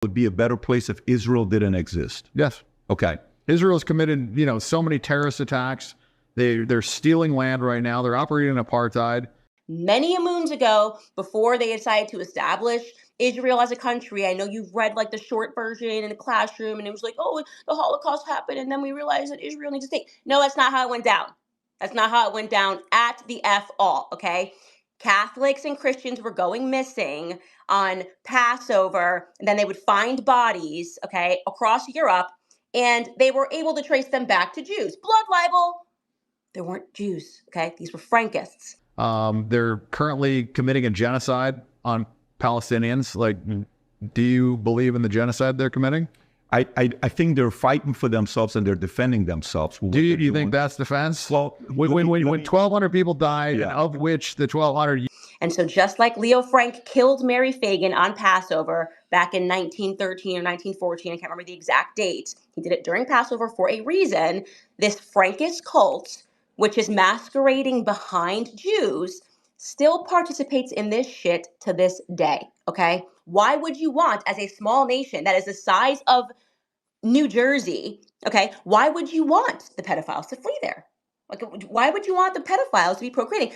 would be a better place if Israel didn't exist. Yes. Okay. Israel's committed, so many terrorist attacks. They're stealing land right now. They're operating apartheid. Many moons ago, before they decided to establish Israel as a country, I know you've read like the short version in the classroom, and it was like, oh, the Holocaust happened, and then we realized that Israel needs a state. No, that's not how it went down. That's not how it went down at the F all, okay? Catholics and Christians were going missing on Passover, and then they would find bodies, okay, across Europe, and they were able to trace them back to Jews. Blood libel. They weren't Jews, okay? These were Frankists. They're currently committing a genocide on Palestinians. Like, do you believe in the genocide they're committing? I think they're fighting for themselves and they're defending themselves. Do you think that's defense? Well, when 1,200 people died, Yeah. and of which the 1,200... And so just like Leo Frank killed Mary Fagan on Passover back in 1913 or 1914, I can't remember the exact date, he did it during Passover for a reason, this Frankist cult, which is masquerading behind Jews, still participates in this shit to this day, okay? Why would you want, as a small nation that is the size of New Jersey, okay, why would you want the pedophiles to flee there? Like, why would you want the pedophiles to be procreating?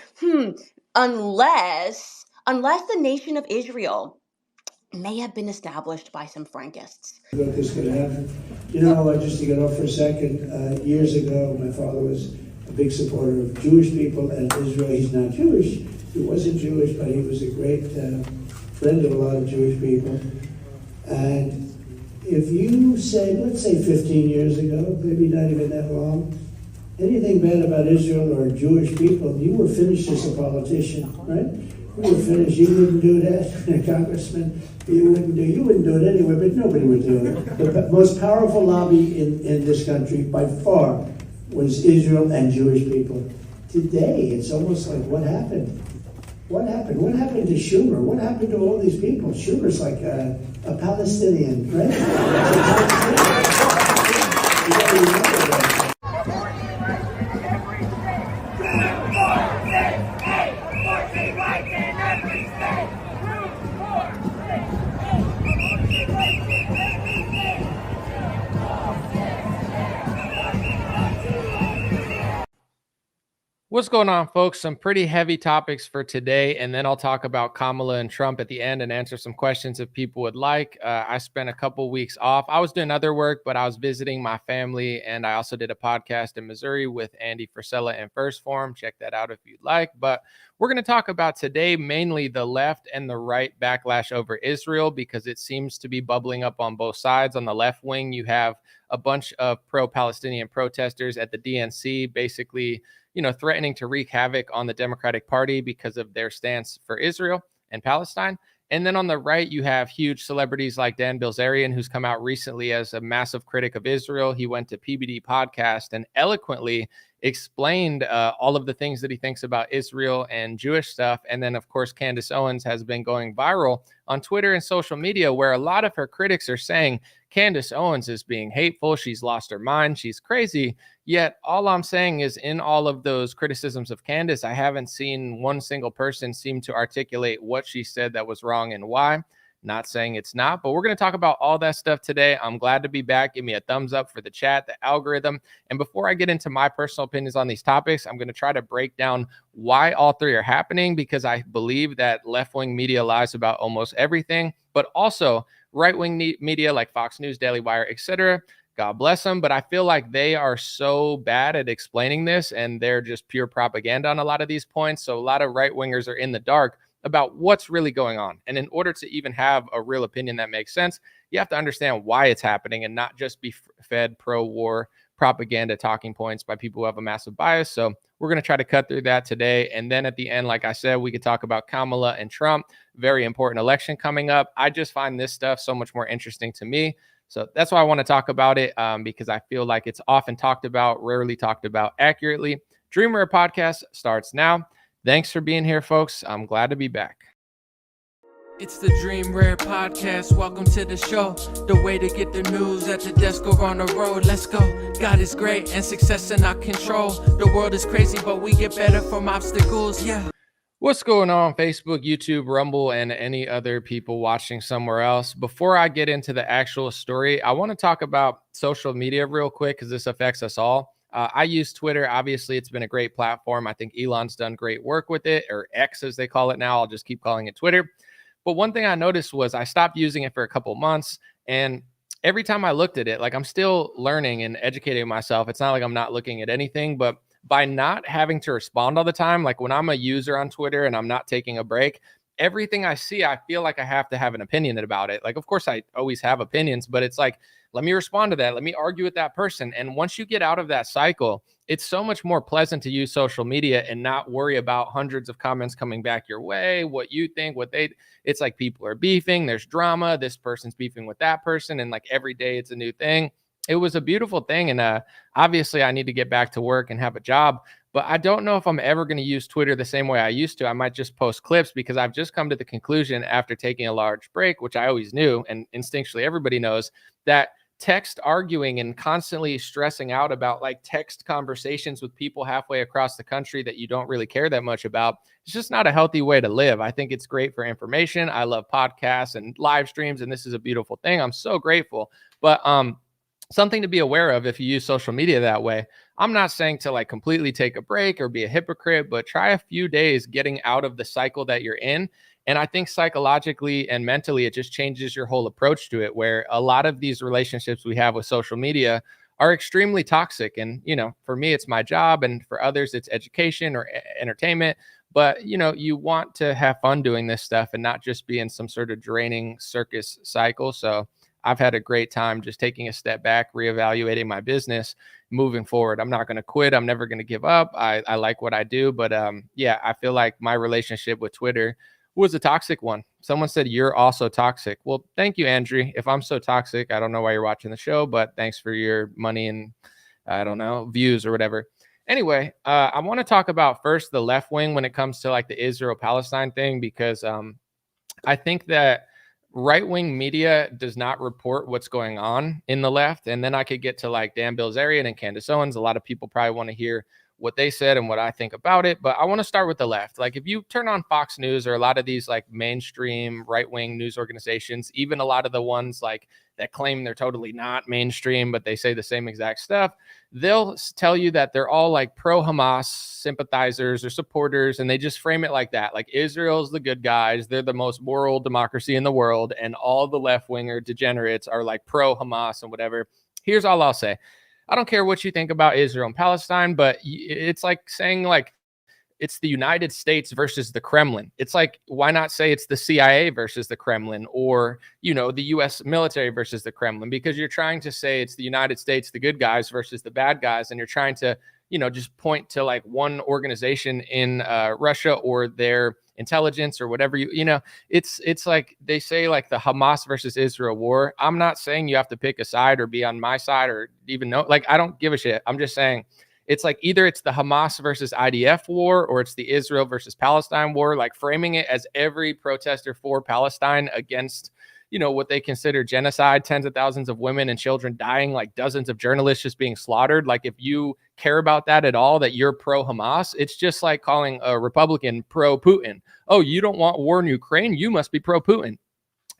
Unless the nation of Israel may have been established by some Frankists. What this could happen. Just to get off for a second, years ago, my father was a big supporter of Jewish people and Israel. He's not Jewish. He wasn't Jewish, but he was a great friend of a lot of Jewish people. And if you say, let's say 15 years ago, maybe not even that long, anything bad about Israel or Jewish people, you were finished as a politician, right? You were finished. You wouldn't do that, Congressman. You wouldn't do it anyway, but nobody would do it. The most powerful lobby in this country, by far, was Israel and Jewish people. Today, it's almost like, what happened? What happened? What happened to Schumer? What happened to all these people? Schumer's like a Palestinian, right? You gotta remember that. What's going on, folks? Some pretty heavy topics for today, and then I'll talk about Kamala and Trump at the end and answer some questions if people would like. I spent a couple weeks off. I was doing other work, but I was visiting my family, and I also did a podcast in Missouri with Andy Frisella and First Forum. Check that out if you'd like. But we're going to talk about today mainly the left and the right backlash over Israel, because it seems to be bubbling up on both sides. On the left wing, you have a bunch of pro-Palestinian protesters at the DNC, basically threatening to wreak havoc on the Democratic Party because of their stance for Israel and Palestine. And then on the right, you have huge celebrities like Dan Bilzerian, who's come out recently as a massive critic of Israel. He went to PBD podcast and eloquently explained all of the things that he thinks about Israel and Jewish stuff. And then, of course, Candace Owens has been going viral on Twitter and social media, where a lot of her critics are saying Candace Owens is being hateful. She's lost her mind. She's crazy. Yet all I'm saying is, in all of those criticisms of Candace, I haven't seen one single person seem to articulate what she said that was wrong and why. Not saying it's not, but we're going to talk about all that stuff today. I'm glad to be back. Give me a thumbs up for the chat, the algorithm. And before I get into my personal opinions on these topics, I'm going to try to break down why all three are happening, because I believe that left-wing media lies about almost everything, but also right-wing media like Fox News, Daily Wire, etc. God bless them, but I feel like they are so bad at explaining this, and they're just pure propaganda on a lot of these points. So a lot of right-wingers are in the dark about what's really going on. And in order to even have a real opinion that makes sense, you have to understand why it's happening and not just be fed pro-war propaganda talking points by people who have a massive bias. So we're going to try to cut through that today. And then at the end, like I said, we could talk about Kamala and Trump. Very important election coming up. I just find this stuff so much more interesting to me. So that's why I want to talk about it, because I feel like it's often talked about, rarely talked about accurately. Dreamer Podcast starts now. Thanks for being here, folks. I'm glad to be back. It's the Dream Rare Podcast. Welcome to the show. The way to get the news at the desk or on the road. Let's go. God is great and success in our control. The world is crazy, but we get better from obstacles. Yeah. What's going on Facebook, YouTube, Rumble, and any other people watching somewhere else? Before I get into the actual story, I want to talk about social media real quick because this affects us all. I use Twitter. Obviously, it's been a great platform. I think Elon's done great work with it, or X as they call it now. I'll just keep calling it Twitter. But one thing I noticed was I stopped using it for a couple months, and every time I looked at it, like I'm still learning and educating myself. It's not like I'm not looking at anything, but by not having to respond all the time, like when I'm a user on Twitter and I'm not taking a break, everything I see, I feel like I have to have an opinion about it. Like, of course, I always have opinions, but it's like, let me respond to that. Let me argue with that person. And once you get out of that cycle, it's so much more pleasant to use social media and not worry about hundreds of comments coming back your way, what you think, it's like people are beefing, there's drama, this person's beefing with that person. And like every day it's a new thing. It was a beautiful thing. And obviously I need to get back to work and have a job, but I don't know if I'm ever going to use Twitter the same way I used to. I might just post clips because I've just come to the conclusion after taking a large break, which I always knew, and instinctually everybody knows, that text arguing and constantly stressing out about like text conversations with people halfway across the country that you don't really care that much about, it's just not a healthy way to live. I think it's great for information. I love podcasts and live streams, and this is a beautiful thing. I'm so grateful. But something to be aware of if you use social media that way. I'm not saying to like completely take a break or be a hypocrite, but try a few days getting out of the cycle that you're in. And I think psychologically and mentally, it just changes your whole approach to it, where a lot of these relationships we have with social media are extremely toxic. And, you know, for me, it's my job, and for others, it's education or entertainment. But, you know, you want to have fun doing this stuff and not just be in some sort of draining circus cycle. So I've had a great time just taking a step back, reevaluating my business, moving forward. I'm not going to quit. I'm never going to give up. I like what I do. But yeah, I feel like my relationship with Twitter was a toxic one. Someone said, you're also toxic. Well, thank you, Andrew. If I'm so toxic, I don't know why you're watching the show, but thanks for your money and I don't know, views or whatever. Anyway, I want to talk about first the left wing when it comes to like the Israel-Palestine thing, because I think that right-wing media does not report what's going on in the left. And then I could get to like Dan Bilzerian and Candace Owens. A lot of people probably want to hear what they said and what I think about it. But I want to start with the left. Like if you turn on Fox News or a lot of these like mainstream right-wing news organizations, even a lot of the ones like that claim they're totally not mainstream, but they say the same exact stuff, they'll tell you that they're all like pro-Hamas sympathizers or supporters, and they just frame it like that. Like Israel's the good guys, they're the most moral democracy in the world, and all the left-winger degenerates are like pro-Hamas and whatever. Here's all I'll say. I don't care what you think about Israel and Palestine, but it's like saying like it's the United States versus the Kremlin. It's like, why not say it's the CIA versus the Kremlin, or, you know, the US military versus the Kremlin? Because you're trying to say it's the United States, the good guys versus the bad guys. And you're trying to, you know, just point to like one organization in Russia or their intelligence or whatever, you know, it's like they say like the Hamas versus Israel war. I'm not saying you have to pick a side or be on my side or even know, like, I don't give a shit. I'm just saying it's like either it's the Hamas versus IDF war or it's the Israel versus Palestine war, like framing it as every protester for Palestine against, you know, what they consider genocide, tens of thousands of women and children dying, like dozens of journalists just being slaughtered. Like if you care about that at all, that you're pro-Hamas, it's just like calling a Republican pro-Putin. Oh, you don't want war in Ukraine? You must be pro-Putin.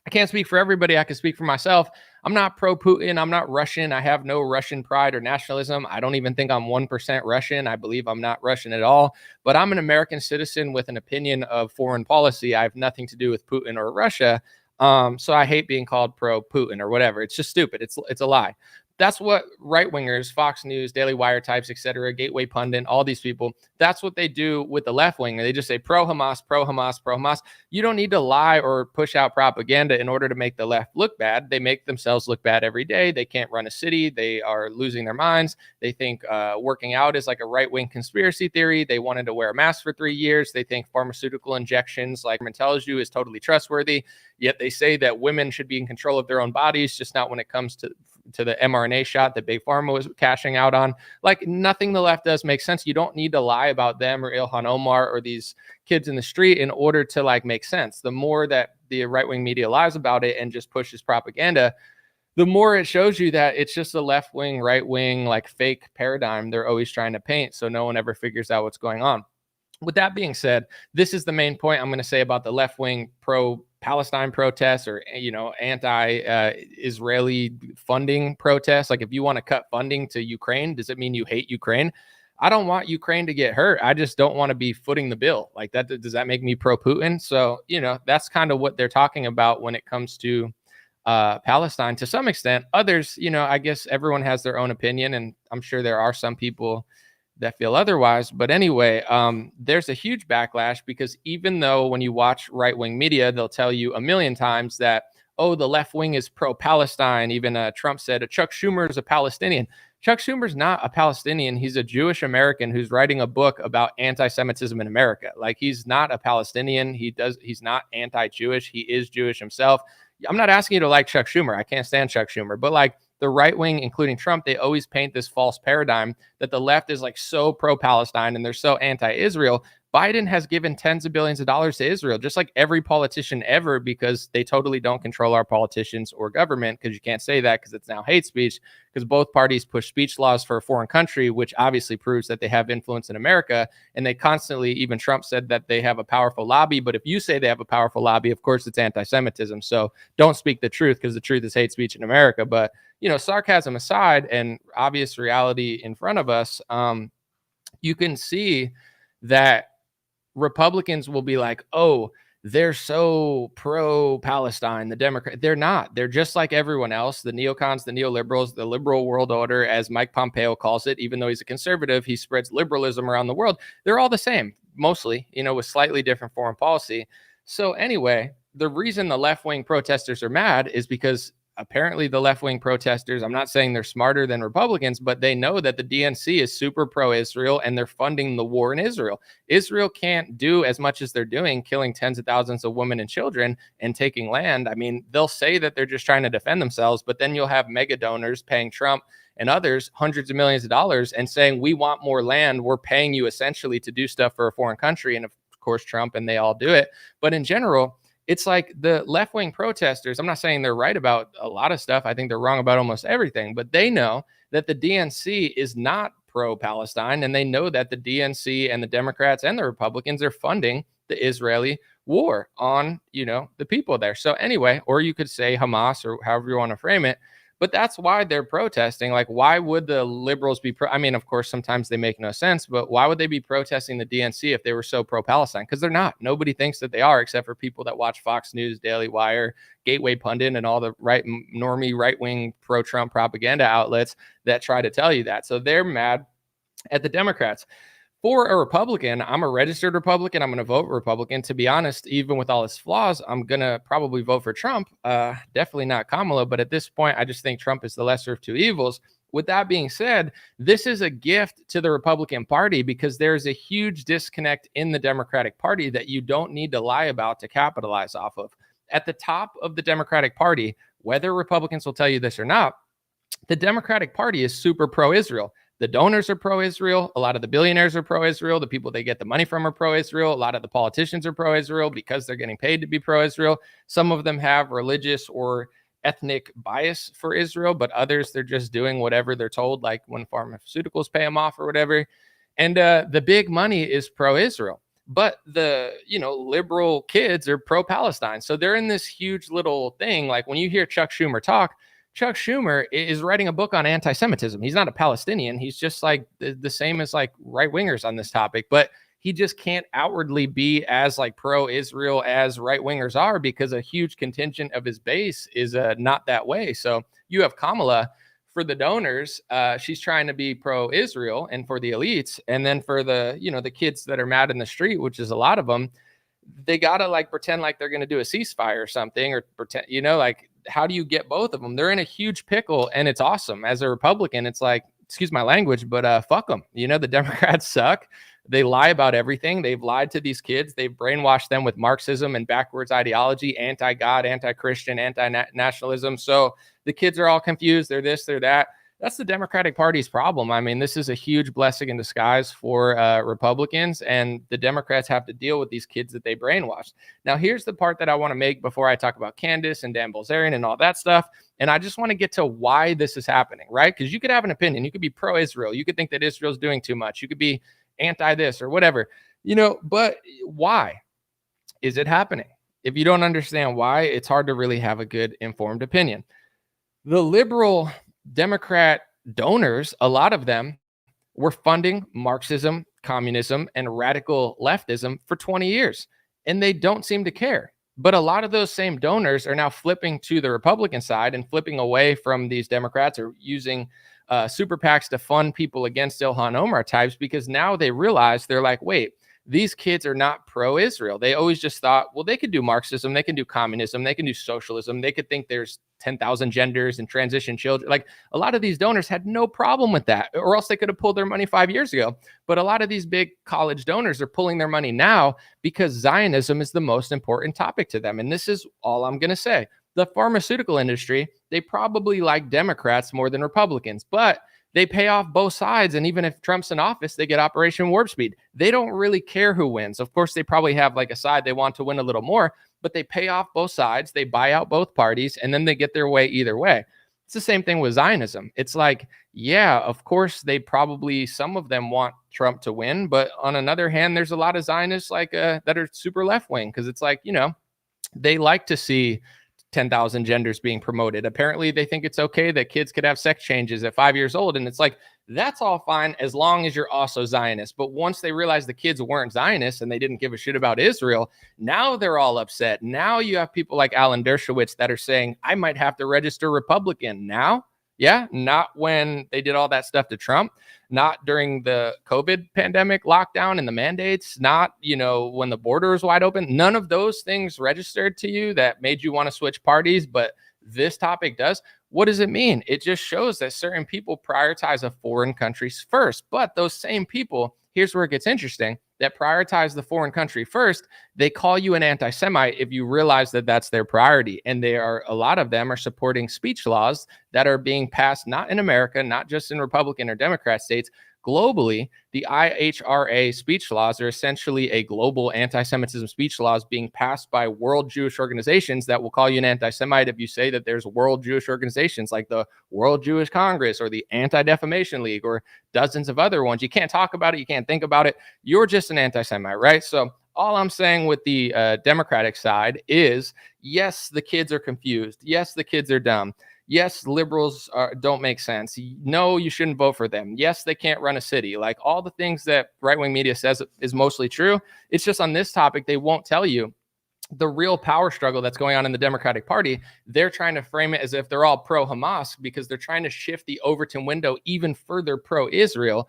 I can't speak for everybody. I can speak for myself. I'm not pro-Putin. I'm not Russian. I have no Russian pride or nationalism. I don't even think I'm 1% Russian. I believe I'm not Russian at all. But I'm an American citizen with an opinion of foreign policy. I have nothing to do with Putin or Russia. So I hate being called pro-Putin or whatever. It's just stupid. It's a lie. That's what right-wingers, Fox News, Daily Wire types, etc., Gateway Pundit, all these people, that's what they do with the left wing. They just say pro-Hamas, pro-Hamas, pro-Hamas. You don't need to lie or push out propaganda in order to make the left look bad. They make themselves look bad every day. They can't run a city. They are losing their minds. They think working out is like a right-wing conspiracy theory. They wanted to wear a mask for 3 years. They think pharmaceutical injections, like government tells you, is totally trustworthy. Yet they say that women should be in control of their own bodies, just not when it comes to the mRNA shot that Big Pharma was cashing out on. Like nothing the left does makes sense. You don't need to lie about them or Ilhan Omar or these kids in the street in order to like make sense. The more that the right-wing media lies about it and just pushes propaganda, the more it shows you that it's just a left-wing, right-wing, like fake paradigm they're always trying to paint. So no one ever figures out what's going on. With that being said, this is the main point I'm going to say about the left-wing pro-Palestine protests, or, anti-Israeli funding protests. Like, if you want to cut funding to Ukraine, does it mean you hate Ukraine? I don't want Ukraine to get hurt. I just don't want to be footing the bill. Like, that, does that make me pro-Putin? So, that's kind of what they're talking about when it comes to Palestine to some extent. Others, I guess everyone has their own opinion, and I'm sure there are some people that feel otherwise. But anyway, there's a huge backlash, because even though when you watch right-wing media, they'll tell you a million times that, oh, the left wing is pro-Palestine. Even Trump said Chuck Schumer is a Palestinian. Chuck Schumer's not a Palestinian. He's a Jewish American who's writing a book about anti-Semitism in America. Like, he's not a Palestinian. He's not anti-Jewish. He is Jewish himself. I'm not asking you to like Chuck Schumer. I can't stand Chuck Schumer, but like, the right wing, including Trump, they always paint this false paradigm that the left is like so pro-Palestine and they're so anti-Israel. Biden has given tens of billions of dollars to Israel, just like every politician ever, because they totally don't control our politicians or government. Because you can't say that, because it's now hate speech, because both parties push speech laws for a foreign country, which obviously proves that they have influence in America. And they constantly, even Trump said that they have a powerful lobby. But if you say they have a powerful lobby, of course, it's anti-Semitism. So don't speak the truth, because the truth is hate speech in America. But, sarcasm aside and obvious reality in front of us, you can see that Republicans will be like, oh, they're so pro-Palestine, the Democrat. They're not. They're just like everyone else, the neocons, the neoliberals, the liberal world order, as Mike Pompeo calls it. Even though he's a conservative, he spreads liberalism around the world. They're all the same, mostly, with slightly different foreign policy. So anyway, the reason the left-wing protesters are mad is because apparently the left-wing protesters, I'm not saying they're smarter than Republicans, but they know that the DNC is super pro-Israel and they're funding the war in Israel. Israel can't do as much as they're doing, killing tens of thousands of women and children and taking land. I mean, they'll say that they're just trying to defend themselves, but then you'll have mega donors paying Trump and others hundreds of millions of dollars and saying, we want more land. We're paying you essentially to do stuff for a foreign country. And of course, Trump and they all do it. But in general, it's like the left-wing protesters, I'm not saying they're right about a lot of stuff. I think they're wrong about almost everything, but they know that the DNC is not pro-Palestine, and they know that the DNC and the Democrats and the Republicans are funding the Israeli war on, the people there. So anyway, or you could say Hamas, or however you want to frame it. But that's why they're protesting. Like, why would the liberals be I mean, of course, sometimes they make no sense, but why would they be protesting the DNC if they were so pro-Palestine? Because they're not. Nobody thinks that they are, except for people that watch Fox News, Daily Wire, Gateway Pundit, and all the normie right-wing pro-Trump propaganda outlets that try to tell you that. So they're mad at the Democrats. For a Republican, I'm a registered Republican. I'm going to vote Republican. To be honest, even with all his flaws, I'm going to probably vote for Trump. Definitely not Kamala. But at this point, I just think Trump is the lesser of two evils. With that being said, this is a gift to the Republican Party, because there's a huge disconnect in the Democratic Party that you don't need to lie about to capitalize off of. At the top of the Democratic Party, whether Republicans will tell you this or not, the Democratic Party is super pro-Israel. The donors are pro-Israel. A lot of the billionaires are pro-Israel. The people they get the money from are pro-Israel. A lot of the politicians are pro-Israel because they're getting paid to be pro-Israel. Some of them have religious or ethnic bias for Israel, but others, they're just doing whatever they're told, like when pharmaceuticals pay them off or whatever. And the big money is pro-Israel. But the, liberal kids are pro-Palestine. So they're in this huge little thing. Like, when you hear Chuck Schumer talk, Chuck Schumer is writing a book on anti-Semitism. He's not a Palestinian. He's just like the same as like right-wingers on this topic, but he just can't outwardly be as like pro-Israel as right-wingers are, because a huge contingent of his base is not that way. So you have Kamala for the donors. She's trying to be pro-Israel, and for the elites, and then for the, the kids that are mad in the street, which is a lot of them, they got to like pretend like they're going to do a ceasefire or something, or pretend, like, how do you get both of them? They're in a huge pickle, and it's awesome. As a Republican, it's like, excuse my language, but fuck them. The Democrats suck. They lie about everything. They've lied to these kids. They've brainwashed them with Marxism and backwards ideology, anti-God, anti-Christian, anti-nationalism. So the kids are all confused. They're this, they're that. That's the Democratic Party's problem. I mean, this is a huge blessing in disguise for Republicans, and the Democrats have to deal with these kids that they brainwashed. Now, here's the part that I want to make before I talk about Candace and Dan Bilzerian and all that stuff. And I just want to get to why this is happening, right? Because you could have an opinion. You could be pro-Israel. You could think that Israel's doing too much. You could be anti this or whatever. But why is it happening? If you don't understand why, it's hard to really have a good informed opinion. The liberal Democrat donors, a lot of them were funding Marxism, communism, and radical leftism for 20 years, and they don't seem to care. But a lot of those same donors are now flipping to the Republican side and flipping away from these Democrats, or using super PACs to fund people against Ilhan Omar types, because now they realize, they're like, wait, these kids are not pro-Israel. They always just thought, well, they could do Marxism, they can do communism, they can do socialism, they could think there's 10,000 genders and transition children. Like, a lot of these donors had no problem with that, or else they could have pulled their money 5 years ago. But a lot of these big college donors are pulling their money now because Zionism is the most important topic to them. And this is all I'm going to say. The pharmaceutical industry, they probably like Democrats more than Republicans, but they pay off both sides. And even if Trump's in office, they get Operation Warp Speed. They don't really care who wins. Of course, they probably have like a side they want to win a little more, but they pay off both sides. They buy out both parties, and then they get their way either way. It's the same thing with Zionism. It's like, yeah, of course, they probably, some of them want Trump to win. But on another hand, there's a lot of Zionists like that are super left wing, because it's like, they like to see 10,000 genders being promoted. Apparently, they think it's okay that kids could have sex changes at 5 years old. And it's like, that's all fine as long as you're also Zionist. But once they realized the kids weren't Zionists and they didn't give a shit about Israel, now they're all upset. Now you have people like Alan Dershowitz that are saying, I might have to register Republican now. Yeah, not when they did all that stuff to Trump, not during the COVID pandemic lockdown and the mandates, not, when the border was wide open. None of those things registered to you that made you want to switch parties, but this topic does. What does it mean? It just shows that certain people prioritize a foreign countries first. But those same people, here's where it gets interesting, that prioritize the foreign country first, they call you an anti-Semite if you realize that that's their priority. And a lot of them are supporting speech laws that are being passed not in America, not just in Republican or Democrat states. Globally, the IHRA speech laws are essentially a global anti-Semitism speech laws being passed by world Jewish organizations that will call you an anti-Semite if you say that there's world Jewish organizations like the World Jewish Congress or the Anti-Defamation League or dozens of other ones. You can't talk about it. You can't think about it. You're just an anti-Semite, right? So all I'm saying with the Democratic side is, yes, the kids are confused. Yes, the kids are dumb. Yes, liberals don't make sense. No, you shouldn't vote for them. Yes, they can't run a city. Like all the things that right-wing media says is mostly true. It's just on this topic, they won't tell you the real power struggle that's going on in the Democratic Party. They're trying to frame it as if they're all pro-Hamas because they're trying to shift the Overton window even further pro-Israel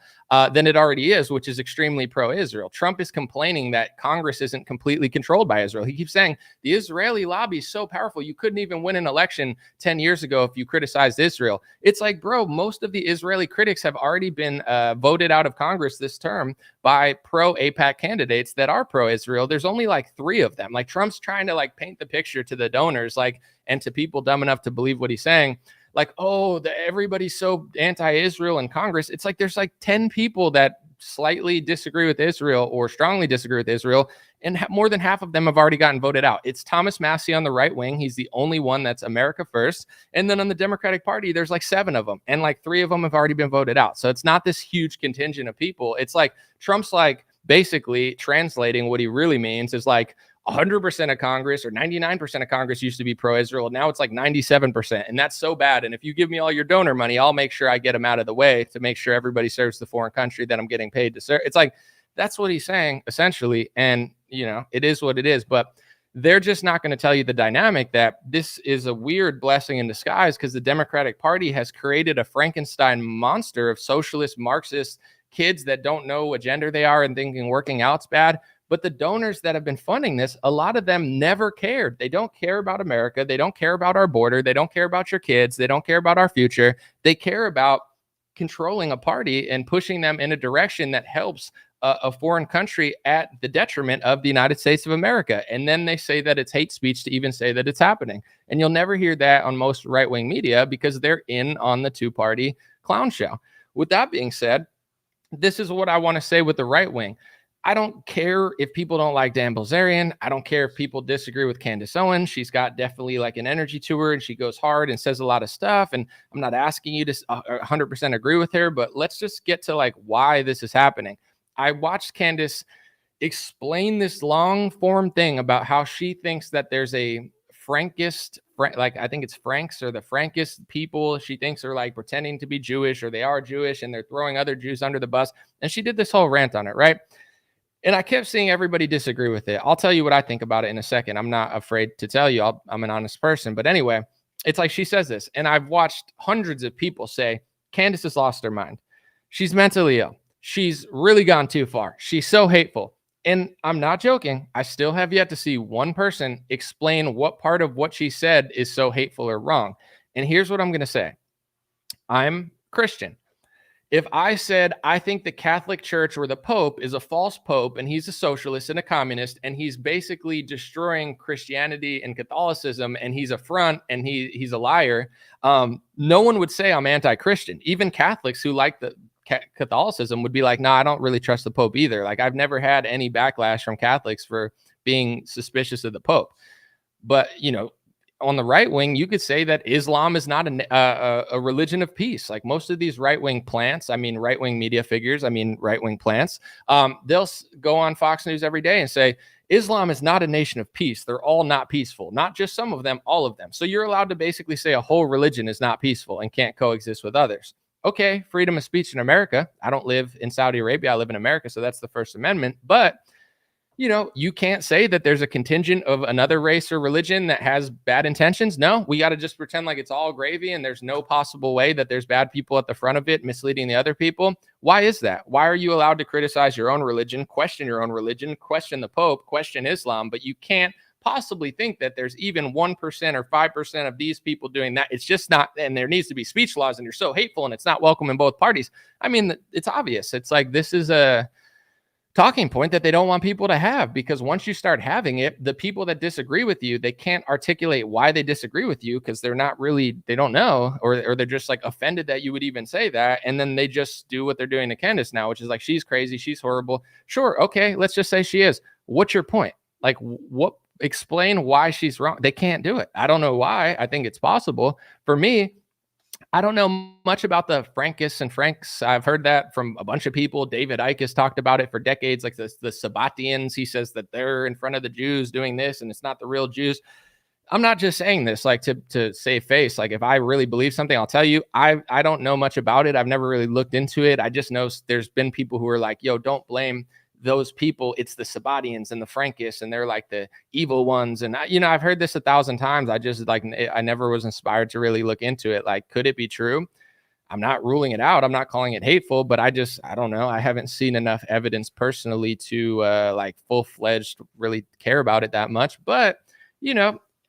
than it already is, which is extremely pro-Israel. Trump is complaining that Congress isn't completely controlled by Israel. He keeps saying the Israeli lobby is so powerful, you couldn't even win an election 10 years ago if you criticized Israel. It's like, bro, most of the Israeli critics have already been voted out of Congress this term by pro-AIPAC candidates that are pro-Israel. There's only like 3 of them. Like Trump's trying to like paint the picture to the donors, like, and to people dumb enough to believe what he's saying, like, oh, everybody's so anti-Israel in Congress. It's like there's like 10 people that slightly disagree with Israel or strongly disagree with Israel, and more than half of them have already gotten voted out. It's Thomas Massie on the right wing. He's the only one that's America first. And then on the Democratic Party, there's like 7 of them, and like 3 of them have already been voted out. So it's not this huge contingent of people. It's like Trump's like basically translating what he really means is like 100% of Congress or 99% of Congress used to be pro-Israel. Now it's like 97%. And that's so bad. And if you give me all your donor money, I'll make sure I get them out of the way to make sure everybody serves the foreign country that I'm getting paid to serve. It's like, that's what he's saying essentially. And, it is what it is. But they're just not going to tell you the dynamic that this is a weird blessing in disguise because the Democratic Party has created a Frankenstein monster of socialist, Marxist kids that don't know what gender they are and thinking working out's bad. But the donors that have been funding this, a lot of them never cared. They don't care about America. They don't care about our border. They don't care about your kids. They don't care about our future. They care about controlling a party and pushing them in a direction that helps a foreign country at the detriment of the United States of America. And then they say that it's hate speech to even say that it's happening. And you'll never hear that on most right-wing media because they're in on the 2-party clown show. With that being said, this is what I want to say with the right wing. I don't care if people don't like Dan Bilzerian. I don't care if people disagree with Candace Owens. She's got definitely like an energy to her and she goes hard and says a lot of stuff. And I'm not asking you to 100% agree with her, but let's just get to like why this is happening. I watched Candace explain this long form thing about how she thinks that there's a Frankist, like I think it's Franks or the Frankist people she thinks are like pretending to be Jewish, or they are Jewish and they're throwing other Jews under the bus. And she did this whole rant on it, right? And I kept seeing everybody disagree with it. I'll tell you what I think about it in a second. I'm not afraid to tell you. I'm an honest person. But anyway, it's like she says this, and I've watched hundreds of people say, Candace has lost her mind. She's mentally ill. She's really gone too far. She's so hateful. And I'm not joking. I still have yet to see one person explain what part of what she said is so hateful or wrong. And here's what I'm going to say. I'm Christian. If I said, I think the Catholic Church or the Pope is a false Pope and he's a socialist and a communist and he's basically destroying Christianity and Catholicism and he's a front and he's a liar, no one would say I'm anti-Christian. Even Catholics who like the Catholicism would be like, no, I don't really trust the Pope either. Like, I've never had any backlash from Catholics for being suspicious of the Pope. But, you know, on the right wing, you could say that Islam is not a religion of peace. Like most of these right wing plants, I mean, right wing media figures, I mean, right wing plants, they'll go on Fox News every day and say, Islam is not a nation of peace. They're all not peaceful. Not just some of them, all of them. So you're allowed to basically say a whole religion is not peaceful and can't coexist with others. Okay, freedom of speech in America. I don't live in Saudi Arabia. I live in America. So that's the First Amendment. But, you know, you can't say that there's a contingent of another race or religion that has bad intentions. No, we got to just pretend like it's all gravy and there's no possible way that there's bad people at the front of it misleading the other people. Why is that? Why are you allowed to criticize your own religion, question your own religion, question the Pope, question Islam, but you can't possibly think that there's even 1% or 5% of these people doing that? It's just not, and there needs to be speech laws and you're so hateful and it's not welcome in both parties. I mean, it's obvious. It's like, this is a talking point that they don't want people to have, because once you start having it, the people that disagree with you, they can't articulate why they disagree with you because they're not really, they don't know, or they're just like offended that you would even say that. And then they just do what they're doing to Candace now, which is like, she's crazy, she's horrible. Sure. Okay. Let's just say she is. What's your point? Like, what? Explain why she's wrong. They can't do it. I don't know why. I think it's possible. For me, I don't know much about the Frankists and Franks. I've heard that from a bunch of people. David Icke has talked about it for decades, like the Sabbatians. He says that they're in front of the Jews doing this and it's not the real Jews. I'm not just saying this like to save face. Like, if I really believe something, I'll tell you. I don't know much about it. I've never really looked into it. I just know there's been people who are like, yo, don't blame those people. It's the Sabbatians and the Frankists, and they're like the evil ones. And I've heard this 1,000 times. I just I never was inspired to really look into it. Like, could it be true? I'm not ruling it out. I'm not calling it hateful, but I don't know. I haven't seen enough evidence personally to like full-fledged really care about it that much. But,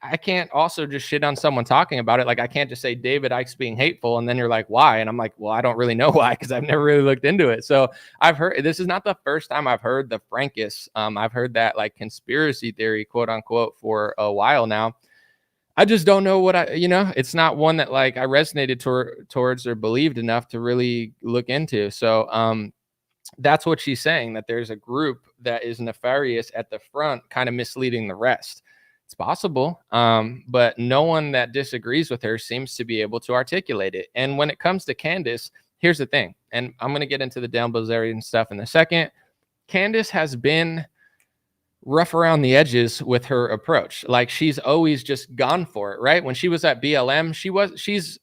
I can't also just shit on someone talking about it. Like, I can't just say David Icke's being hateful and then you're like, why? And I'm like, well, I don't really know why, because I've never really looked into it. So I've heard, this is not the first time I've heard the Frankists. I've heard that like conspiracy theory, quote unquote, for a while now. I just don't know what it's not one that like I resonated towards or believed enough to really look into. So that's what she's saying, that there's a group that is nefarious at the front, kind of misleading the rest. It's possible, but no one that disagrees with her seems to be able to articulate it. And when it comes to Candace, here's the thing, and I'm going to get into the Dan Bilzerian stuff in a second. Candace has been rough around the edges with her approach. Like, she's always just gone for it, right? When she was at BLM, she's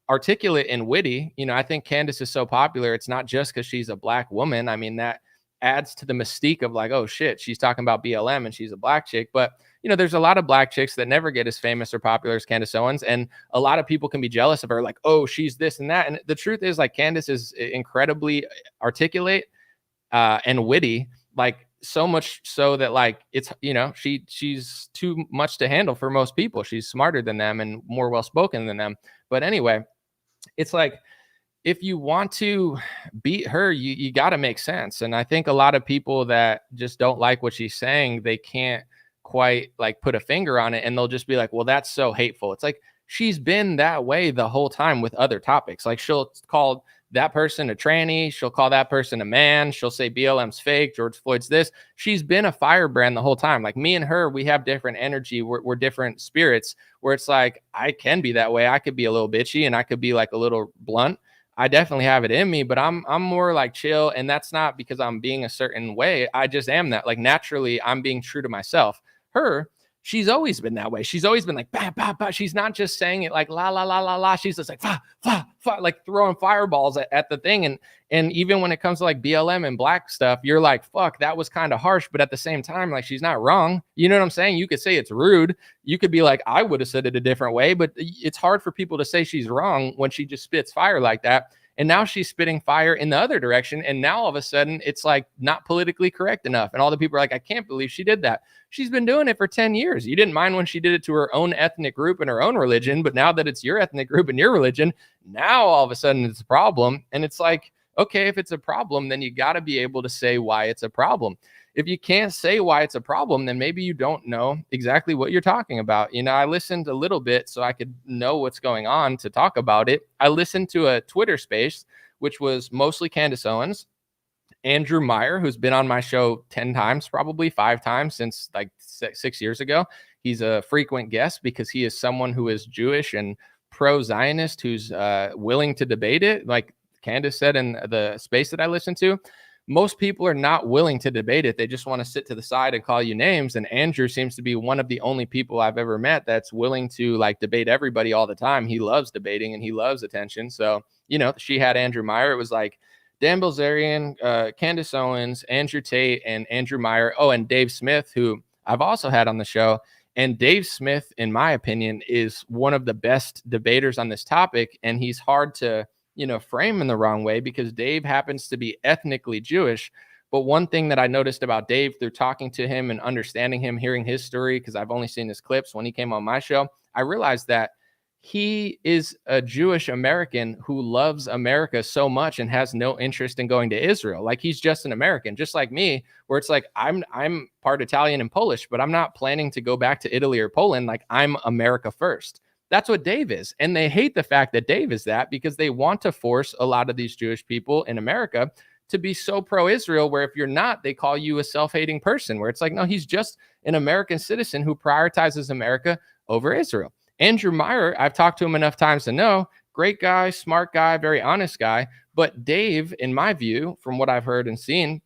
articulate and witty. I think Candace is so popular. It's not just because she's a black woman. I mean, that adds to the mystique of like, oh shit, she's talking about BLM and she's a black chick. But there's a lot of black chicks that never get as famous or popular as Candace Owens, and a lot of people can be jealous of her, like, oh, she's this and that. And the truth is, like, Candace is incredibly articulate and witty, like so much so that like it's she's too much to handle for most people. She's smarter than them and more well spoken than them. But anyway, it's like, if you want to beat her, you got to make sense. And I think a lot of people that just don't like what she's saying, they can't quite like put a finger on it, and they'll just be like, well, that's so hateful. It's like, she's been that way the whole time with other topics. Like, she'll call that person a tranny, she'll call that person a man, she'll say BLM's fake, George Floyd's this. She's been a firebrand the whole time. Like, me and her, we have different energy, we're different spirits, where it's like, I can be that way, I could be a little bitchy and I could be like a little blunt. I definitely have it in me, but I'm more like chill. And that's not because I'm being a certain way. I just am that. Like naturally, I'm being true to myself. Her, she's always been that way. She's always been like, bah, bah, bah. She's not just saying it like la la la la la. She's just like fa, fa, fa, like throwing fireballs at the thing. And even when it comes to like BLM and black stuff, you're like, fuck, that was kind of harsh. But at the same time, like she's not wrong. You know what I'm saying? You could say it's rude. You could be like, I would have said it a different way, but it's hard for people to say she's wrong when she just spits fire like that. And now she's spitting fire in the other direction. And now all of a sudden it's like not politically correct enough. And all the people are like, I can't believe she did that. She's been doing it for 10 years. You didn't mind when she did it to her own ethnic group and her own religion. But now that it's your ethnic group and your religion, now all of a sudden it's a problem. And it's like, okay, if it's a problem, then you got to be able to say why it's a problem. If you can't say why it's a problem, then maybe you don't know exactly what you're talking about. You know, I listened a little bit so I could know what's going on to talk about it. I listened to a Twitter space, which was mostly Candace Owens, Andrew Meyer, who's been on my show 10 times, probably 5 times since like 6 years ago. He's a frequent guest because he is someone who is Jewish and pro-Zionist who's willing to debate it. Like Candace said in the space that I listened to, most people are not willing to debate it. They just want to sit to the side and call you names. And Andrew seems to be one of the only people I've ever met that's willing to like debate everybody all the time. He loves debating and he loves attention. So, you know, she had Andrew Meyer. It was like Dan Bilzerian, Candace Owens, Andrew Tate, and Andrew Meyer. Oh, and Dave Smith, who I've also had on the show. And Dave Smith, in my opinion, is one of the best debaters on this topic. And he's hard to, you know, frame in the wrong way because Dave happens to be ethnically Jewish. But one thing that I noticed about Dave through talking to him and understanding him, hearing his story, because I've only seen his clips when he came on my show, I realized that he is a Jewish American who loves America so much and has no interest in going to Israel. Like he's just an American, just like me, where it's like, I'm part Italian and Polish, but I'm not planning to go back to Italy or Poland. Like I'm America first. That's what Dave is. And they hate the fact that Dave is that because they want to force a lot of these Jewish people in America to be so pro-Israel, where if you're not, they call you a self-hating person, where it's like, no, he's just an American citizen who prioritizes America over Israel. Andrew Meyer, I've talked to him enough times to know, great guy, smart guy, very honest guy. But Dave, in my view, from what I've heard and seen,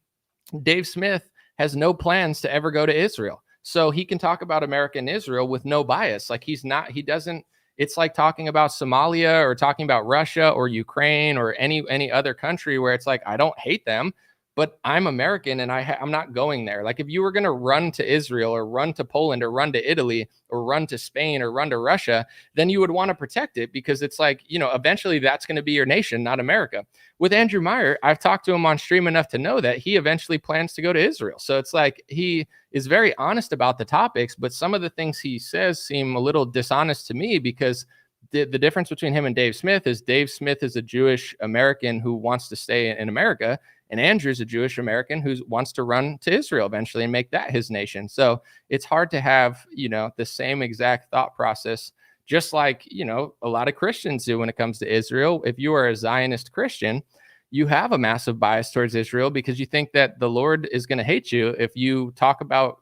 Dave Smith has no plans to ever go to Israel. So he can talk about America and Israel with no bias. Like he doesn't, it's like talking about Somalia or talking about Russia or Ukraine or any other country where it's like, I don't hate them, but I'm American and I'm not going there. Like if you were going to run to Israel or run to Poland or run to Italy or run to Spain or run to Russia, then you would want to protect it because it's like, you know, eventually that's going to be your nation, not America. With Andrew Meyer, I've talked to him on stream enough to know that he eventually plans to go to Israel. So it's like he is very honest about the topics, but some of the things he says seem a little dishonest to me because the difference between him and Dave Smith is a Jewish American who wants to stay in America. And Andrew's a Jewish American who wants to run to Israel eventually and make that his nation. So it's hard to have, you know, the same exact thought process, just like, you know, a lot of Christians do when it comes to Israel. If you are a Zionist Christian, you have a massive bias towards Israel because you think that the Lord is going to hate you if you talk about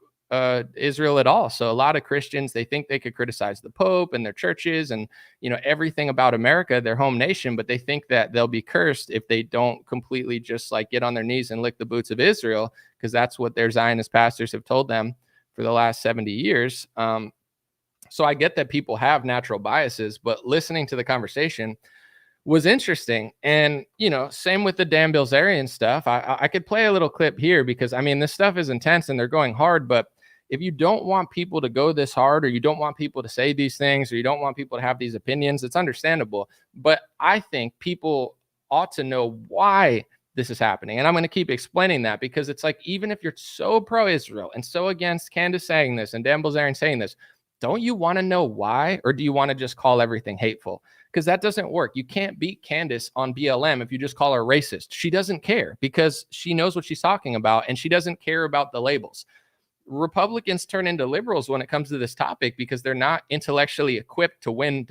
Israel at all. So a lot of Christians, they think they could criticize the Pope and their churches and, you know, everything about America, their home nation, but they think that they'll be cursed if they don't completely just like get on their knees and lick the boots of Israel, because that's what their Zionist pastors have told them for the last 70 years. So I get that people have natural biases, but listening to the conversation was interesting. And, you know, same with the Dan Bilzerian stuff. I could play a little clip here because, I mean, this stuff is intense and they're going hard, but if you don't want people to go this hard or you don't want people to say these things or you don't want people to have these opinions, it's understandable. But I think people ought to know why this is happening. And I'm going to keep explaining that because it's like, even if you're so pro-Israel and so against Candace saying this and Dan Bilzerian saying this, don't you want to know why? Or do you want to just call everything hateful? Because that doesn't work. You can't beat Candace on BLM if you just call her racist. She doesn't care because she knows what she's talking about and she doesn't care about the labels. Republicans turn into liberals when it comes to this topic because they're not intellectually equipped to win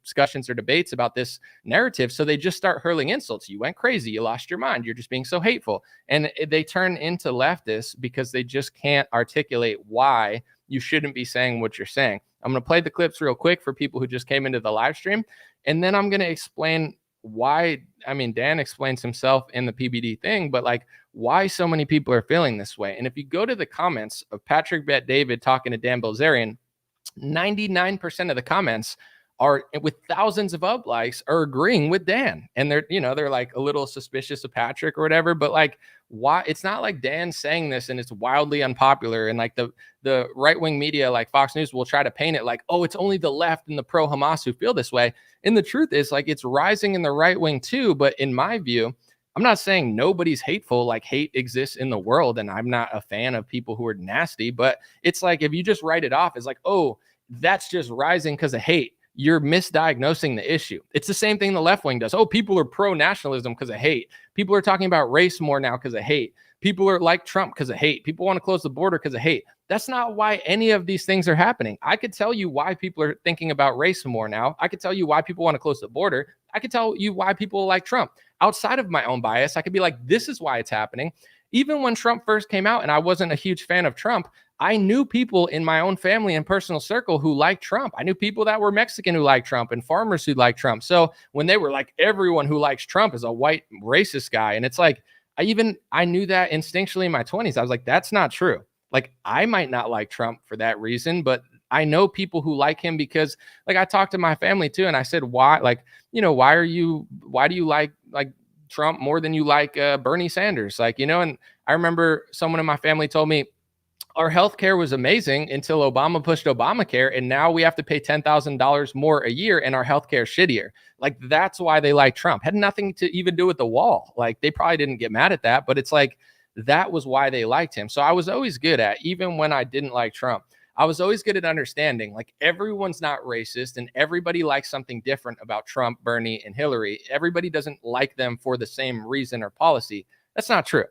discussions or debates about this narrative. So they just start hurling insults. You went crazy. You lost your mind. You're just being so hateful. And they turn into leftists because they just can't articulate why you shouldn't be saying what you're saying. I'm going to play the clips real quick for people who just came into the live stream. And then I'm going to explain why, I mean, Dan explains himself in the PBD thing, but like why so many people are feeling this way. And if you go to the comments of Patrick Bet David talking to Dan Bilzerian, 99% of the comments are with thousands of up likes are agreeing with Dan. And they're, you know, they're like a little suspicious of Patrick or whatever, but like, why? It's not like Dan saying this and it's wildly unpopular. And like the right-wing media, like Fox News, will try to paint it like, oh, it's only the left and the pro-Hamas who feel this way. And the truth is, like, it's rising in the right wing too. But in my view, I'm not saying nobody's hateful, like hate exists in the world. And I'm not a fan of people who are nasty, but it's like, if you just write it off as like, oh, that's just rising because of hate, you're misdiagnosing the issue. It's the same thing the left wing does. Oh, people are pro-nationalism because of hate. People are talking about race more now because of hate. People are like Trump because of hate. People want to close the border because of hate. That's not why any of these things are happening. I could tell you why people are thinking about race more now. I could tell you why people want to close the border. I could tell you why people like Trump. Outside of my own bias, I could be like, this is why it's happening. Even when Trump first came out and I wasn't a huge fan of Trump, I knew people in my own family and personal circle who liked Trump. I knew people that were Mexican who liked Trump and farmers who liked Trump. So when they were like, everyone who likes Trump is a white racist guy. And it's like, I knew that instinctually in my 20s. I was like, that's not true. Like, I might not like Trump for that reason, but I know people who like him because, like, I talked to my family too. And I said, why, like, you know, why do you like Trump more than you like Bernie Sanders? Like, you know, and I remember someone in my family told me, our healthcare was amazing until Obama pushed Obamacare, and now we have to pay $10,000 more a year, and our healthcare is shittier. Like, that's why they like Trump. Had nothing to even do with the wall. Like, they probably didn't get mad at that, but it's like that was why they liked him. So I was always good at, even when I didn't like Trump, I was always good at understanding, like, everyone's not racist, and everybody likes something different about Trump, Bernie, and Hillary. Everybody doesn't like them for the same reason or policy. That's not true.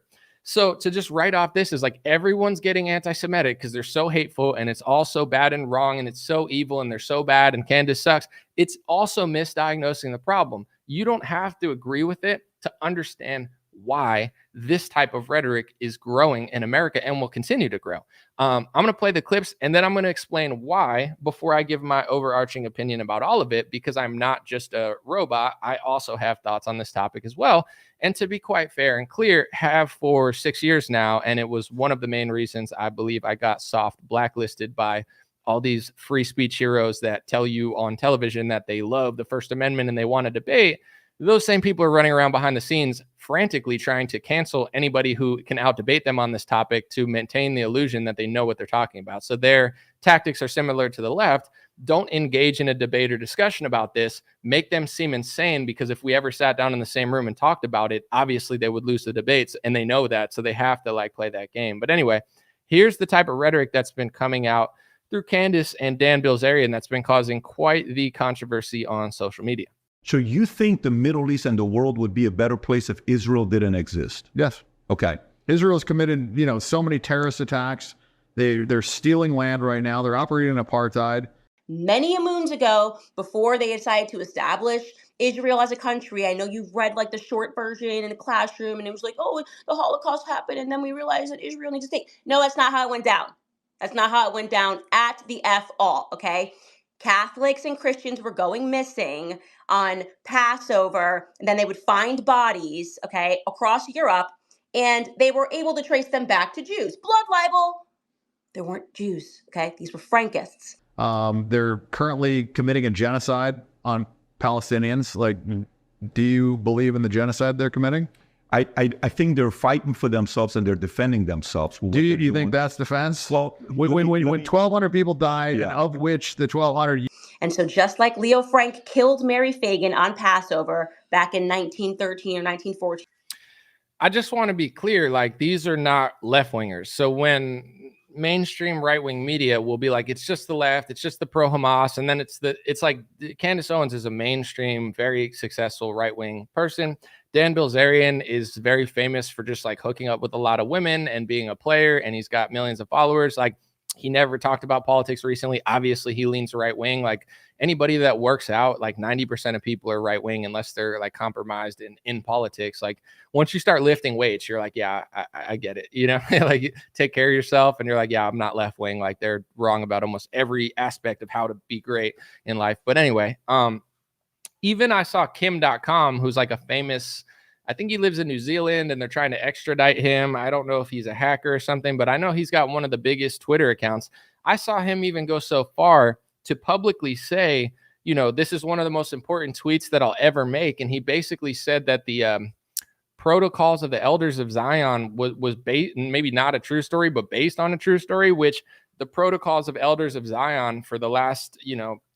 So to just write off this is like everyone's getting anti-Semitic because they're so hateful and it's all so bad and wrong and it's so evil and they're so bad and Candace sucks. It's also misdiagnosing the problem. You don't have to agree with it to understand why this type of rhetoric is growing in America and will continue to grow. I'm going to play the clips and then I'm going to explain why before I give my overarching opinion about all of it, because I'm not just a robot. I also have thoughts on this topic as well. And to be quite fair and clear, have for 6 years now. And it was one of the main reasons I believe I got soft blacklisted by all these free speech heroes that tell you on television that they love the First Amendment and they want to debate. Those same people are running around behind the scenes frantically trying to cancel anybody who can out-debate them on this topic to maintain the illusion that they know what they're talking about. So their tactics are similar to the left. Don't engage in a debate or discussion about this. Make them seem insane, because if we ever sat down in the same room and talked about it, obviously they would lose the debates, and they know that. So they have to like play that game. But anyway, here's the type of rhetoric that's been coming out through Candace and Dan Bilzerian that's been causing quite the controversy on social media. So you think the Middle East and the world would be a better place if Israel didn't exist? Yes. Okay. Israel's committed, so many terrorist attacks. They're stealing land right now. They're operating apartheid. Many moons ago, before they decided to establish Israel as a country, I know you've read like the short version in the classroom, and it was like, oh, the Holocaust happened, and then we realized that Israel needs a state. No, that's not how it went down. That's not how it went down at the F all, okay? Catholics and Christians were going missing on Passover, and then they would find bodies, okay, across Europe, and they were able to trace them back to Jews. Blood libel. They weren't Jews, okay? These were Frankists. They're currently committing a genocide on Palestinians. Like, do you believe in the genocide they're committing? I think they're fighting for themselves and they're defending themselves. Do you think that's defense? Well, when 1,200 people died, yeah, of which the 1,200... And so just like Leo Frank killed Mary Fagan on Passover back in 1913 or 1914. I just want to be clear, like, these are not left-wingers. So when mainstream right-wing media will be like, it's just the left, it's just the pro-Hamas, and then it's like Candace Owens is a mainstream, very successful right-wing person. Dan Bilzerian is very famous for just like hooking up with a lot of women and being a player, and he's got millions of followers. Like, he never talked about politics recently. Obviously, he leans right wing. Like, anybody that works out, like 90% of people are right wing unless they're like compromised in politics. Like, once you start lifting weights, you're like, yeah, I get it. Like, take care of yourself, and you're like, yeah, I'm not left wing. Like, they're wrong about almost every aspect of how to be great in life. But anyway, Even I saw Kim.com, who's like a famous, I think he lives in New Zealand and they're trying to extradite him. I don't know if he's a hacker or something, but I know he's got one of the biggest Twitter accounts. I saw him even go so far to publicly say, you know, this is one of the most important tweets that I'll ever make. And he basically said that the protocols of the elders of Zion was based, maybe not a true story, but based on a true story, which the protocols of elders of Zion for the last,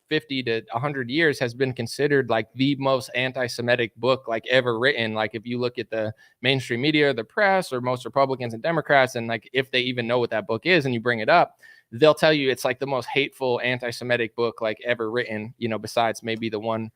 50 to 100 years has been considered like the most anti-Semitic book like ever written. Like if you look at the mainstream media, or the press, or most Republicans and Democrats, and like if they even know what that book is and you bring it up, they'll tell you it's like the most hateful anti-Semitic book like ever written, besides maybe the one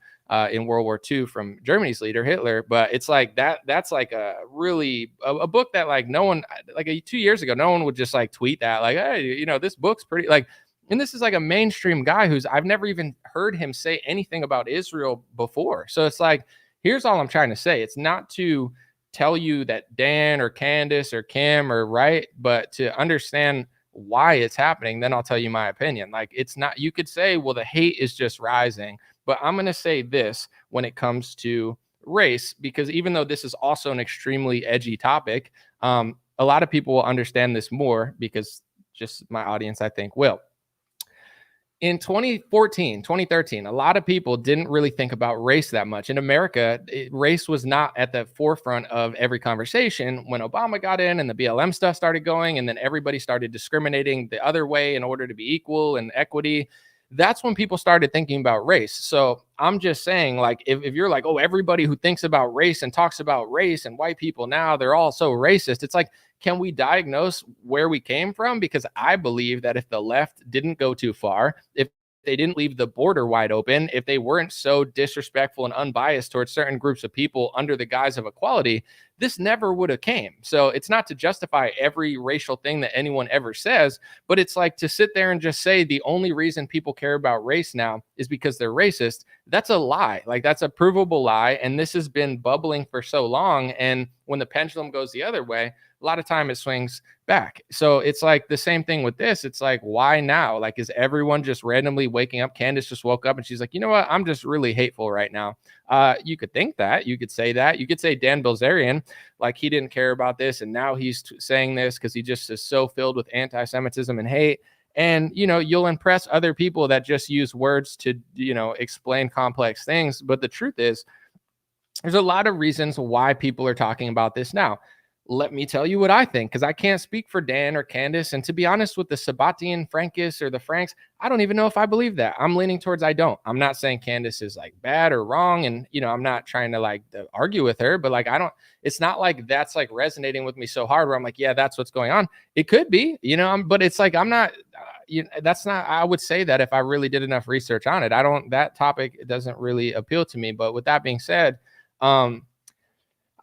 in World War II from Germany's leader, Hitler. But it's like that's like a really a book that like no one, like 2 years ago, no one would just like tweet that like, hey, this book's pretty like, and this is like a mainstream guy who's, I've never even heard him say anything about Israel before. So it's like, here's all I'm trying to say. It's not to tell you that Dan or Candace or Kim are right, but to understand why it's happening, then I'll tell you my opinion. Like it's not, you could say, well, the hate is just rising, but I'm going to say this when it comes to race, because even though this is also an extremely edgy topic, a lot of people will understand this more because just my audience, I think, will. In 2014, 2013, a lot of people didn't really think about race that much. In America, race was not at the forefront of every conversation. When Obama got in and the BLM stuff started going, and then everybody started discriminating the other way in order to be equal and equity, that's when people started thinking about race. So I'm just saying, like, if you're like, oh, everybody who thinks about race and talks about race and white people now, they're all so racist. It's like, can we diagnose where we came from? Because I believe that if the left didn't go too far, if they didn't leave the border wide open, if they weren't so disrespectful and unbiased towards certain groups of people under the guise of equality, this never would have came. So it's not to justify every racial thing that anyone ever says, but it's like to sit there and just say the only reason people care about race now is because they're racist. That's a lie. Like that's a provable lie. And this has been bubbling for so long. And when the pendulum goes the other way, a lot of time it swings back. So it's like the same thing with this. It's like, why now? Like, is everyone just randomly waking up? Candace just woke up and she's like, you know what? I'm just really hateful right now. You could think that. You could say that. You could say Dan Bilzerian, like he didn't care about this. And now he's saying this because he just is so filled with anti-Semitism and hate. And, you'll impress other people that just use words to, explain complex things. But the truth is, there's a lot of reasons why people are talking about this now. Let me tell you what I think, because I can't speak for Dan or Candace. And to be honest, with the Sabbatian Frankists or the Franks, I don't even know if I believe that. I'm leaning towards I don't. I'm not saying Candace is like bad or wrong. And, I'm not trying to like to argue with her, but like, it's not like that's like resonating with me so hard where I'm like, yeah, that's what's going on. It could be, but it's like, I'm not, that's not, I would say that if I really did enough research on it, that topic doesn't really appeal to me. But with that being said,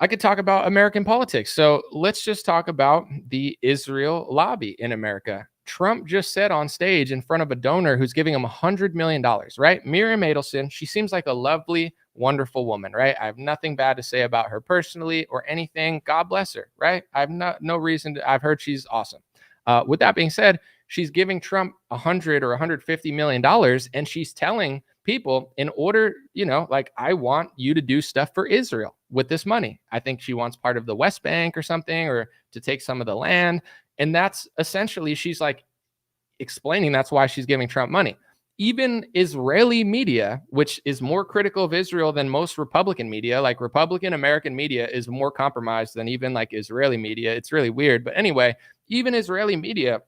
I could talk about American politics. So let's just talk about the Israel lobby in America. Trump just said on stage in front of a donor who's giving him $100 million, right? Miriam Adelson, she seems like a lovely, wonderful woman, right? I have nothing bad to say about her personally or anything. God bless her, right? I have no reason to, I've heard she's awesome. With that being said, she's giving Trump $100 or $150 million, and she's telling people in order, like, I want you to do stuff for Israel with this money. I think she wants part of the West Bank or something, or to take some of the land. And that's essentially, she's like explaining that's why she's giving Trump money. Even Israeli media, which is more critical of Israel than most Republican media, like Republican American media is more compromised than even like Israeli media. It's really weird. But anyway, even Israeli media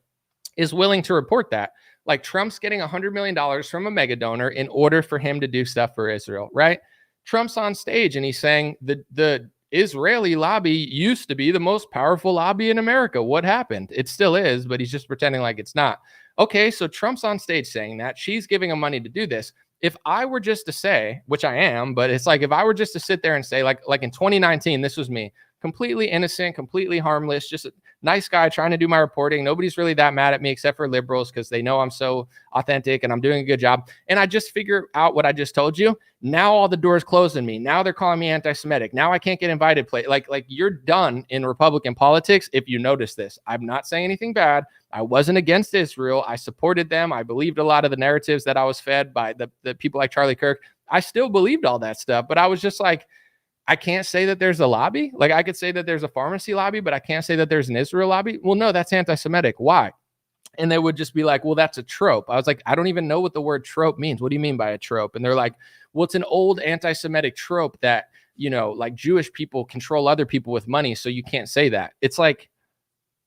is willing to report that. Like Trump's getting $100 million from a mega donor in order for him to do stuff for Israel, right? Trump's on stage and he's saying the Israeli lobby used to be the most powerful lobby in America. What happened? It still is, but he's just pretending like it's not. Okay, so Trump's on stage saying that. She's giving him money to do this. If I were just to say, which I am, but it's like if I were just to sit there and say, like in 2019, this was me, completely innocent, completely harmless, just a nice guy trying to do my reporting. Nobody's really that mad at me except for liberals because they know I'm so authentic and I'm doing a good job. And I just figure out what I just told you. Now all the doors closed on me. Now they're calling me anti-Semitic. Now I can't get invited. Like you're done in Republican politics if you notice this. I'm not saying anything bad. I wasn't against Israel. I supported them. I believed a lot of the narratives that I was fed by the people like Charlie Kirk. I still believed all that stuff, but I was just like, I can't say that there's a lobby. Like I could say that there's a pharmacy lobby, but I can't say that there's an Israel lobby. Well, no, that's anti-Semitic. Why? And they would just be like, well, that's a trope. I was like, I don't even know what the word trope means. What do you mean by a trope? And they're like, well, it's an old anti-Semitic trope that, like Jewish people control other people with money. So you can't say that. It's like,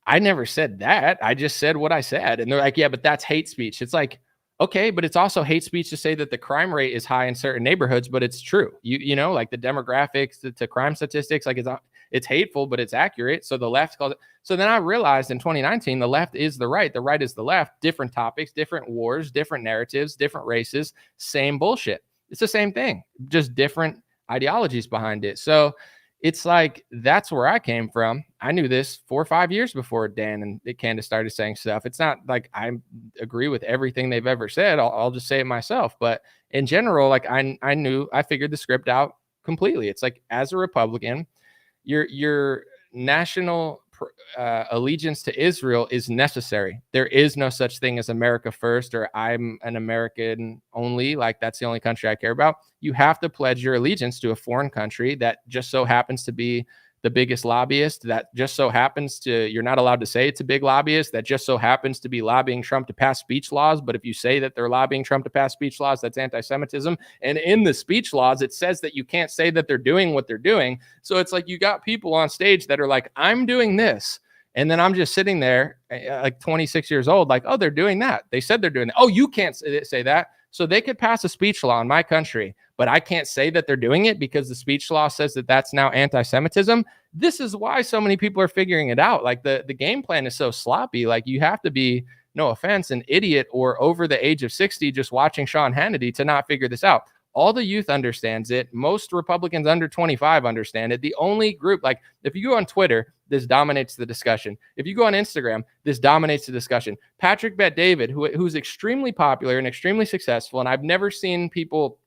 I never said that. I just said what I said. And they're like, yeah, but that's hate speech. It's like, okay, but it's also hate speech to say that the crime rate is high in certain neighborhoods, but it's true. Like the demographics to crime statistics, like it's hateful, but it's accurate. So the left calls it. So then I realized in 2019, the left is the right is the left, different topics, different wars, different narratives, different races, same bullshit. It's the same thing, just different ideologies behind it. So it's like, that's where I came from. I knew this 4 or 5 years before Dan and Candace started saying stuff. It's not like I agree with everything they've ever said. I'll just say it myself. But in general, like I figured the script out completely. It's like, as a Republican, your national allegiance to Israel is necessary. There is no such thing as America first, or I'm an American only. Like that's the only country I care about. You have to pledge your allegiance to a foreign country that just so happens to be the biggest lobbyist, that just so happens to, you're not allowed to say it's a big lobbyist, that just so happens to be lobbying Trump to pass speech laws. But if you say that they're lobbying Trump to pass speech laws, that's anti-Semitism. And in the speech laws, it says that you can't say that they're doing what they're doing. So it's like, you got people on stage that are like, I'm doing this. And then I'm just sitting there like 26 years old, like, oh, they're doing that. They said they're doing that. Oh, you can't say that. So they could pass a speech law in my country, but I can't say that they're doing it because the speech law says that that's now anti-Semitism. This is why so many people are figuring it out. Like the game plan is so sloppy. Like you have to be, no offense, an idiot or over the age of 60 just watching Sean Hannity to not figure this out. All the youth understands it. Most Republicans under 25 understand it. The only group, like if you go on Twitter, this dominates the discussion. If you go on Instagram, this dominates the discussion. Patrick Bet-David, who's extremely popular and extremely successful, and I've never seen people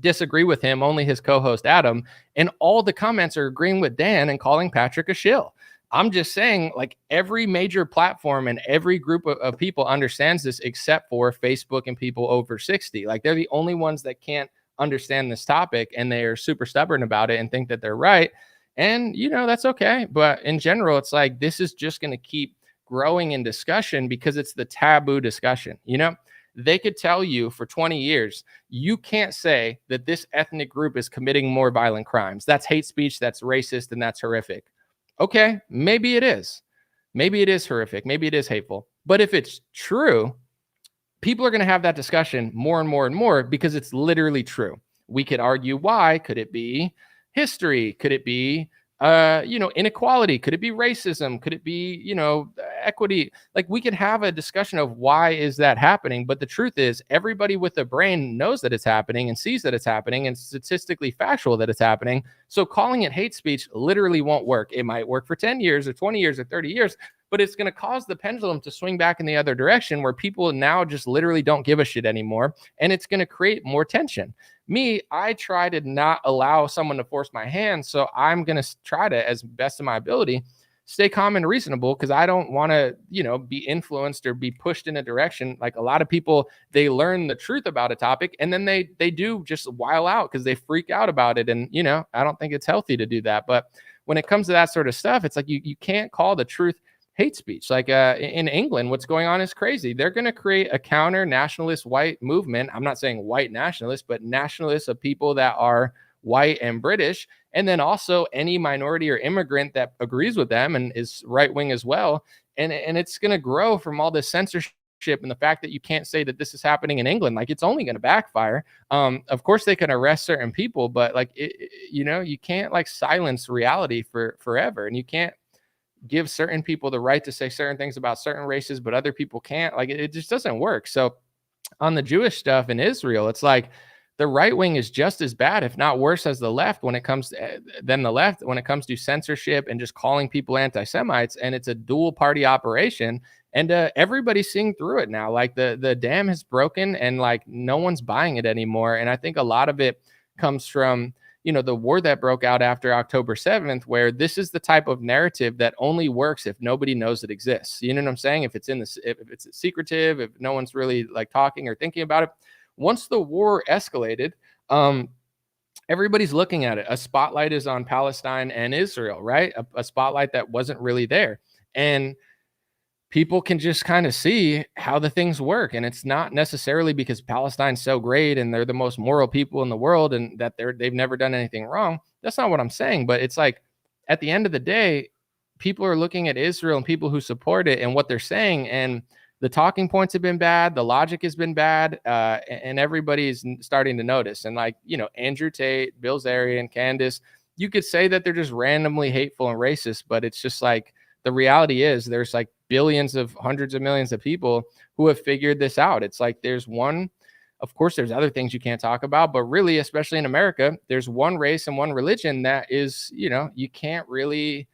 disagree with him, only his co-host Adam, and all the comments are agreeing with Dan and calling Patrick a shill. I'm just saying, like every major platform and every group of people understands this except for Facebook and people over 60. Like they're the only ones that can't understand this topic, and they are super stubborn about it and think that they're right. And, that's okay. But in general, it's like, this is just going to keep growing in discussion because it's the taboo discussion. They could tell you for 20 years, you can't say that this ethnic group is committing more violent crimes. That's hate speech. That's racist. And that's horrific. Okay. Maybe it is. Maybe it is horrific. Maybe it is hateful. But if it's true, people are going to have that discussion more and more and more because it's literally true. We could argue why. Could it be history? Could it be, inequality? Could it be racism? Could it be, equity? Like we could have a discussion of why is that happening? But the truth is everybody with a brain knows that it's happening and sees that it's happening and statistically factual that it's happening. So calling it hate speech literally won't work. It might work for 10 years or 20 years or 30 years, but it's going to cause the pendulum to swing back in the other direction where people now just literally don't give a shit anymore. And it's going to create more tension. I try to not allow someone to force my hand. So I'm going to try to, as best of my ability, stay calm and reasonable because I don't want to, be influenced or be pushed in a direction. Like a lot of people, they learn the truth about a topic and then they do just while out because they freak out about it. And, I don't think it's healthy to do that. But when it comes to that sort of stuff, it's like you can't call the truth hate speech. Like in England, what's going on is crazy. They're going to create a counter nationalist white movement. I'm not saying white nationalists, but nationalists of people that are white and British. And then also any minority or immigrant that agrees with them and is right wing as well. And it's going to grow from all this censorship and the fact that you can't say that this is happening in England. Like it's only going to backfire. Of course they can arrest certain people, but like, you can't like silence reality for forever. And you can't give certain people the right to say certain things about certain races, but other people can't. Like it just doesn't work. So on the Jewish stuff in Israel, it's like the right wing is just as bad, if not worse, as the left when it comes to censorship and just calling people anti-Semites. And it's a dual party operation. And everybody's seeing through it now. Like the dam has broken and like no one's buying it anymore. And I think a lot of it comes from the war that broke out after October 7th, where this is the type of narrative that only works if nobody knows it exists. You know what I'm saying? If it's if it's secretive, if no one's really like talking or thinking about it. Once the war escalated, Everybody's looking at it. A spotlight is on Palestine and Israel, right? A spotlight that wasn't really there. And people can just kind of see how the things work. And it's not necessarily because Palestine's so great and they're the most moral people in the world and that they've never done anything wrong. That's not what I'm saying. But it's like at the end of the day, people are looking at Israel and people who support it and what they're saying. And the talking points have been bad. The logic has been bad. And everybody's starting to notice. And like, Andrew Tate, Bilzerian, Candace, you could say that they're just randomly hateful and racist, but it's just like, the reality is there's like billions of hundreds of millions of people who have figured this out. It's like there's one, of course, there's other things you can't talk about, but really, especially in America, there's one race and one religion that is, you can't really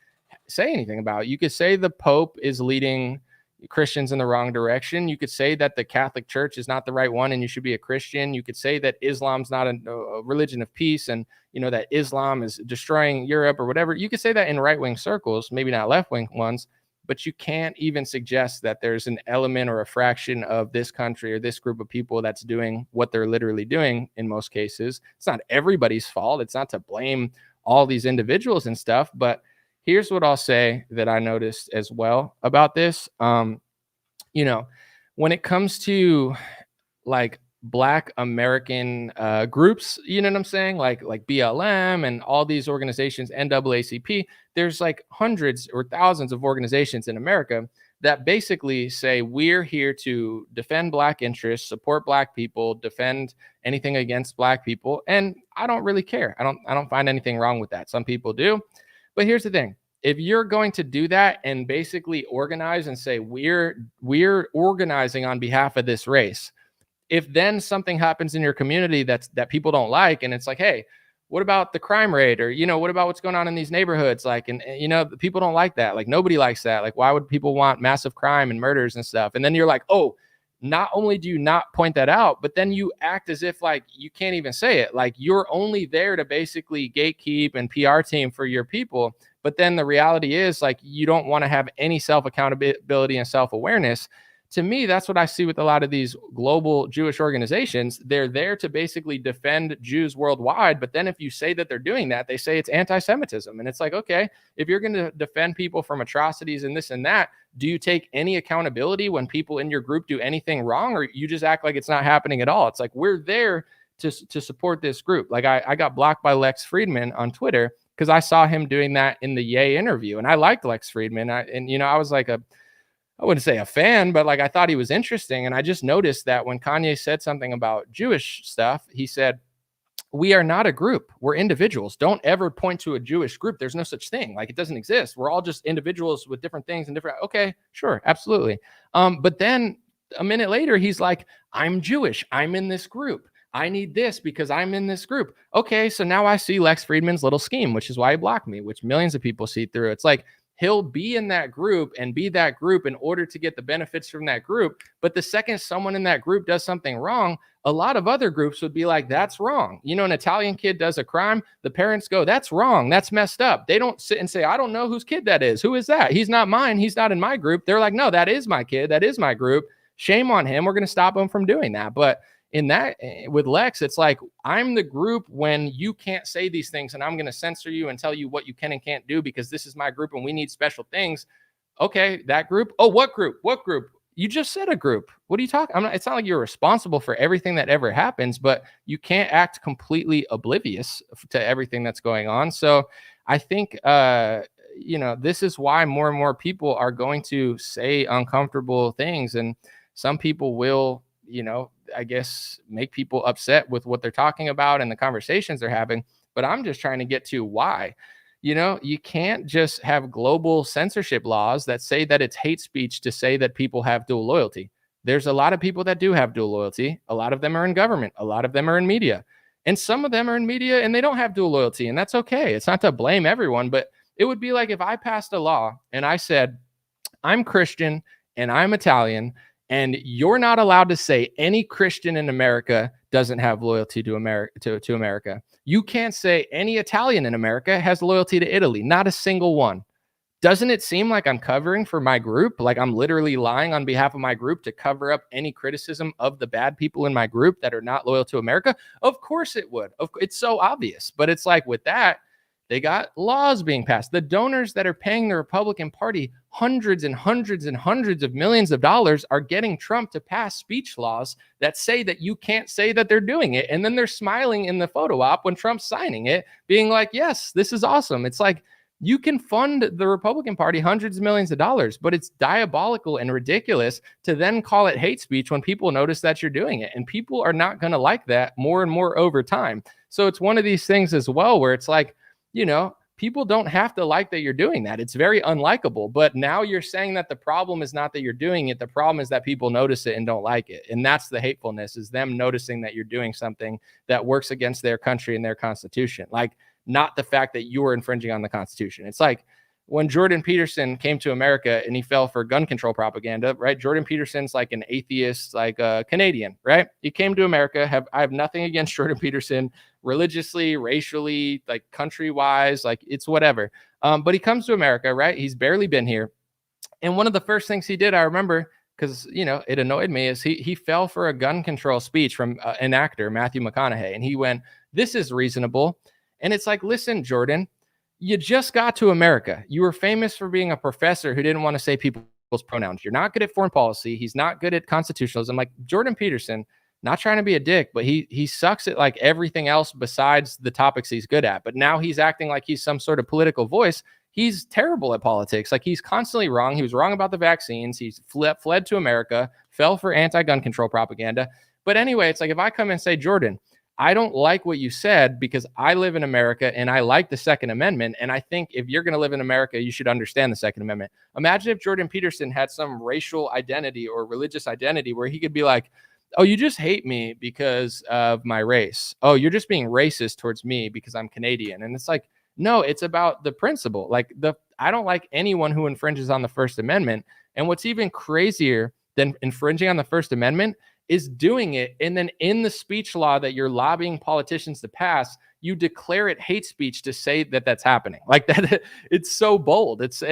say anything about. You could say the Pope is leading Christians in the wrong direction. You could say that the Catholic Church is not the right one and you should be a Christian. You could say that Islam's not a religion of peace and that Islam is destroying Europe or whatever. You could say that in right-wing circles, maybe not left-wing ones, but you can't even suggest that there's an element or a fraction of this country or this group of people that's doing what they're literally doing in most cases. It's not everybody's fault. It's not to blame all these individuals and stuff, but here's what I'll say that I noticed as well about this. When it comes to like Black American groups, you know what I'm saying? Like BLM and all these organizations, NAACP, there's like hundreds or thousands of organizations in America that basically say we're here to defend Black interests, support Black people, defend anything against Black people. And I don't really care. I don't find anything wrong with that. Some people do. But here's the thing. If you're going to do that and basically organize and say we're organizing on behalf of this race, if then something happens in your community that people don't like, and it's like, hey, what about the crime rate? Or, what about what's going on in these neighborhoods? Like, and people don't like that. Like, nobody likes that. Like, why would people want massive crime and murders and stuff? And then you're like, oh, not only do you not point that out, but then you act as if like you can't even say it. Like you're only there to basically gatekeep and PR team for your people. But then the reality is like you don't want to have any self-accountability and self-awareness. To me, that's what I see with a lot of these global Jewish organizations. They're there to basically defend Jews worldwide. But then if you say that they're doing that, they say it's anti-Semitism. And it's like, okay, if you're going to defend people from atrocities and this and that, do you take any accountability when people in your group do anything wrong, or you just act like it's not happening at all? It's like, we're there to support this group. Like I got blocked by Lex Friedman on Twitter because I saw him doing that in the Ye interview. And I liked Lex Friedman. I was like I wouldn't say a fan, but like I thought he was interesting. And I just noticed that when Kanye said something about Jewish stuff, he said, we are not a group. We're individuals. Don't ever point to a Jewish group. There's no such thing. Like it doesn't exist. We're all just individuals with different things and different. Okay, sure. Absolutely. But then a minute later, he's like, I'm Jewish. I'm in this group. I need this because I'm in this group. Okay. So now I see Lex Friedman's little scheme, which is why he blocked me, which millions of people see through. It's like, he'll be in that group and be that group in order to get the benefits from that group. But the second someone in that group does something wrong, a lot of other groups would be like, that's wrong. An Italian kid does a crime. The parents go, that's wrong. That's messed up. They don't sit and say, I don't know whose kid that is. Who is that? He's not mine. He's not in my group. They're like, no, that is my kid. That is my group. Shame on him. We're going to stop him from doing that. But in that, with Lex, it's like, I'm the group when you can't say these things and I'm going to censor you and tell you what you can and can't do because this is my group and we need special things. Okay, that group. Oh, what group? What group? You just said a group. What are you talking? It's not like you're responsible for everything that ever happens, but you can't act completely oblivious to everything that's going on. So I think, this is why more and more people are going to say uncomfortable things, and some people will, I guess, make people upset with what they're talking about and the conversations they're having. But I'm just trying to get to why. You can't just have global censorship laws that say that it's hate speech to say that people have dual loyalty. There's a lot of people that do have dual loyalty. A lot of them are in government. A lot of them are in media. And some of them are in media and they don't have dual loyalty. And that's okay. It's not to blame everyone, but it would be like if I passed a law and I said, I'm Christian and I'm Italian, and you're not allowed to say any Christian in America doesn't have loyalty to America. You can't say any Italian in America has loyalty to Italy. Not a single one. doesn't it seem like I'm covering for my group? Like I'm literally lying on behalf of my group to cover up any criticism of the bad people in my group that are not loyal to America? Of course it would. It's so obvious. But it's like with that, they got laws being passed. The donors that are paying the Republican Party hundreds and hundreds and hundreds of millions of dollars are getting Trump to pass speech laws that say that you can't say that they're doing it. And then they're smiling in the photo op when Trump's signing it, being like, yes, this is awesome. It's like, you can fund the Republican Party hundreds of millions of dollars, but it's diabolical and ridiculous to then call it hate speech when people notice that you're doing it. And people are not going to like that more and more over time. So it's one of these things as well, where it's like, people don't have to like that you're doing that. It's very unlikable. But now you're saying that the problem is not that you're doing it. The problem is that people notice it and don't like it. And that's the hatefulness, is them noticing that you're doing something that works against their country and their constitution. Like, not the fact that you were infringing on the Constitution. It's like when Jordan Peterson came to America and he fell for gun control propaganda, right? Jordan Peterson's like an atheist, like a Canadian, right? He came to America. I have nothing against Jordan Peterson religiously, racially, like country-wise, like it's whatever. But he comes to America, right? He's barely been here. And one of the first things he did, I remember, because, it annoyed me, is he fell for a gun control speech from an actor, Matthew McConaughey. And he went, "This is reasonable." And it's like, listen, Jordan, you just got to America. You were famous for being a professor who didn't want to say people's pronouns. You're not good at foreign policy. He's not good at constitutionalism. Like Jordan Peterson, not trying to be a dick, but he sucks at like everything else besides the topics he's good at. But now he's acting like he's some sort of political voice. He's terrible at politics. Like he's constantly wrong. He was wrong about the vaccines. He's fled to America, fell for anti-gun control propaganda. But anyway, it's like if I come and say, Jordan, I don't like what you said because I live in America and I like the Second Amendment. And I think if you're going to live in America, you should understand the Second Amendment. Imagine if Jordan Peterson had some racial identity or religious identity where he could be like, oh, you just hate me because of my race. Oh, you're just being racist towards me because I'm Canadian. And it's like, no, it's about the principle. Like I don't like anyone who infringes on the First Amendment. And what's even crazier than infringing on the First Amendment is doing it, and then in the speech law that you're lobbying politicians to pass, you declare it hate speech to say that that's happening. Like that, it's so bold. It's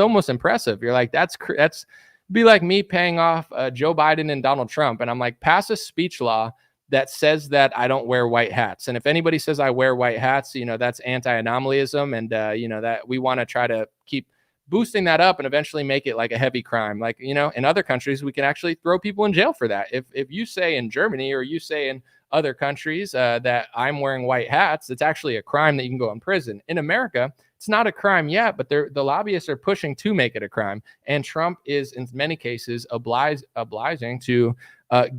almost impressive. You're like, that's be like me paying off Joe Biden and Donald Trump, and I'm like, pass a speech law that says that I don't wear white hats. And if anybody says I wear white hats, that's anti-anomalism, and that we want to try to keep boosting that up and eventually make it like a heavy crime. Like, in other countries, we can actually throw people in jail for that. If you say in Germany or you say in other countries that I'm wearing white hats, it's actually a crime that you can go in prison. In America, it's not a crime yet, but the lobbyists are pushing to make it a crime. And Trump is, in many cases, obliging to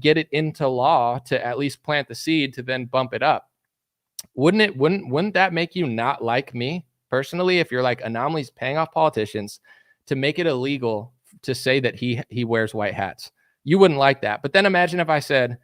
get it into law to at least plant the seed to then bump it up. Wouldn't that make you not like me? Personally, if you're like Anomaly's paying off politicians to make it illegal to say that he wears white hats, you wouldn't like that. But then imagine if I said,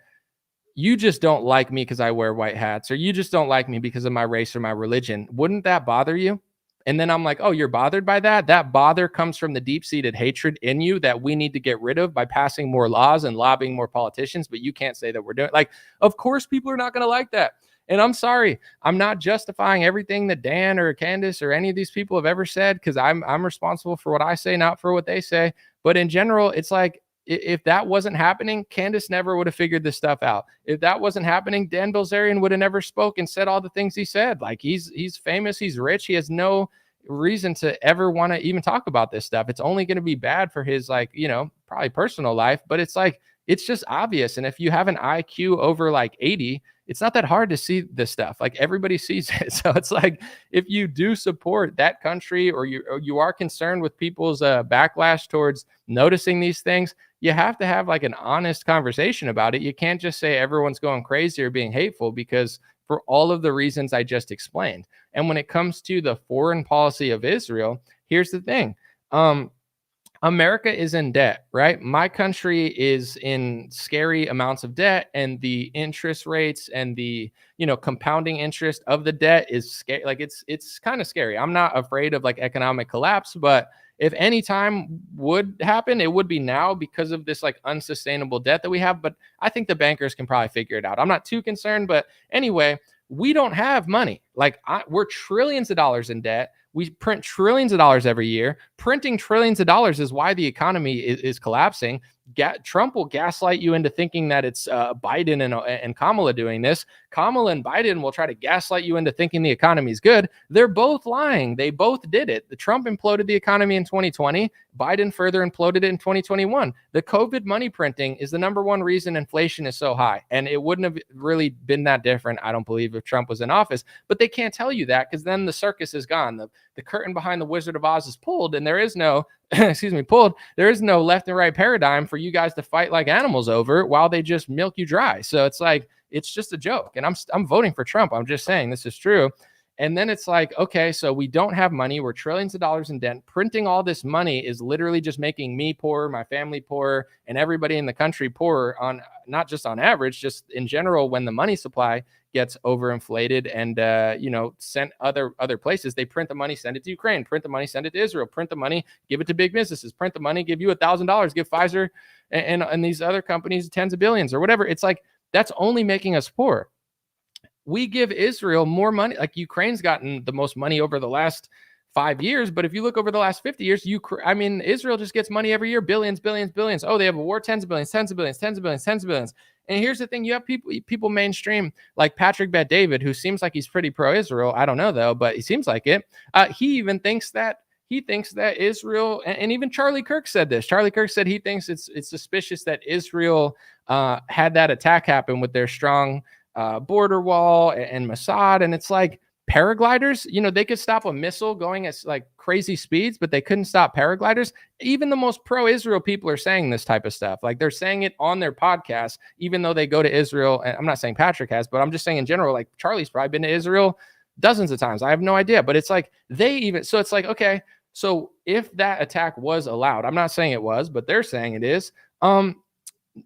you just don't like me because I wear white hats, or you just don't like me because of my race or my religion. Wouldn't that bother you? And then I'm like, oh, you're bothered by that? That bother comes from the deep-seated hatred in you that we need to get rid of by passing more laws and lobbying more politicians, but you can't say that we're doing it. Like, of course, people are not going to like that. And I'm sorry, I'm not justifying everything that Dan or Candace or any of these people have ever said, because I'm responsible for what I say, not for what they say. But in general, it's like, if that wasn't happening, Candace never would have figured this stuff out. If that wasn't happening, Dan Bilzerian would have never spoke and said all the things he said. Like he's famous, he's rich, he has no reason to ever want to even talk about this stuff. It's only going to be bad for his probably personal life, but it's like, it's just obvious. And if you have an IQ over like 80, it's not that hard to see this stuff. Like everybody sees it. So it's like, if you do support that country, or you are concerned with people's backlash towards noticing these things, you have to have like an honest conversation about it. You can't just say everyone's going crazy or being hateful, because for all of the reasons I just explained. And when it comes to the foreign policy of Israel, here's the thing. America is in debt, right? My country is in scary amounts of debt, and the interest rates and the, compounding interest of the debt is scary. Like it's kind of scary. I'm not afraid of like economic collapse, but if any time would happen, it would be now, because of this like unsustainable debt that we have. But I think the bankers can probably figure it out. I'm not too concerned, but anyway, we don't have money. Like we're trillions of dollars in debt. We print trillions of dollars every year. Printing trillions of dollars is why the economy is collapsing. Trump will gaslight you into thinking that it's Biden and Kamala doing this. Kamala and Biden will try to gaslight you into thinking the economy is good. They're both lying. They both did it. The Trump imploded the economy in 2020. Biden further imploded it in 2021. The COVID money printing is the number one reason inflation is so high. And it wouldn't have really been that different, I don't believe, if Trump was in office. But they can't tell you that because then the circus is gone. The curtain behind the Wizard of Oz is pulled, and there is no there is no left and right paradigm for you guys to fight like animals over while they just milk you dry. So it's like, it's just a joke. And I'm voting for Trump. I'm just saying this is true. And then it's like, okay, so we don't have money. We're trillions of dollars in debt. Printing all this money is literally just making me poorer, my family poorer, and everybody in the country poorer, on not just on average, just in general. When the money supply gets overinflated and sent other places, they print the money, send it to Ukraine, print the money, send it to Israel, print the money, give it to big businesses, print the money, give you $1,000, give Pfizer and these other companies tens of billions or whatever. It's like, that's only making us poor. We give Israel more money. Like Ukraine's gotten the most money over the last 5 years, but if you look over the last 50 years, Israel just gets money every year, billions. Oh, they have a war, tens of billions. And here's the thing: you have people mainstream like Patrick Bet-David, who seems like he's pretty pro-Israel. I don't know though, but he seems like it. He even thinks that Israel, and even Charlie Kirk said this. Charlie Kirk said he thinks it's suspicious that Israel had that attack happen with their strong border wall and Mossad. And it's like, paragliders, they could stop a missile going at like crazy speeds, but they couldn't stop paragliders. Even the most pro-Israel people are saying this type of stuff. Like they're saying it on their podcast, even though they go to Israel. And I'm not saying Patrick has, but I'm just saying in general, like Charlie's probably been to Israel dozens of times. I have no idea, but it's like so it's like, okay, so if that attack was allowed, I'm not saying it was, but they're saying it is,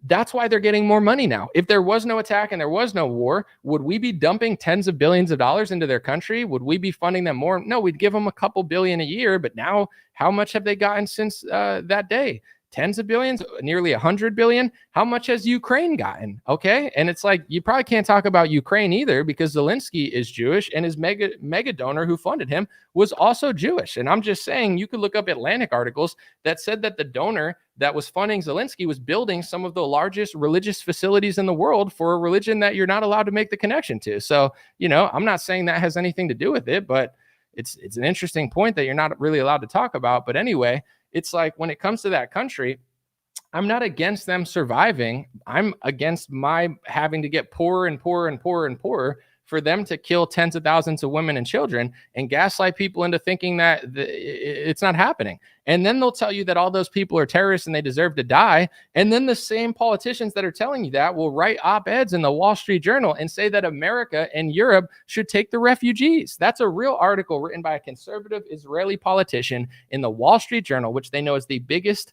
that's why they're getting more money now. If there was no attack and there was no war, would we be dumping tens of billions of dollars into their country? Would we be funding them more? No, we'd give them a couple billion a year. But now, how much have they gotten since that day? Tens of billions, nearly 100 billion. How much has Ukraine gotten? Okay. And it's like, you probably can't talk about Ukraine either because Zelensky is Jewish and his mega donor who funded him was also Jewish. And I'm just saying, you could look up Atlantic articles that said that the donor that was funding Zelensky was building some of the largest religious facilities in the world for a religion that you're not allowed to make the connection to. So, I'm not saying that has anything to do with it, but it's an interesting point that you're not really allowed to talk about. But anyway, it's like, when it comes to that country, I'm not against them surviving. I'm against my having to get poorer and poorer and poorer and poorer for them to kill tens of thousands of women and children and gaslight people into thinking that it's not happening. And then they'll tell you that all those people are terrorists and they deserve to die. And then the same politicians that are telling you that will write op-eds in the Wall Street Journal and say that America and Europe should take the refugees. That's a real article written by a conservative Israeli politician in the Wall Street Journal, which they know is the biggest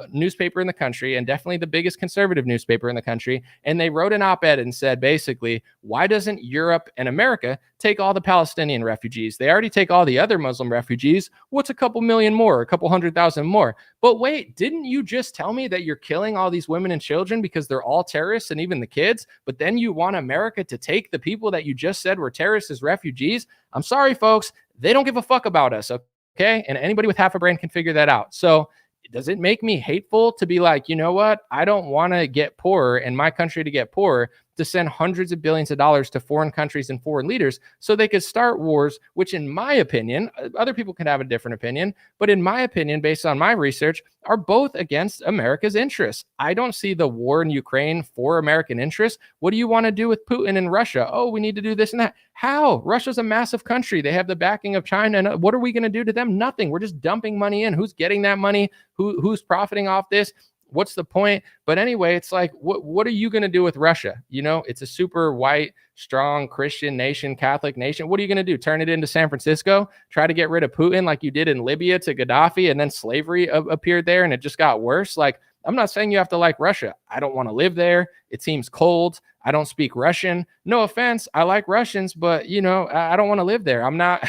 newspaper in the country and definitely the biggest conservative newspaper in the country. And they wrote an op-ed and said, basically, why doesn't Europe and America take all the Palestinian refugees? They already take all the other Muslim refugees. What's a couple million more, a couple 100,000 more? But wait, didn't you just tell me that you're killing all these women and children because they're all terrorists and even the kids? But then you want America to take the people that you just said were terrorists as refugees? I'm sorry, folks. They don't give a fuck about us. Okay. And anybody with half a brain can figure that out. So does it make me hateful to be like, you know what? I don't want to get poorer and my country to get poorer, to send hundreds of billions of dollars to foreign countries and foreign leaders so they could start wars, which in my opinion, other people can have a different opinion, but in my opinion, based on my research, are both against America's interests. I don't see the war in Ukraine for American interests. What do you want to do with Putin and Russia? Oh, we need to do this and that. How? Russia's a massive country. They have the backing of China. And what are we going to do to them? Nothing. We're just dumping money in. Who's getting that money? Who's profiting off this? What's the point? But anyway, it's like, what are you going to do with Russia? It's a super white, strong Christian nation, Catholic nation. What are you going to do? Turn it into San Francisco? Try to get rid of Putin like you did in Libya to Gaddafi, and then slavery appeared there and it just got worse? Like, I'm not saying you have to like Russia. I don't want to live there. It seems cold. I don't speak Russian. No offense. I like Russians, but I don't want to live there. I'm not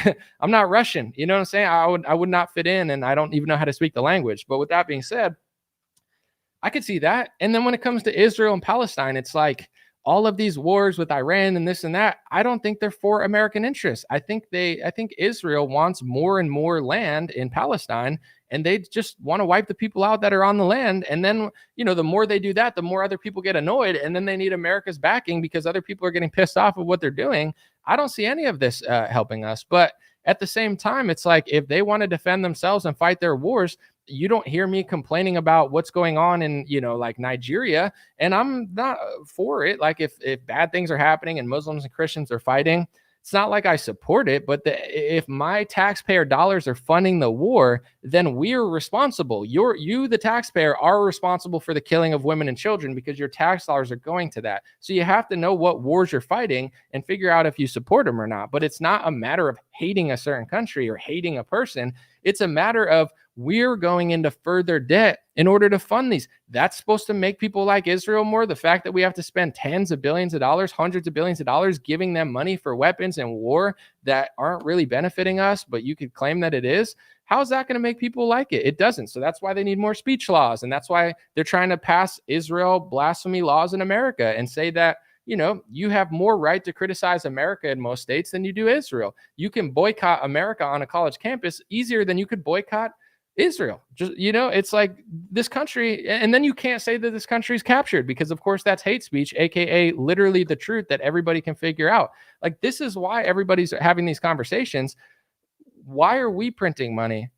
Russian. You know what I'm saying? I would not fit in, and I don't even know how to speak the language. But with that being said, I could see that. And then when it comes to Israel and Palestine, it's like, all of these wars with Iran and this and that, I don't think they're for American interests. I think Israel wants more and more land in Palestine, and they just want to wipe the people out that are on the land. And then, the more they do that, the more other people get annoyed, and then they need America's backing because other people are getting pissed off of what they're doing. I don't see any of this helping us. But at the same time, it's like, if they want to defend themselves and fight their wars, you don't hear me complaining about what's going on in, like Nigeria. And I'm not for it. Like, if bad things are happening and Muslims and Christians are fighting, it's not like I support it, but if my taxpayer dollars are funding the war, then we're responsible. You, the taxpayer, are responsible for the killing of women and children because your tax dollars are going to that. So you have to know what wars you're fighting and figure out if you support them or not. But it's not a matter of hating a certain country or hating a person. It's a matter of, we're going into further debt in order to fund these. That's supposed to make people like Israel more. The fact that we have to spend tens of billions of dollars, hundreds of billions of dollars, giving them money for weapons and war that aren't really benefiting us, but you could claim that it is. How is that going to make people like it? It doesn't. So that's why they need more speech laws. And that's why they're trying to pass Israel blasphemy laws in America and say that, you have more right to criticize America in most states than you do Israel. You can boycott America on a college campus easier than you could boycott Israel. Just, it's like this country, and then you can't say that this country is captured because, of course, that's hate speech, aka literally the truth that everybody can figure out. Like, this is why everybody's having these conversations. Why are we printing money?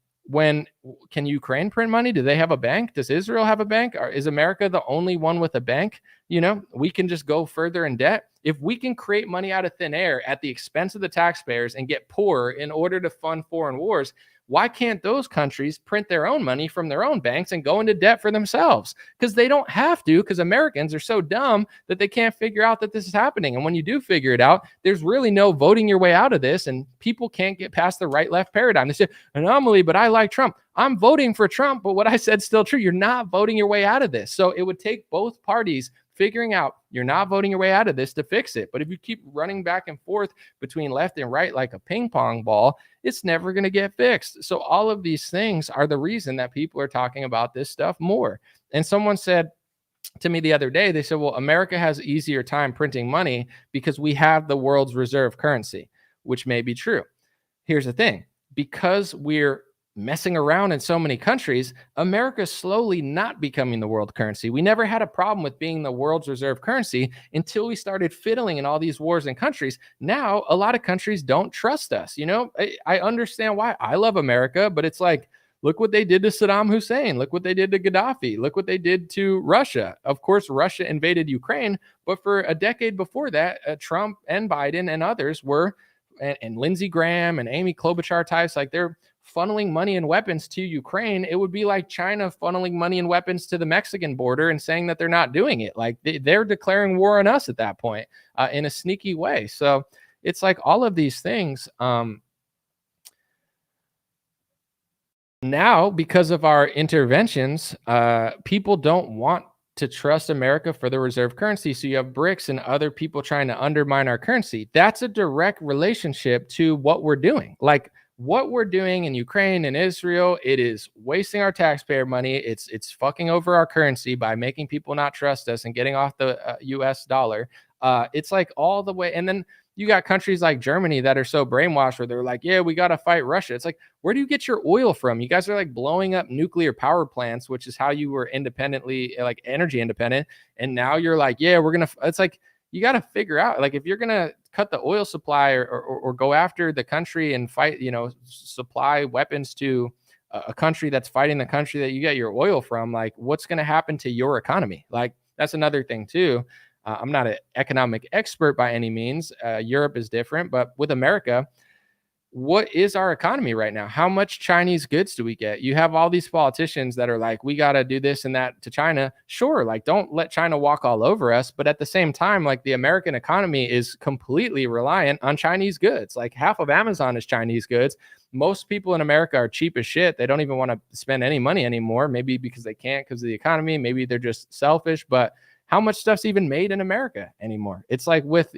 Can Ukraine print money? Do they have a bank? Does Israel have a bank? Or is America the only one with a bank? We can just go further in debt. If we can create money out of thin air at the expense of the taxpayers and get poorer in order to fund foreign wars, why can't those countries print their own money from their own banks and go into debt for themselves? Because they don't have to, because Americans are so dumb that they can't figure out that this is happening. And when you do figure it out, there's really no voting your way out of this, and people can't get past the right-left paradigm. They say, anomaly, but I like Trump. I'm voting for Trump, but what I said is still true. You're not voting your way out of this. So it would take both parties figuring out you're not voting your way out of this to fix it. But if you keep running back and forth between left and right like a ping pong ball, it's never going to get fixed. So all of these things are the reason that people are talking about this stuff more. And someone said to me the other day, they said, well, America has easier time printing money because we have the world's reserve currency, which may be true. Here's the thing. Because we're messing around in so many countries, America's slowly not becoming the world currency. We never had a problem with being the world's reserve currency until we started fiddling in all these wars in countries. Now, a lot of countries don't trust us. I understand why. I love America, but it's like, look what they did to Saddam Hussein. Look what they did to Gaddafi. Look what they did to Russia. Of course, Russia invaded Ukraine, but for a decade before that, Trump and Biden and others were, and Lindsey Graham and Amy Klobuchar types, like, they're funneling money and weapons to Ukraine. It would be like China funneling money and weapons to the Mexican border and saying that they're not doing it. Like, they're declaring war on us at that point in a sneaky way. So it's like all of these things. Now, because of our interventions, people don't want to trust America for the reserve currency. So you have BRICS and other people trying to undermine our currency. That's a direct relationship to what we're doing. Like, what we're doing in Ukraine and Israel, it is wasting our taxpayer money. It's fucking over our currency by making people not trust us and getting off the US dollar. It's like all the way. And then you got countries like Germany that are so brainwashed where they're like, yeah, we got to fight Russia. It's like, where do you get your oil from? You guys are like blowing up nuclear power plants, which is how you were independently, like, energy independent. And now you're like, yeah, we're going to, it's like, you got to figure out, like, if you're going to cut the oil supply or go after the country and fight, supply weapons to a country that's fighting the country that you get your oil from, like, what's going to happen to your economy? Like, that's another thing too. I'm not an economic expert by any means. Europe is different, but with America, what is our economy right now? How much Chinese goods do we get? You have all these politicians that are like, we got to do this and that to China. Sure, like, don't let China walk all over us. But at the same time, like, the American economy is completely reliant on Chinese goods. Like, half of Amazon is Chinese goods. Most people in America are cheap as shit. They don't even want to spend any money anymore. Maybe because they can't because of the economy. Maybe they're just selfish. But how much stuff's even made in America anymore? It's like with,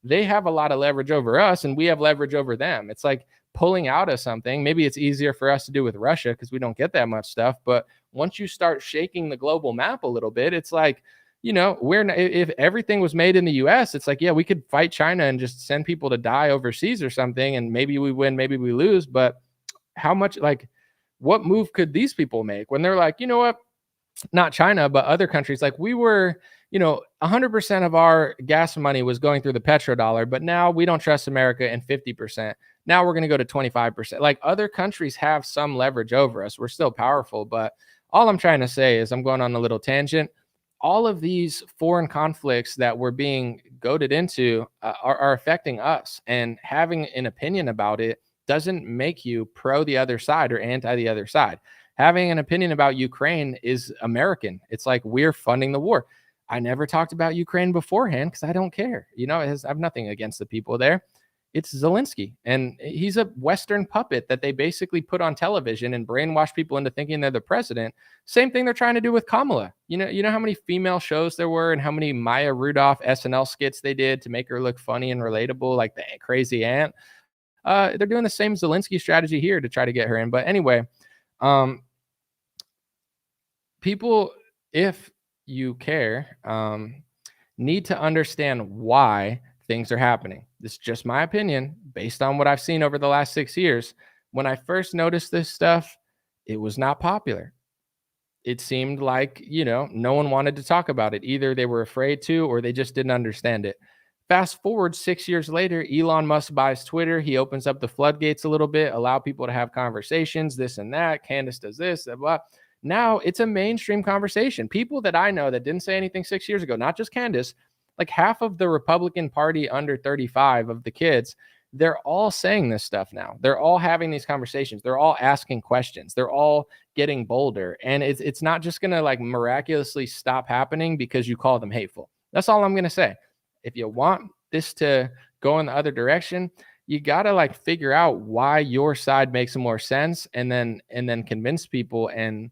they have a lot of leverage over us and we have leverage over them. It's like pulling out of something. Maybe it's easier for us to do with Russia because we don't get that much stuff. But once you start shaking the global map a little bit, it's like, if everything was made in the US, it's like, yeah, we could fight China and just send people to die overseas or something. And maybe we win, maybe we lose. But how much, like, what move could these people make when they're like, you know what? Not China, but other countries. Like, we were, 100% of our gas money was going through the petrodollar, but now we don't trust America, and 50%. Now we're going to go to 25%. Like, other countries have some leverage over us. We're still powerful. But all I'm trying to say is, I'm going on a little tangent. All of these foreign conflicts that we're being goaded into are affecting us, and having an opinion about it doesn't make you pro the other side or anti the other side. Having an opinion about Ukraine is American. It's like, we're funding the war. I never talked about Ukraine beforehand because I don't care. I have nothing against the people there. It's Zelensky, and he's a Western puppet that they basically put on television and brainwash people into thinking they're the president. Same thing they're trying to do with Kamala. You know how many female shows there were, and how many Maya Rudolph SNL skits they did to make her look funny and relatable, like the crazy aunt. They're doing the same Zelensky strategy here to try to get her in. But anyway, people, if you care, need to understand why things are happening. This is just my opinion based on what I've seen over the last 6 years. When I first noticed this stuff, it was not popular. It seemed like, no one wanted to talk about it. Either they were afraid to, or they just didn't understand it. Fast forward 6 years later, Elon Musk buys Twitter. He opens up the floodgates a little bit, allow people to have conversations, this and that. Candace does this, blah, blah. Now it's a mainstream conversation. People that I know that didn't say anything 6 years ago, not just Candace, like half of the Republican Party under 35 of the kids, they're all saying this stuff now. They're all having these conversations. They're all asking questions. They're all getting bolder. And it's not just going to like miraculously stop happening because you call them hateful. That's all I'm going to say. If you want this to go in the other direction, you got to like figure out why your side makes more sense, and then convince people and,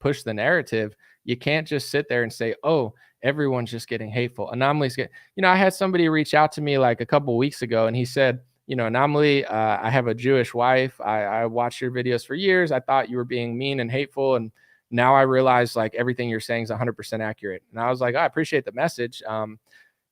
push the narrative. You can't just sit there and say, oh, everyone's just getting hateful. Anomalies get, I had somebody reach out to me like a couple weeks ago, and he said, Anomaly, I have a Jewish wife. I watched your videos for years. I thought you were being mean and hateful. And now I realize like everything you're saying is 100% accurate. And I was like, I appreciate the message.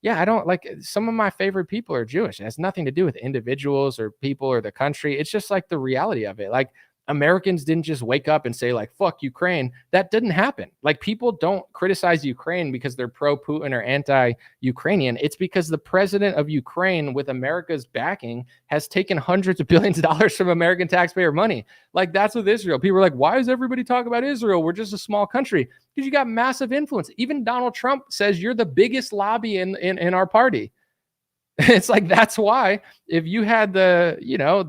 Yeah, I don't like, some of my favorite people are Jewish. It has nothing to do with individuals or people or the country. It's just like the reality of it. Like, Americans didn't just wake up and say like, fuck Ukraine. That didn't happen. Like, people don't criticize Ukraine because they're pro-Putin or anti-Ukrainian. It's because the president of Ukraine, with America's backing, has taken hundreds of billions of dollars from American taxpayer money. Like, that's with Israel. People are like, why is everybody talking about Israel? We're just a small country. Because you got massive influence. Even Donald Trump says you're the biggest lobby in our party. It's like, that's why if you had the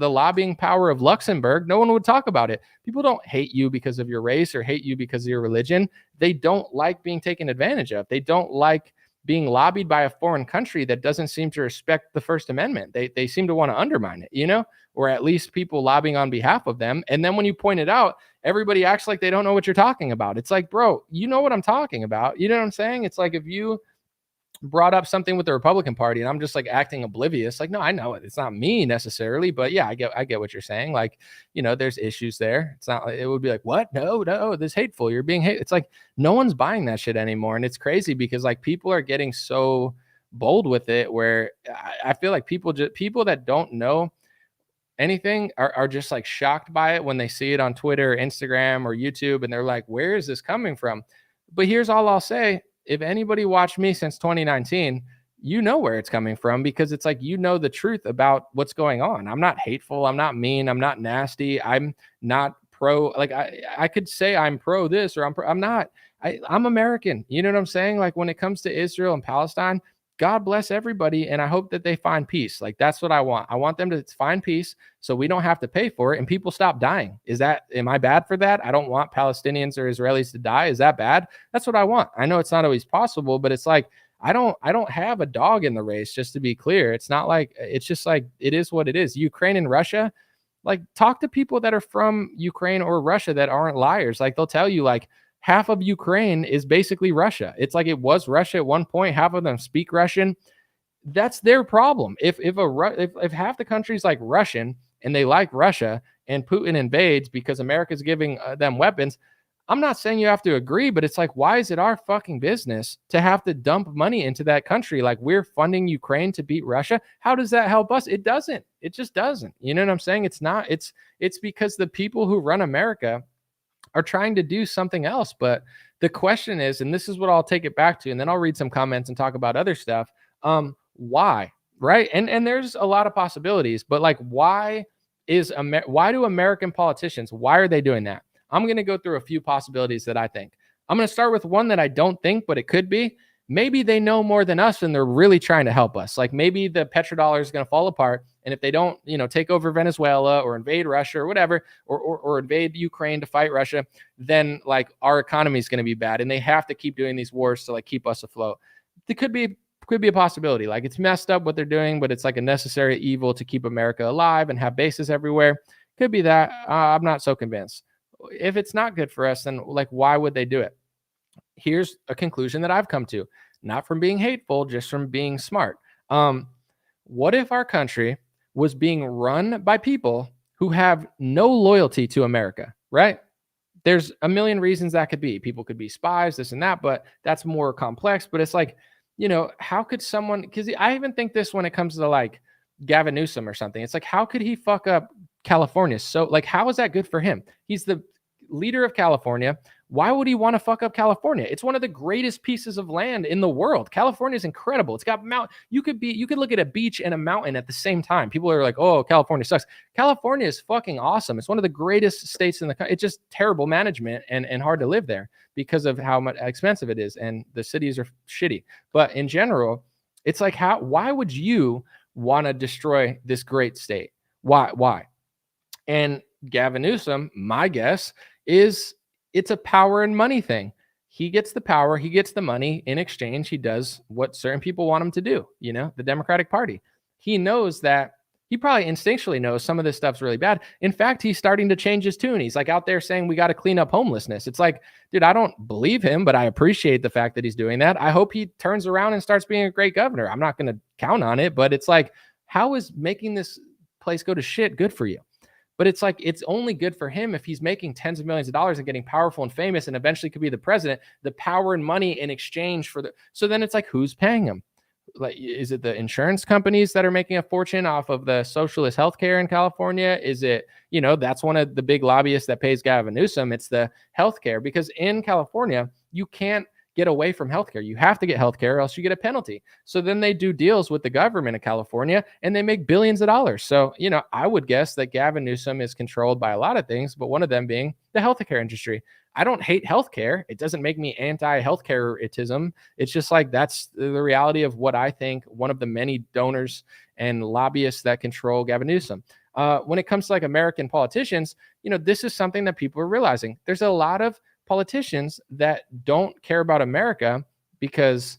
lobbying power of Luxembourg, no one would talk about it. People don't hate you because of your race or hate you because of your religion. They don't like being taken advantage of. They don't like being lobbied by a foreign country that doesn't seem to respect the First Amendment. They seem to want to undermine it, or at least people lobbying on behalf of them. And then when you point it out, everybody acts like they don't know what you're talking about. It's like, bro, you know what I'm talking about. You know what I'm saying? It's like if you brought up something with the Republican Party and I'm just like acting oblivious, like, no, I know it. It's not me necessarily, but yeah, I get what you're saying. Like, there's issues there. It's not, it would be like, what? No, this is hateful. You're being hate. It's like, no one's buying that shit anymore. And it's crazy because like people are getting so bold with it, where I feel like people that don't know anything are just like shocked by it when they see it on Twitter, or Instagram, or YouTube. And they're like, where is this coming from? But here's all I'll say. If anybody watched me since 2019, you know where it's coming from, because it's like, the truth about what's going on. I'm not hateful. I'm not mean. I'm not nasty. I'm not pro. Like I could say I'm pro this or I'm not. I'm American. You know what I'm saying? Like when it comes to Israel and Palestine, God bless everybody. And I hope that they find peace. Like that's what I want. I want them to find peace so we don't have to pay for it and people stop dying. Am I bad for that? I don't want Palestinians or Israelis to die. Is that bad? That's what I want. I know it's not always possible, but it's like, I don't have a dog in the race, just to be clear. It's not like, it's just like, it is what it is. Ukraine and Russia, like talk to people that are from Ukraine or Russia that aren't liars. Like they'll tell you like, half of Ukraine is basically Russia. It's like it was Russia at one point. Half of them speak Russian. That's their problem. If half the country's like Russian and they like Russia and Putin invades because America's giving them weapons, I'm not saying you have to agree, but it's like, why is it our fucking business to have to dump money into that country? Like, we're funding Ukraine to beat Russia. How does that help us? It doesn't. It just doesn't. You know what I'm saying? It's not. It's because the people who run America are trying to do something else. But the question is, and this is what I'll take it back to, and then I'll read some comments and talk about other stuff. Why? Right? And there's a lot of possibilities, but like, why do American politicians, why are they doing that? I'm going to go through a few possibilities that I think. I'm going to start with one that I don't think, but it could be. Maybe they know more than us and they're really trying to help us. Like, maybe the petrodollar is going to fall apart. And if they don't, take over Venezuela or invade Russia or whatever, or invade Ukraine to fight Russia, then like our economy is going to be bad. And they have to keep doing these wars to like keep us afloat. It could be a possibility. Like, it's messed up what they're doing, but it's like a necessary evil to keep America alive and have bases everywhere. Could be that. I'm not so convinced. If it's not good for us, then like, why would they do it? Here's a conclusion that I've come to, not from being hateful, just from being smart. What if our country was being run by people who have no loyalty to America, right? There's a million reasons that could be. People could be spies, this and that, but that's more complex. But it's like, how could someone, because I even think this when it comes to like Gavin Newsom or something. It's like, how could he fuck up California? So like, how is that good for him? He's the leader of California. Why would he want to fuck up California? It's one of the greatest pieces of land in the world. California is incredible. It's got you could look at a beach and a mountain at the same time. People are like, oh, California sucks. California is fucking awesome. It's one of the greatest states in the country. It's just terrible management and hard to live there because of how much expensive it is. And the cities are shitty. But in general, it's like, why would you want to destroy this great state? Why? And Gavin Newsom, my guess is, it's a power and money thing. He gets the power, he gets the money. In exchange, he does what certain people want him to do, the Democratic Party. He knows that, he probably instinctually knows some of this stuff's really bad. In fact, he's starting to change his tune. He's like out there saying we got to clean up homelessness. It's like, dude, I don't believe him, but I appreciate the fact that he's doing that. I hope he turns around and starts being a great governor. I'm not going to count on it, but it's like, how is making this place go to shit good for you? But it's like, it's only good for him if he's making tens of millions of dollars and getting powerful and famous and eventually could be the president, the power and money in exchange for so then it's like, who's paying him? Like, is it the insurance companies that are making a fortune off of the socialist healthcare in California? Is it, that's one of the big lobbyists that pays Gavin Newsom. It's the healthcare, because in California, you can't get away from healthcare. You have to get healthcare or else you get a penalty. So then they do deals with the government of California and they make billions of dollars. So, I would guess that Gavin Newsom is controlled by a lot of things, but one of them being the healthcare industry. I don't hate healthcare. It doesn't make me anti-healthcare-itism. It's just like, that's the reality of what I think one of the many donors and lobbyists that control Gavin Newsom. When it comes to like American politicians, this is something that people are realizing. There's a lot of politicians that don't care about America because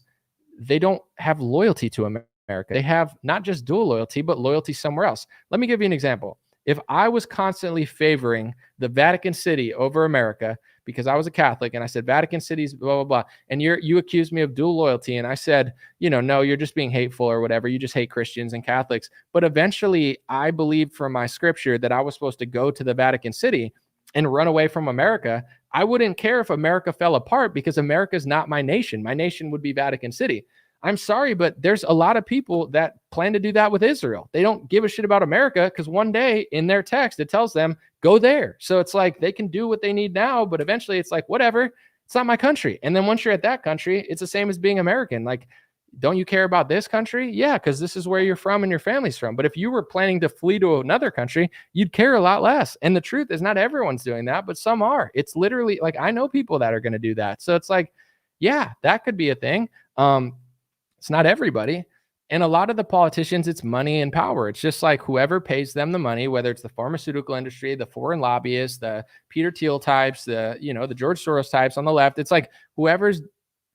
they don't have loyalty to America. They have not just dual loyalty, but loyalty somewhere else. Let me give you an example. If I was constantly favoring the Vatican City over America because I was a Catholic and I said Vatican City's blah, blah, blah, and you accused me of dual loyalty and I said, no, you're just being hateful or whatever. You just hate Christians and Catholics. But eventually I believed from my scripture that I was supposed to go to the Vatican City and run away from America. I wouldn't care if America fell apart because America's not my nation. My nation would be Vatican City. I'm sorry, but there's a lot of people that plan to do that with Israel. They don't give a shit about America because one day in their text, it tells them, go there. So it's like they can do what they need now, but eventually it's like, whatever, it's not my country. And then once you're at that country, it's the same as being American. Like, don't you care about this country? Yeah, because this is where you're from and your family's from. But if you were planning to flee to another country, you'd care a lot less. And the truth is, not everyone's doing that, but some are. It's literally like, I know people that are going to do that. So it's like, yeah, that could be a thing. It's not everybody. And a lot of the politicians, it's money and power. It's just like whoever pays them the money, whether it's the pharmaceutical industry, the foreign lobbyists, the Peter Thiel types, the George Soros types on the left. It's like whoever's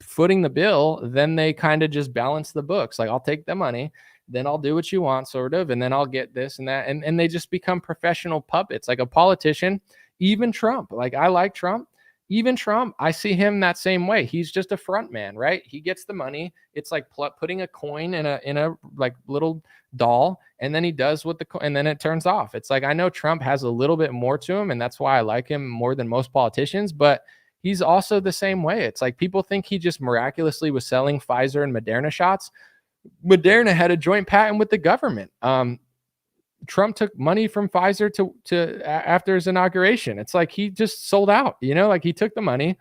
footing the bill, then they kind of just balance the books. Like, I'll take the money, then I'll do what you want, sort of, and then I'll get this and that. And they just become professional puppets. Like a politician, even Trump. Like, I like Trump. Even Trump, I see him that same way. He's just a front man, right? He gets the money. It's like putting a coin in a like little doll, and then he does what and then it turns off. It's like, I know Trump has a little bit more to him, and that's why I like him more than most politicians. But he's also the same way. It's like people think he just miraculously was selling Pfizer and Moderna shots. Moderna had a joint patent with the government. Trump took money from Pfizer to after his inauguration. It's like he just sold out, like he took the money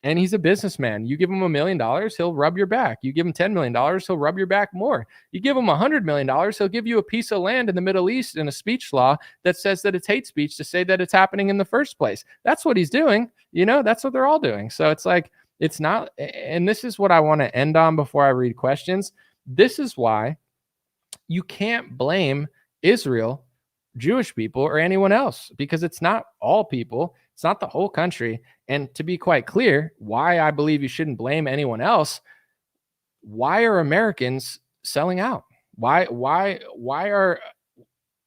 and he's a businessman. You give him $1 million, he'll rub your back. You give him $10 million, he'll rub your back more. You give him $100 million, he'll give you a piece of land in the Middle East in a speech law that says that it's hate speech to say that it's happening in the first place. That's what he's doing. That's what they're all doing. So it's like, it's not, and this is what I want to end on before I read questions. This is why you can't blame Israel, Jewish people, or anyone else, because it's not all people. It's not the whole country. And to be quite clear, why I believe you shouldn't blame anyone else. Why are Americans selling out? Why are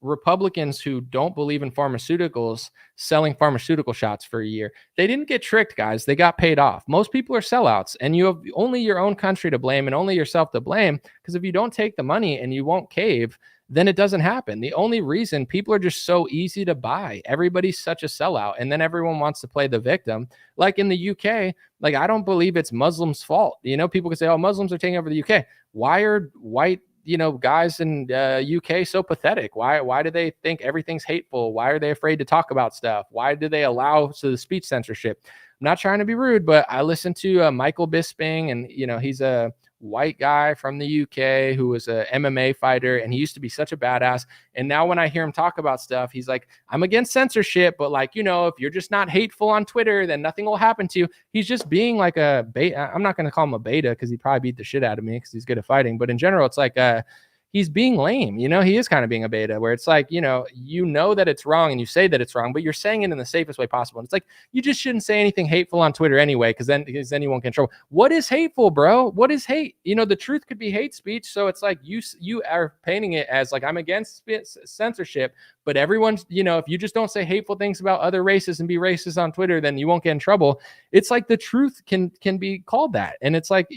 Republicans who don't believe in pharmaceuticals selling pharmaceutical shots for a year? They didn't get tricked, guys. They got paid off. Most people are sellouts, and you have only your own country to blame and only yourself to blame, because if you don't take the money and you won't cave, then it doesn't happen. The only reason people are just so easy to buy. Everybody's such a sellout, and then everyone wants to play the victim. Like in the UK, like I don't believe it's Muslims' fault. People can say, oh, Muslims are taking over the UK. Why are white guys in UK so pathetic? Why do they think everything's hateful? Why are they afraid to talk about stuff? Why do they allow the speech censorship? I'm not trying to be rude, but I listened to Michael Bisping, and he's a white guy from the UK who was a MMA fighter, and he used to be such a badass. And now when I hear him talk about stuff, he's like, I'm against censorship, but like, if you're just not hateful on Twitter, then nothing will happen to you. He's just being like a beta. I'm not going to call him a beta because he'd probably beat the shit out of me because he's good at fighting. But in general, it's like he's being lame. He is kind of being a beta, where it's like, that it's wrong and you say that it's wrong, but you're saying it in the safest way possible. And it's like, you just shouldn't say anything hateful on Twitter anyway, because then you won't control. What is hateful, bro? What is hate? The truth could be hate speech. So it's like you are painting it as like, I'm against censorship, but everyone's, if you just don't say hateful things about other races and be racist on Twitter, then you won't get in trouble. It's like the truth can be called that. And it's like,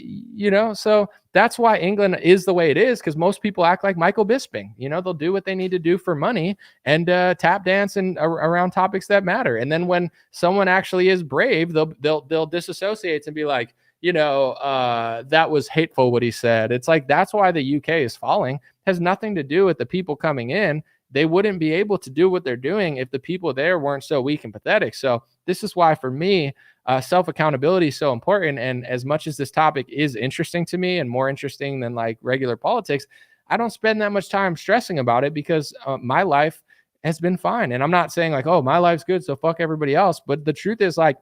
so that's why England is the way it is, because most people act like Michael Bisping. They'll do what they need to do for money and tap dance and around topics that matter. And then when someone actually is brave, they'll disassociate and be like, that was hateful what he said. It's like, that's why the UK is falling. It has nothing to do with the people coming in. They wouldn't be able to do what they're doing if the people there weren't so weak and pathetic. So this is why, for me, self-accountability is so important. And as much as this topic is interesting to me and more interesting than like regular politics, I don't spend that much time stressing about it, because my life has been fine. And I'm not saying like, oh, my life's good, so fuck everybody else. But the truth is, like,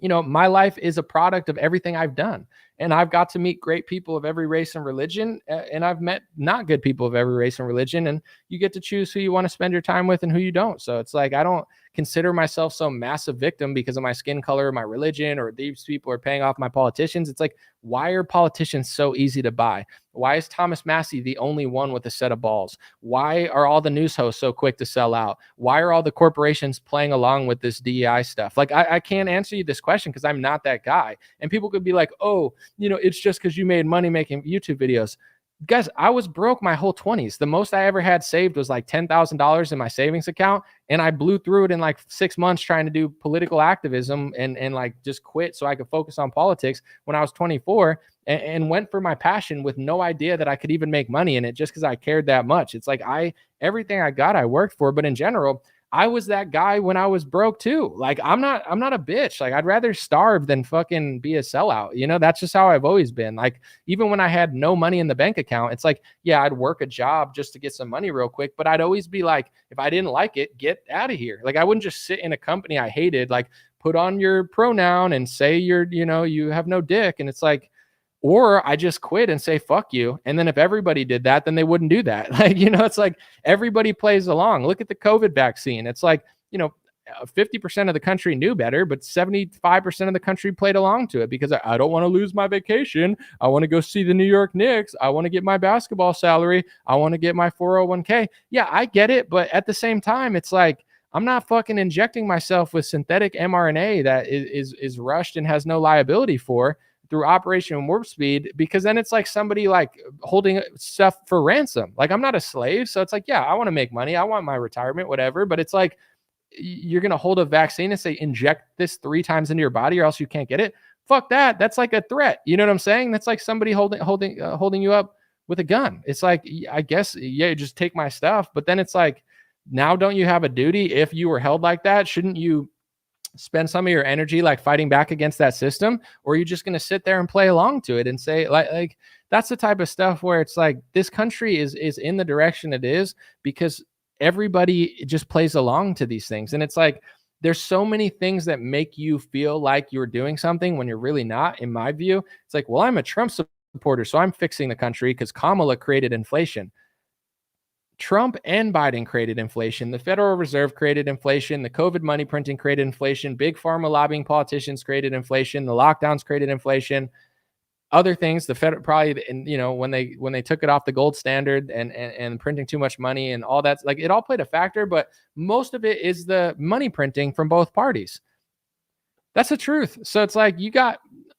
my life is a product of everything I've done. And I've got to meet great people of every race and religion. And I've met not good people of every race and religion. And you get to choose who you want to spend your time with and who you don't. So it's like, I don't consider myself some massive victim because of my skin color, my religion, or these people are paying off my politicians. It's like, why are politicians so easy to buy? Why is Thomas Massey the only one with a set of balls? Why are all the news hosts so quick to sell out? Why are all the corporations playing along with this DEI stuff? Like, I can't answer you this question because I'm not that guy. And people could be like, oh, it's just because you made money making YouTube videos. Guys, I was broke my whole 20s. The most I ever had saved was like $10,000 in my savings account. And I blew through it in like 6 months trying to do political activism and like just quit so I could focus on politics when I was 24, and went for my passion with no idea that I could even make money in it just because I cared that much. It's like everything I got, I worked for. But in general, I was that guy when I was broke too. Like, I'm not a bitch. Like, I'd rather starve than fucking be a sellout. That's just how I've always been. Like, even when I had no money in the bank account, it's like, yeah, I'd work a job just to get some money real quick. But I'd always be like, if I didn't like it, get out of here. Like, I wouldn't just sit in a company I hated, like put on your pronoun and say you have no dick. And it's like, or I just quit and say, fuck you. And then if everybody did that, then they wouldn't do that. Like, it's like everybody plays along. Look at the COVID vaccine. It's like, 50% of the country knew better, but 75% of the country played along to it because I don't want to lose my vacation. I want to go see the New York Knicks. I want to get my basketball salary. I want to get my 401k. Yeah, I get it. But at the same time, it's like, I'm not fucking injecting myself with synthetic mRNA that is rushed and has no liability for through Operation Warp Speed, because then it's like somebody like holding stuff for ransom. Like, I'm not a slave. So it's like, yeah, I want to make money. I want my retirement, whatever. But it's like, you're going to hold a vaccine and say, inject this 3 times into your body or else you can't get it. Fuck that. That's like a threat. You know what I'm saying? That's like somebody holding you up with a gun. It's like, I guess, yeah, just take my stuff. But then it's like, now don't you have a duty? If you were held like that, shouldn't you spend some of your energy like fighting back against that system? Or are you just going to sit there and play along to it and say like that's the type of stuff where it's like, this country is in the direction it is because everybody just plays along to these things. And it's like, there's so many things that make you feel like you're doing something when you're really not. In my view, it's like, well, I'm a Trump supporter, so I'm fixing the country because Kamala created inflation. Trump and Biden created inflation. The Federal Reserve created inflation. The COVID money printing created inflation. Big pharma lobbying politicians created inflation. The lockdowns created inflation. Other things, the Fed probably, and you know, when they took it off the gold standard and printing too much money and all that, like it all played a factor, but most of it is the money printing from both parties. That's the truth. So it's like, you got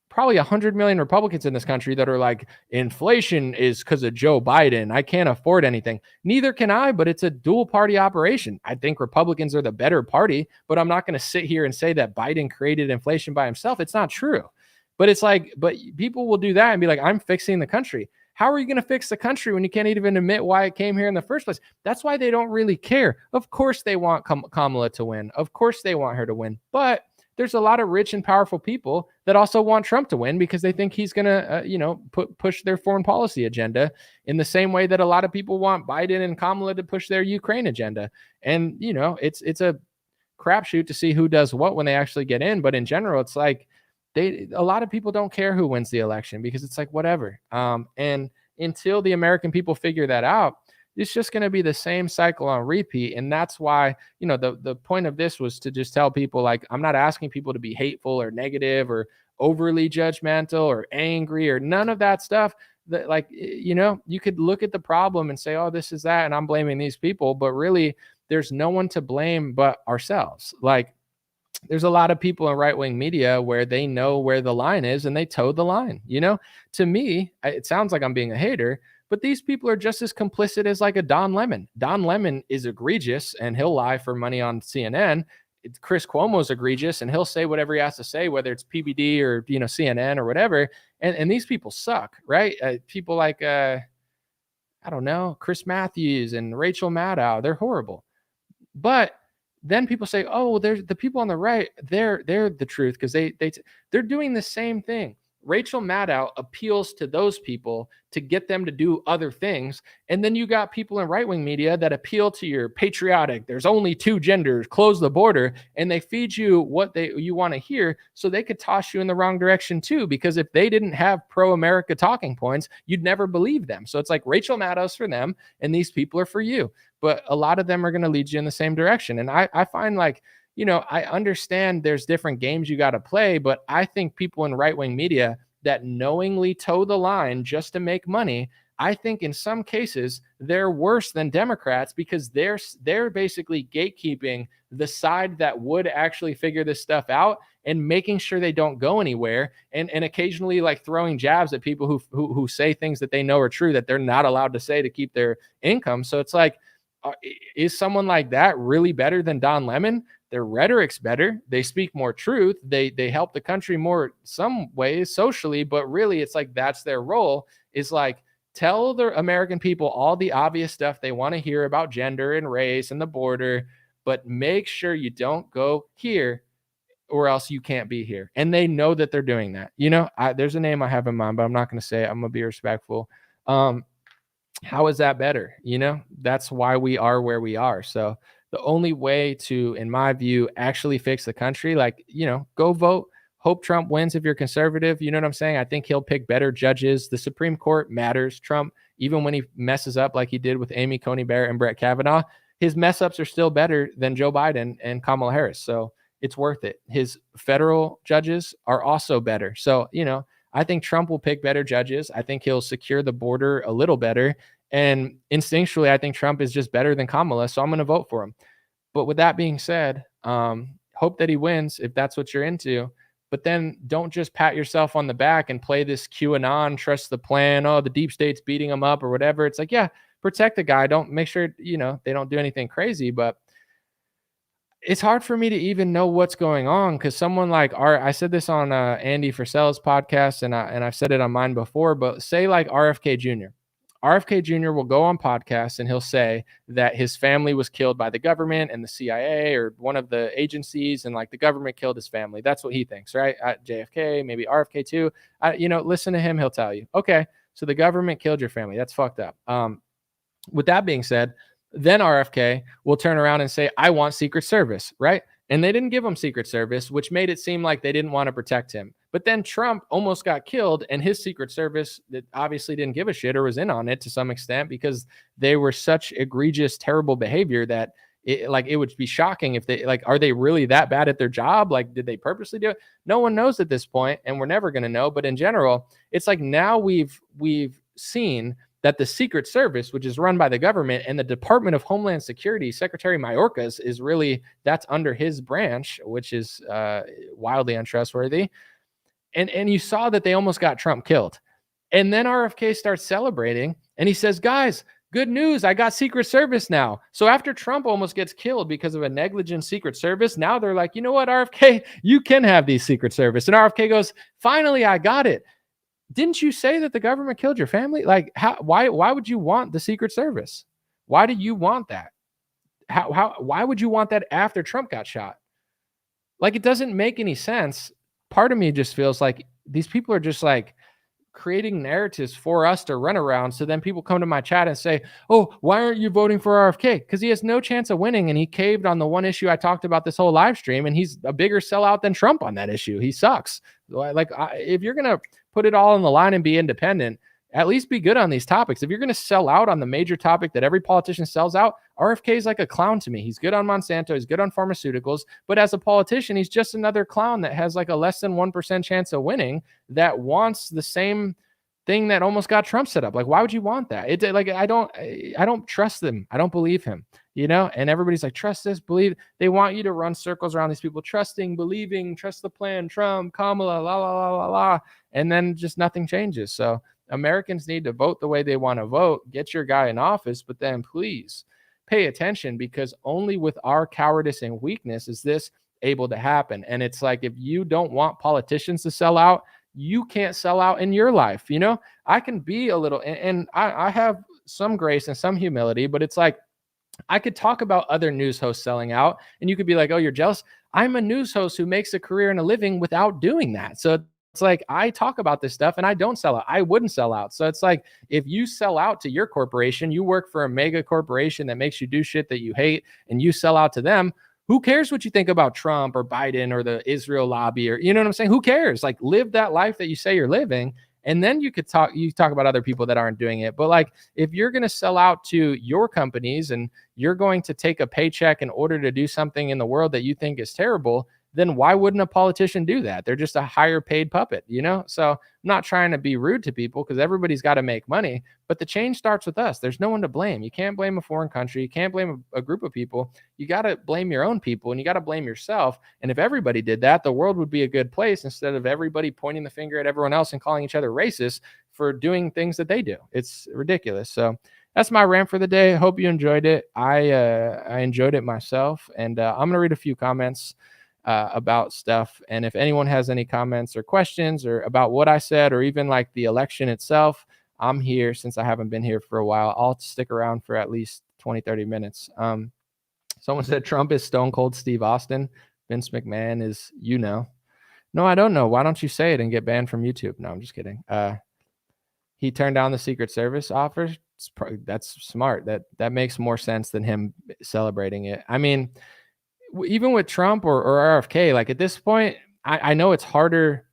probably 100 million Republicans in this country that are like, inflation is because of Joe Biden. I can't afford anything. Neither can I, but it's a dual party operation. I think Republicans are the better party, but I'm not going to sit here and say that Biden created inflation by himself. It's not true. But it's like, but people will do that and be like, I'm fixing the country. How are you going to fix the country when you can't even admit why it came here in the first place? That's why they don't really care. Of course they want Kamala to win. Of course they want her to win. But there's a lot of rich and powerful people that also want Trump to win because they think he's going to, push their foreign policy agenda in the same way that a lot of people want Biden and Kamala to push their Ukraine agenda. And, it's a crapshoot to see who does what when they actually get in. But in general, it's like, a lot of people don't care who wins the election because it's like, whatever. And until the American people figure that out, it's just going to be the same cycle on repeat. And that's why, the point of this was to just tell people, like, I'm not asking people to be hateful or negative or overly judgmental or angry or none of that stuff. That, like, you could look at the problem and say, oh, this is that, and I'm blaming these people. But really, there's no one to blame but ourselves. Like, there's a lot of people in right-wing media where they know where the line is and they toe the line. To me, it sounds like I'm being a hater, but these people are just as complicit as like a Don Lemon. Don Lemon is egregious and he'll lie for money on CNN. Chris Cuomo's egregious and he'll say whatever he has to say, whether it's PBD or, CNN or whatever. And these people suck, right? People like, I don't know, Chris Matthews and Rachel Maddow, they're horrible. But then people say, oh, there's the people on the right, they're the truth because they're doing the same thing. Rachel Maddow appeals to those people to get them to do other things. And then you got people in right-wing media that appeal to your patriotic, there's only 2 genders, close the border, and they feed you what you want to hear so they could toss you in the wrong direction too, because if they didn't have pro-America talking points, you'd never believe them. So it's like Rachel Maddow's for them and these people are for you. But a lot of them are going to lead you in the same direction. And I find like, I understand there's different games you got to play, but I think people in right-wing media that knowingly toe the line just to make money, I think in some cases they're worse than Democrats because they're basically gatekeeping the side that would actually figure this stuff out and making sure they don't go anywhere, and occasionally like throwing jabs at people who say things that they know are true that they're not allowed to say to keep their income. So it's like, is someone like that really better than Don Lemon? Their rhetoric's better. They speak more truth. They help the country more some ways socially, but really it's like that's their role, is like tell the American people all the obvious stuff they want to hear about gender and race and the border, but make sure you don't go here or else you can't be here. And they know that they're doing that. There's a name I have in mind, but I'm not going to say it. I'm going to be respectful. How is that better? That's why we are where we are. So the only way to, in my view, actually fix the country, like, go vote, hope Trump wins if you're conservative. You know what I'm saying? I think he'll pick better judges. The Supreme Court matters. Trump, even when he messes up like he did with Amy Coney Barrett and Brett Kavanaugh, his mess ups are still better than Joe Biden and Kamala Harris. So it's worth it. His federal judges are also better. So, I think Trump will pick better judges. I think he'll secure the border a little better. And instinctually, I think Trump is just better than Kamala. So I'm going to vote for him. But with that being said, hope that he wins if that's what you're into. But then don't just pat yourself on the back and play this QAnon, trust the plan. Oh, the deep state's beating him up or whatever. It's like, yeah, protect the guy. Don't make sure, they don't do anything crazy. But it's hard for me to even know what's going on because someone like I said this on Andy Frisella's podcast, and I've said it on mine before, but say like RFK Jr. RFK Jr. will go on podcasts and he'll say that his family was killed by the government and the CIA or one of the agencies, and like the government killed his family. That's what he thinks, right? JFK, maybe RFK too. Listen to him; he'll tell you, okay, so the government killed your family. That's fucked up. With that being said, then RFK will turn around and say, I want Secret Service, right? And they didn't give him Secret Service, which made it seem like they didn't want to protect him. But then Trump almost got killed, and his Secret Service that obviously didn't give a shit or was in on it to some extent because they were such egregious, terrible behavior that it would be shocking if they are they really that bad at their job? Like, did they purposely do it? No one knows at this point, and we're never going to know. But in general, it's like now we've seen that the Secret Service, which is run by the government, and the Department of Homeland Security, Secretary Mayorkas, is really, that's under his branch, which is wildly untrustworthy. And you saw that they almost got Trump killed. And then RFK starts celebrating, and he says, guys, good news, I got Secret Service now. So after Trump almost gets killed because of a negligent Secret Service, now they're like, you know what, RFK, you can have these Secret Service. And RFK goes, finally, I got it. Didn't you say that the government killed your family? Like, why would you want the Secret Service? Why do you want that? Why would you want that after Trump got shot? Like, it doesn't make any sense. Part of me just feels like these people are just like creating narratives for us to run around. So then people come to my chat and say, oh, why aren't you voting for RFK? Because he has no chance of winning. And he caved on the one issue I talked about this whole live stream. And he's a bigger sellout than Trump on that issue. He sucks. Like, if you're going to put it all on the line and be independent, at least be good on these topics. If you're going to sell out on the major topic that every politician sells out, RFK is like a clown to me. He's good on Monsanto. He's good on pharmaceuticals. But as a politician, he's just another clown that has like a less than 1% chance of winning that wants the same thing that almost got Trump set up. Like, why would you want that? It like, I don't trust them. I don't believe him, and everybody's like, trust this, believe. They want you to run circles around these people, trusting, believing, trust the plan, Trump, Kamala, la, la, la, la, la. And then just nothing changes. So Americans need to vote the way they want to vote, get your guy in office, but then please pay attention, because only with our cowardice and weakness is this able to happen. And it's like, if you don't want politicians to sell out, you can't sell out in your life. I can be a little, and I have some grace and some humility, but it's like, I could talk about other news hosts selling out, and you could be like, oh, you're jealous. I'm a news host who makes a career and a living without doing that. So it's like, I talk about this stuff and I don't sell out. I wouldn't sell out. So it's like, if you sell out to your corporation, you work for a mega corporation that makes you do shit that you hate, and you sell out to them, who cares what you think about Trump or Biden or the Israel lobby, or, you know what I'm saying? Who cares? Like, live that life that you say you're living. And then you talk about other people that aren't doing it. But like, if you're going to sell out to your companies and you're going to take a paycheck in order to do something in the world that you think is terrible, then why wouldn't a politician do that? They're just a higher paid puppet, So I'm not trying to be rude to people, because everybody's got to make money, but the change starts with us. There's no one to blame. You can't blame a foreign country. You can't blame a group of people. You got to blame your own people, and you got to blame yourself. And if everybody did that, the world would be a good place, instead of everybody pointing the finger at everyone else and calling each other racist for doing things that they do. It's ridiculous. So that's my rant for the day. I hope you enjoyed it. I enjoyed it myself, and I'm going to read a few comments about stuff. And if anyone has any comments or questions or about what I said, or even like the election itself, I'm here. Since I haven't been here for a while, I'll stick around for at least 20-30 minutes. Someone said Trump is Stone Cold Steve Austin. Vince McMahon is, No, I don't know. Why don't you say it and get banned from YouTube? No, I'm just kidding. He turned down the Secret Service offer. That's smart. That makes more sense than him celebrating it. I mean, even with Trump or RFK, like at this point, I know it's harder.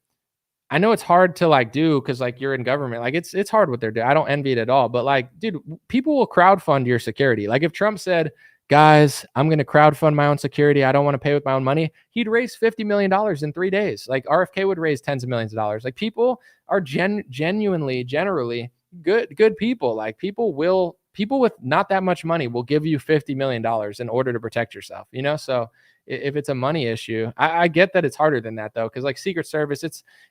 I know it's hard to like do, because like you're in government. Like it's hard what they're doing. I don't envy it at all. But like, dude, people will crowdfund your security. Like if Trump said, guys, I'm going to crowdfund my own security, I don't want to pay with my own money, he'd raise $50 million in 3 days. Like RFK would raise tens of millions of dollars. Like people are generally good people. Like people with not that much money will give you $50 million in order to protect yourself, So if it's a money issue, I get that it's harder than that though. Cause like Secret Service,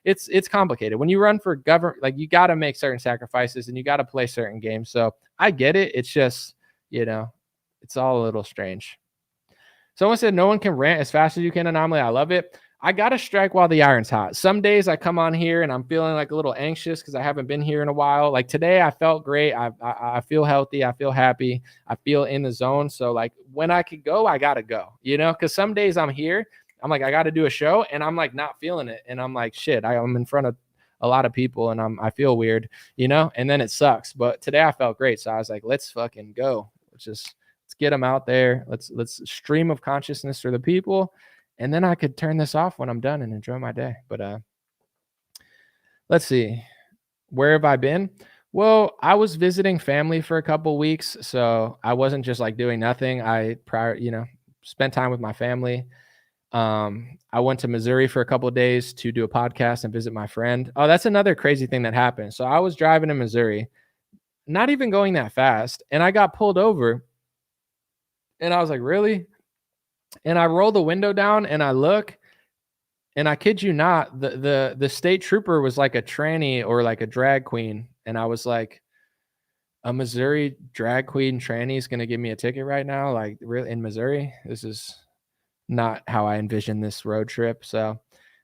it's complicated. When you run for government, like you got to make certain sacrifices and you got to play certain games. So I get it. It's just, it's all a little strange. Someone said no one can rant as fast as you can. Anomaly. I love it. I got to strike while the iron's hot. Some days I come on here and I'm feeling like a little anxious because I haven't been here in a while. Like today I felt great. I feel healthy. I feel happy. I feel in the zone. So like when I could go, I got to go, you know, because some days I'm here, I'm like, I got to do a show and I'm like not feeling it. And I'm like, shit, I'm in front of a lot of people and I feel weird, you know, and then it sucks. But today I felt great. So I was like, let's fucking go. Let's get them out there. Let's stream of consciousness for the people. And then I could turn this off when I'm done and enjoy my day. But let's see. Where have I been? Well, I was visiting family for a couple weeks. So I wasn't just like doing nothing. I spent time with my family. I went to Missouri for a couple of days to do a podcast and visit my friend. Oh, that's another crazy thing that happened. So I was driving in Missouri, not even going that fast, and I got pulled over. And I was like, really? And I roll the window down and I look, and I kid you not, the state trooper was like a tranny or like a drag queen. And I was like, a Missouri drag queen tranny is going to give me a ticket right now? Like, really, in Missouri? This is not how I envisioned this road trip. So,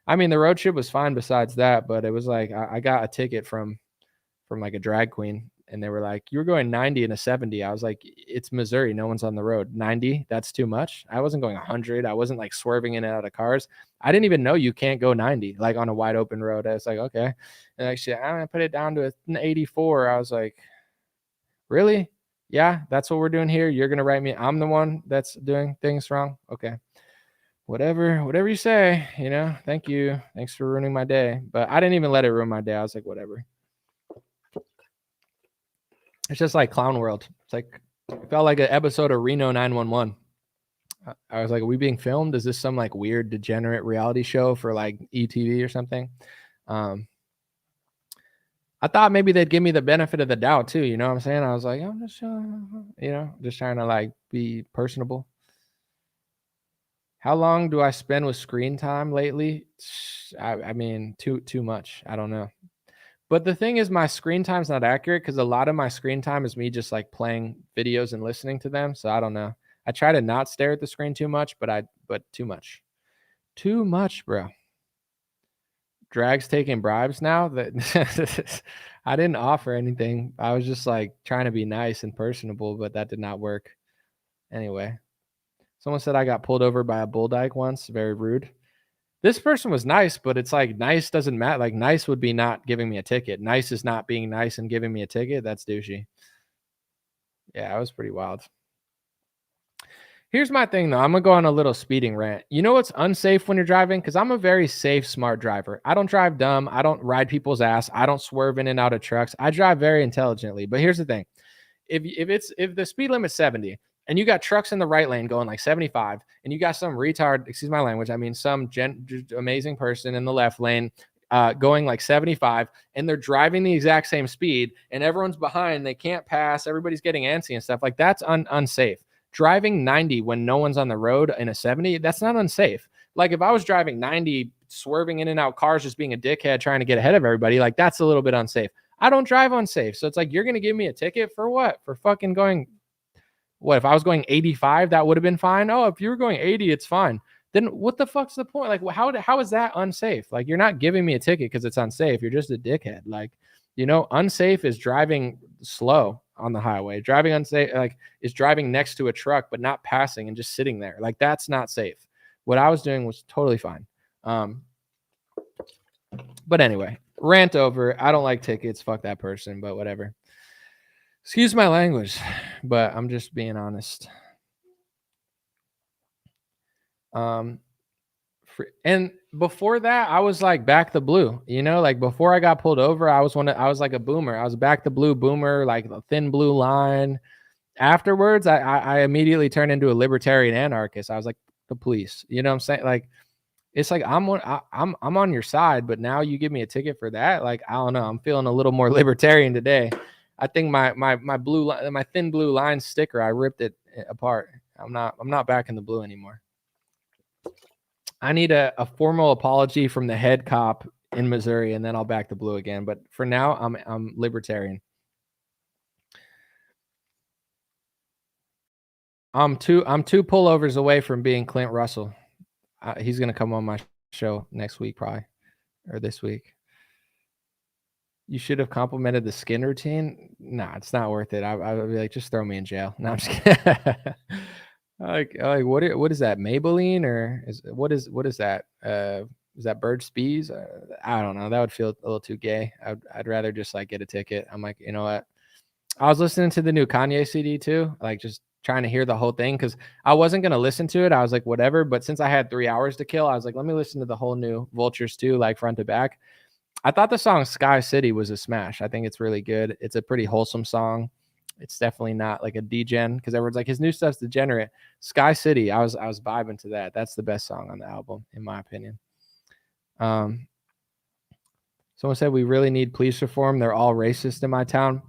I mean, the road trip was fine besides that, but it was like, I got a ticket from like a drag queen. And they were like, you were going 90 and a 70. I was like, it's Missouri. No one's on the road. 90, that's too much. I wasn't going 100. I wasn't like swerving in and out of cars. I didn't even know you can't go 90, like on a wide open road. I was like, okay. And actually, I'm going to put it down to an 84. I was like, really? Yeah, that's what we're doing here. You're going to write me. I'm the one that's doing things wrong. Okay. Whatever you say, you know, thank you. Thanks for ruining my day. But I didn't even let it ruin my day. I was like, whatever. It's just like Clown World. It's like, it felt like an episode of Reno 911. I was like, are we being filmed? Is this some like weird degenerate reality show for like ETV or something? I thought maybe they'd give me the benefit of the doubt too. You know what I'm saying? I was like, I'm just, just trying to like be personable. How long do I spend with screen time lately? I mean, too much. I don't know. But the thing is, my screen time's not accurate because a lot of my screen time is me just like playing videos and listening to them. So I don't know. I try to not stare at the screen too much, but too much, bro. Drag's taking bribes now. That I didn't offer anything. I was just like trying to be nice and personable, but that did not work. Anyway, someone said I got pulled over by a bull dyke once. Very rude. This person was nice, but it's like nice doesn't matter. Like nice would be not giving me a ticket. Nice is not being nice and giving me a ticket. That's douchey. Yeah, it was pretty wild. Here's my thing, though. I'm going to go on a little speeding rant. You know what's unsafe when you're driving? Because I'm a very safe, smart driver. I don't drive dumb. I don't ride people's ass. I don't swerve in and out of trucks. I drive very intelligently. But here's the thing. If the speed limit's 70, and you got trucks in the right lane going like 75, and you got some retard, excuse my language, I mean some amazing person in the left lane going like 75, and they're driving the exact same speed, and everyone's behind, they can't pass, everybody's getting antsy and stuff, like that's unsafe. Driving 90 when no one's on the road in a 70, that's not unsafe. Like if I was driving 90, swerving in and out cars, just being a dickhead, trying to get ahead of everybody, like that's a little bit unsafe. I don't drive unsafe. So it's like, you're going to give me a ticket for what? For fucking going... What if I was going 85? That would have been fine. Oh, if you were going 80, it's fine. Then what the fuck's the point? Like, how is that unsafe? Like, you're not giving me a ticket because it's unsafe. You're just a dickhead. Like, you know, unsafe is driving slow on the highway. Driving unsafe, like, is driving next to a truck but not passing and just sitting there. Like, that's not safe. What I was doing was totally fine. But anyway, rant over. I don't like tickets. Fuck that person. But whatever. Excuse my language, but I'm just being honest. And before that, I was like back the blue, you know, like before I got pulled over, I was like a boomer. I was back the blue boomer, like the thin blue line. Afterwards, I immediately turned into a libertarian anarchist. I was like the police, you know what I'm saying? Like, it's like I'm on your side, but now you give me a ticket for that. Like, I don't know. I'm feeling a little more libertarian today. I think my thin blue line sticker, I ripped it apart. I'm not back in the blue anymore. I need a formal apology from the head cop in Missouri, and then I'll back the blue again. But for now, I'm libertarian. I'm two pullovers away from being Clint Russell. He's gonna come on my show next week, probably, or this week. You should have complimented the skin routine. Nah, it's not worth it. I would be like, just throw me in jail. No, I'm just kidding. like what is that? Maybelline or what is that? Is that Burt's Bees? I don't know. That would feel a little too gay. I'd rather just like get a ticket. I'm like, you know what? I was listening to the new Kanye CD too, like just trying to hear the whole thing because I wasn't gonna listen to it. I was like, whatever. But since I had 3 hours to kill, I was like, let me listen to the whole new Vultures too, like front to back. I thought the song Sky City was a smash. I think it's really good. It's a pretty wholesome song. It's definitely not like a degen because everyone's like his new stuff's degenerate. Sky City, I was vibing to that. That's the best song on the album, in my opinion. Someone said we really need police reform. They're all racist in my town.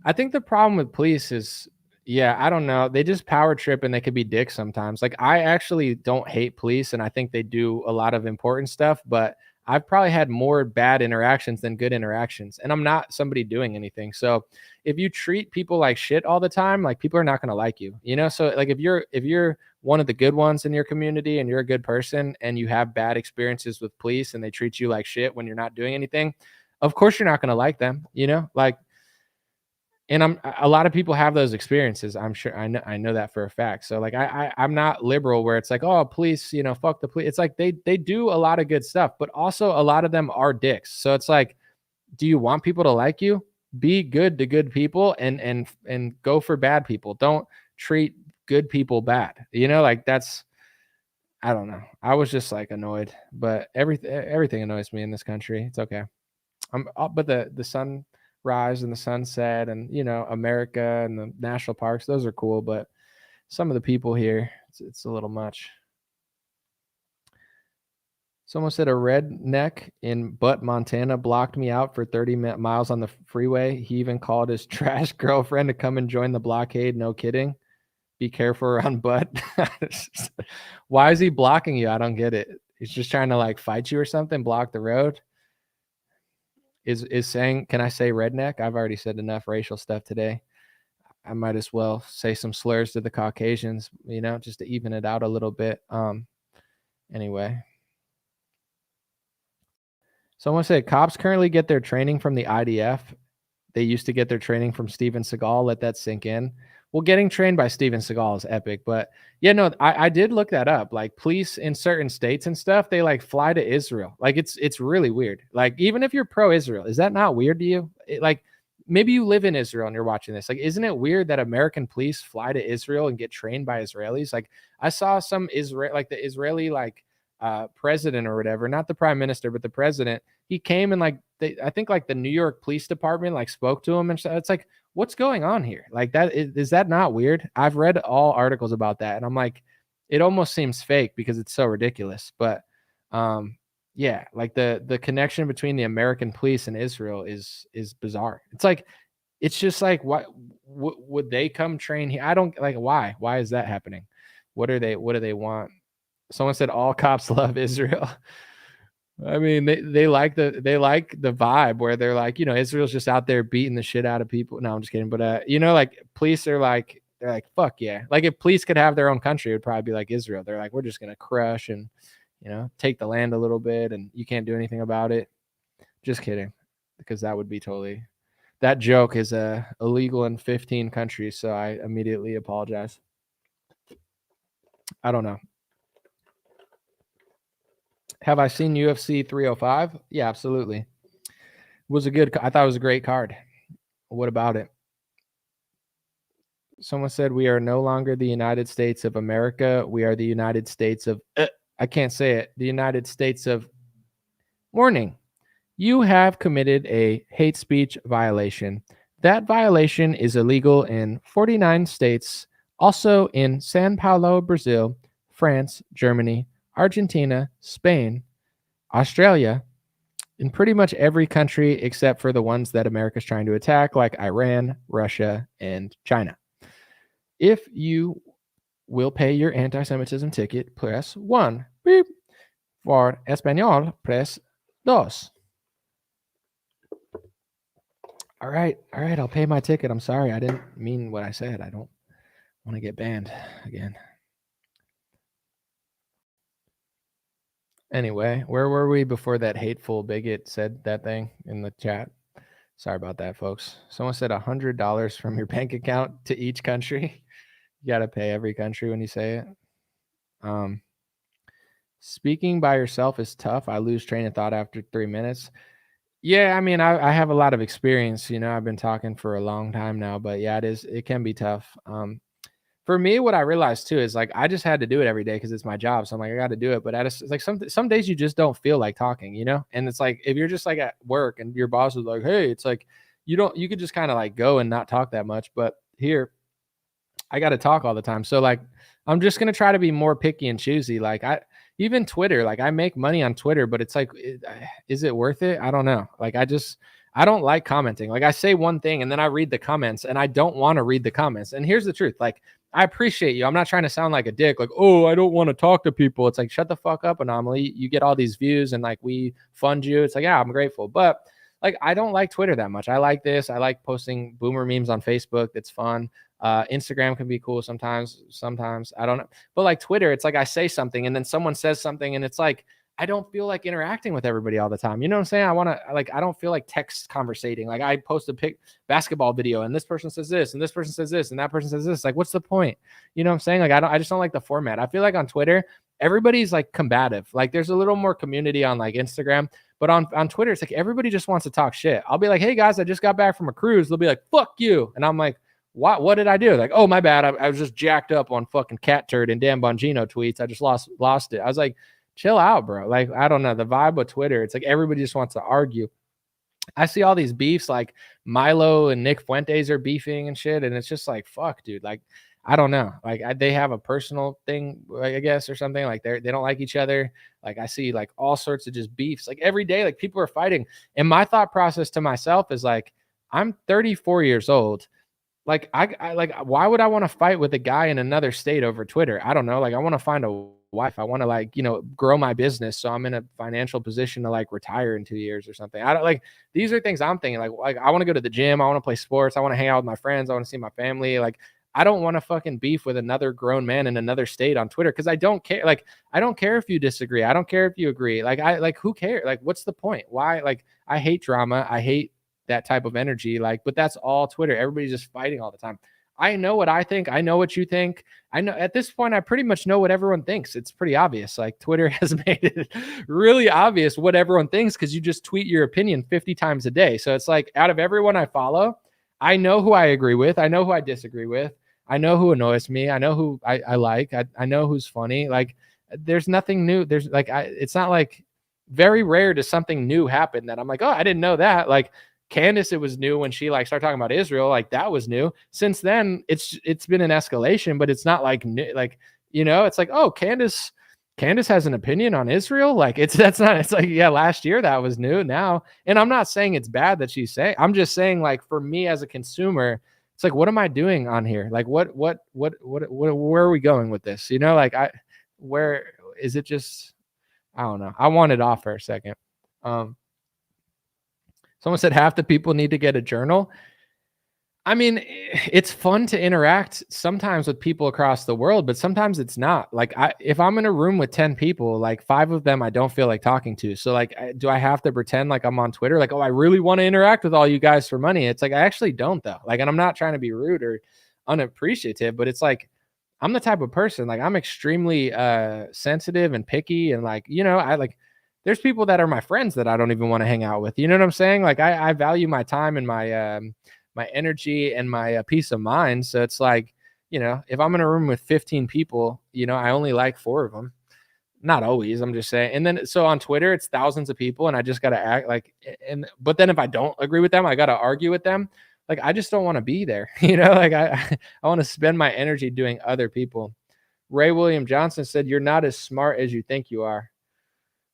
I think the problem with police is, yeah, I don't know. They just power trip and they could be dicks sometimes. Like I actually don't hate police and I think they do a lot of important stuff, but I've probably had more bad interactions than good interactions. And I'm not somebody doing anything. So if you treat people like shit all the time, like people are not going to like you, you know? So like if you're one of the good ones in your community and you're a good person and you have bad experiences with police and they treat you like shit when you're not doing anything, of course you're not going to like them, you know? Like, and a lot of people have those experiences. I'm sure I know that for a fact. So like I'm not liberal where it's like, oh, police, you know, fuck the police. It's like they do a lot of good stuff, but also a lot of them are dicks. So it's like, do you want people to like you? Be good to good people and go for bad people. Don't treat good people bad. You know, like that's, I don't know. I was just like annoyed, but everything annoys me in this country. It's okay. But the sunrise and the sunset and, you know, America and the national parks, those are cool. But some of the people here, it's a little much. Someone said a redneck in Butte, Montana blocked me out for 30 miles on the freeway. He even called his trash girlfriend to come and join the blockade. No kidding. Be careful around Butte. Why is he blocking you? I don't get it. He's just trying to like fight you or something, block the road. Is saying, can I say redneck? I've already said enough racial stuff today. I might as well say some slurs to the Caucasians, you know, just to even it out a little bit. Anyway. Someone said cops currently get their training from the IDF. They used to get their training from Steven Seagal. Let that sink in. Well, getting trained by Steven Seagal is epic, but yeah, no, I did look that up. Like police in certain states and stuff, they like fly to Israel. Like it's really weird. Like even if you're pro-Israel, is that not weird to you? Like maybe you live in Israel and you're watching this. Like, isn't it weird that American police fly to Israel and get trained by Israelis? Like I saw some like the Israeli like president or whatever, not the prime minister, but the president. He came and like I think like the New York Police Department like spoke to him and stuff. It's like, what's going on here? Like that is that not weird? I've read all articles about that and I'm like, it almost seems fake because it's so ridiculous. But yeah, like the connection between the American police and Israel is bizarre. It's like, it's just like, what would they come train here? I don't like, why is that happening? What do they want? Someone said all cops love Israel. I mean, they like the vibe where they're like, you know, Israel's just out there beating the shit out of people. No, I'm just kidding. But you know, like police are like, they're like, fuck yeah. Like if police could have their own country, it would probably be like Israel. They're like, we're just gonna crush and, you know, take the land a little bit and you can't do anything about it. Just kidding. Because that would be totally, that joke is illegal in 15 countries, so I immediately apologize. I don't know. Have I seen UFC 305? Yeah, absolutely. I thought it was a great card. What about it? Someone said we are no longer the United States of America. We are the United States of, I can't say it. The United States of, warning. You have committed a hate speech violation. That violation is illegal in 49 states, also in São Paulo, Brazil, France, Germany, Argentina, Spain, Australia, in pretty much every country except for the ones that America's trying to attack, like Iran, Russia, and China. If you will pay your anti-Semitism ticket, press 1. Beep. For Espanol, press 2. All right, I'll pay my ticket. I'm sorry, I didn't mean what I said. I don't want to get banned again. Anyway, where were we before that hateful bigot said that thing in the chat? Sorry about that, folks. Someone said $100 from your bank account to each country. You got to pay every country when you say it. Speaking by yourself is tough. I lose train of thought after 3 minutes. Yeah, I mean, I have a lot of experience. I've been talking for a long time now, but yeah, it can be tough. For me, what I realized too is like I just had to do it every day because it's my job. So I'm like, I got to do it. But it's like some days you just don't feel like talking, And it's like if you're just like at work and your boss is like, hey, it's like you could just kind of like go and not talk that much. But here, I got to talk all the time. So like I'm just gonna try to be more picky and choosy. Like even Twitter, like I make money on Twitter, but it's like, is it worth it? I don't know. Like I don't like commenting. Like I say one thing and then I read the comments and I don't want to read the comments. And here's the truth. Like I appreciate you. I'm not trying to sound like a dick. Like, oh, I don't want to talk to people. It's like, shut the fuck up, Anomaly. You get all these views and like we fund you. It's like, yeah, I'm grateful. But like, I don't like Twitter that much. I like this. I like posting boomer memes on Facebook. That's fun. Instagram can be cool sometimes. I don't know. But like Twitter, it's like I say something and then someone says something and it's like, I don't feel like interacting with everybody all the time. You know what I'm saying? I don't feel like text conversating. Like I post a basketball video and this person says this and this person says this and that person says this. Like, what's the point? You know what I'm saying? Like, I just don't like the format. I feel like on Twitter, everybody's like combative. Like there's a little more community on like Instagram, but on Twitter, it's like everybody just wants to talk shit. I'll be like, hey guys, I just got back from a cruise. They'll be like, fuck you. And I'm like, what did I do? Like, oh, my bad. I was just jacked up on fucking cat turd and Dan Bongino tweets. I just lost it. I was like, chill out, bro. Like, I don't know. The vibe of Twitter, it's like everybody just wants to argue. I see all these beefs, like Milo and Nick Fuentes are beefing and shit. And it's just like, fuck, dude. Like, I don't know. Like they have a personal thing, I guess, or something. Like they don't like each other. Like I see like all sorts of just beefs. Like every day, like people are fighting. And my thought process to myself is like, I'm 34 years old. Like I like, why would I want to fight with a guy in another state over Twitter? I don't know. Like I want to find a wife. I want to like, grow my business. So I'm in a financial position to like retire in 2 years or something. I don't like, these are things I'm thinking like I want to go to the gym. I want to play sports. I want to hang out with my friends. I want to see my family. Like, I don't want to fucking beef with another grown man in another state on Twitter. Cause I don't care. Like, I don't care if you disagree. I don't care if you agree. Like, who cares? Like, what's the point? Why? Like, I hate drama. I hate that type of energy. Like, but that's all Twitter. Everybody's just fighting all the time. I know what I think. I know what you think. I know at this point, I pretty much know what everyone thinks. It's pretty obvious. Like Twitter has made it really obvious what everyone thinks because you just tweet your opinion 50 times a day. So it's like out of everyone I follow, I know who I agree with. I know who I disagree with. I know who annoys me. I know who I like. I know who's funny. Like there's nothing new. There's like, it's not like very rare does something new happen that I'm like, oh, I didn't know that. Like, Candace, it was new when she like started talking about Israel. Like that was new. Since then, it's been an escalation, but it's not like new, like it's like, oh, Candace has an opinion on Israel. Like it's like, yeah, last year that was new now. And I'm not saying it's bad that she's saying. I'm just saying like for me as a consumer, it's like, what am I doing on here? Like where are we going with this? Like where is it? Just I don't know. I want it off for a second. Someone said half the people need to get a journal. I mean, it's fun to interact sometimes with people across the world, but sometimes it's not. Like if I'm in a room with 10 people, like 5 of them I don't feel like talking to. So like, do I have to pretend like I'm on Twitter? Like, oh, I really want to interact with all you guys for money. It's like, I actually don't though. Like, and I'm not trying to be rude or unappreciative, but it's like, I'm the type of person, like I'm extremely sensitive and picky. And like, I like, there's people that are my friends that I don't even want to hang out with. You know what I'm saying? Like I value my time and my my energy and my peace of mind. So it's like, if I'm in a room with 15 people, I only like 4 of them. Not always, I'm just saying. And then so on Twitter, it's thousands of people and I just got to act like, but then if I don't agree with them, I got to argue with them. Like, I just don't want to be there. Like I want to spend my energy doing other people. Ray William Johnson said, you're not as smart as you think you are.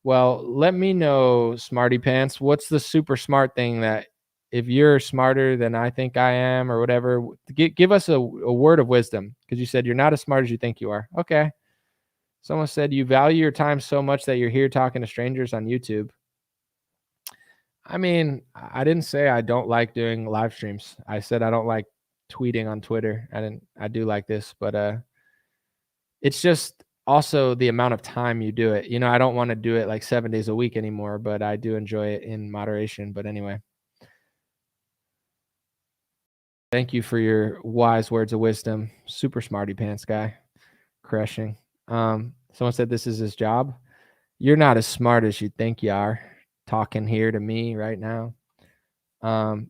Well, let me know, Smarty Pants. What's the super smart thing that if you're smarter than I think I am or whatever, give us a word of wisdom because you said you're not as smart as you think you are. Okay. Someone said you value your time so much that you're here talking to strangers on YouTube. I mean, I didn't say I don't like doing live streams. I said I don't like tweeting on Twitter. I do like this, but it's just also the amount of time you do it. I don't want to do it like 7 days a week anymore, but I do enjoy it in moderation. But anyway, thank you for your wise words of wisdom. Super smarty pants guy, crushing. Someone said this is his job. You're not as smart as you think you are, talking here to me right now. How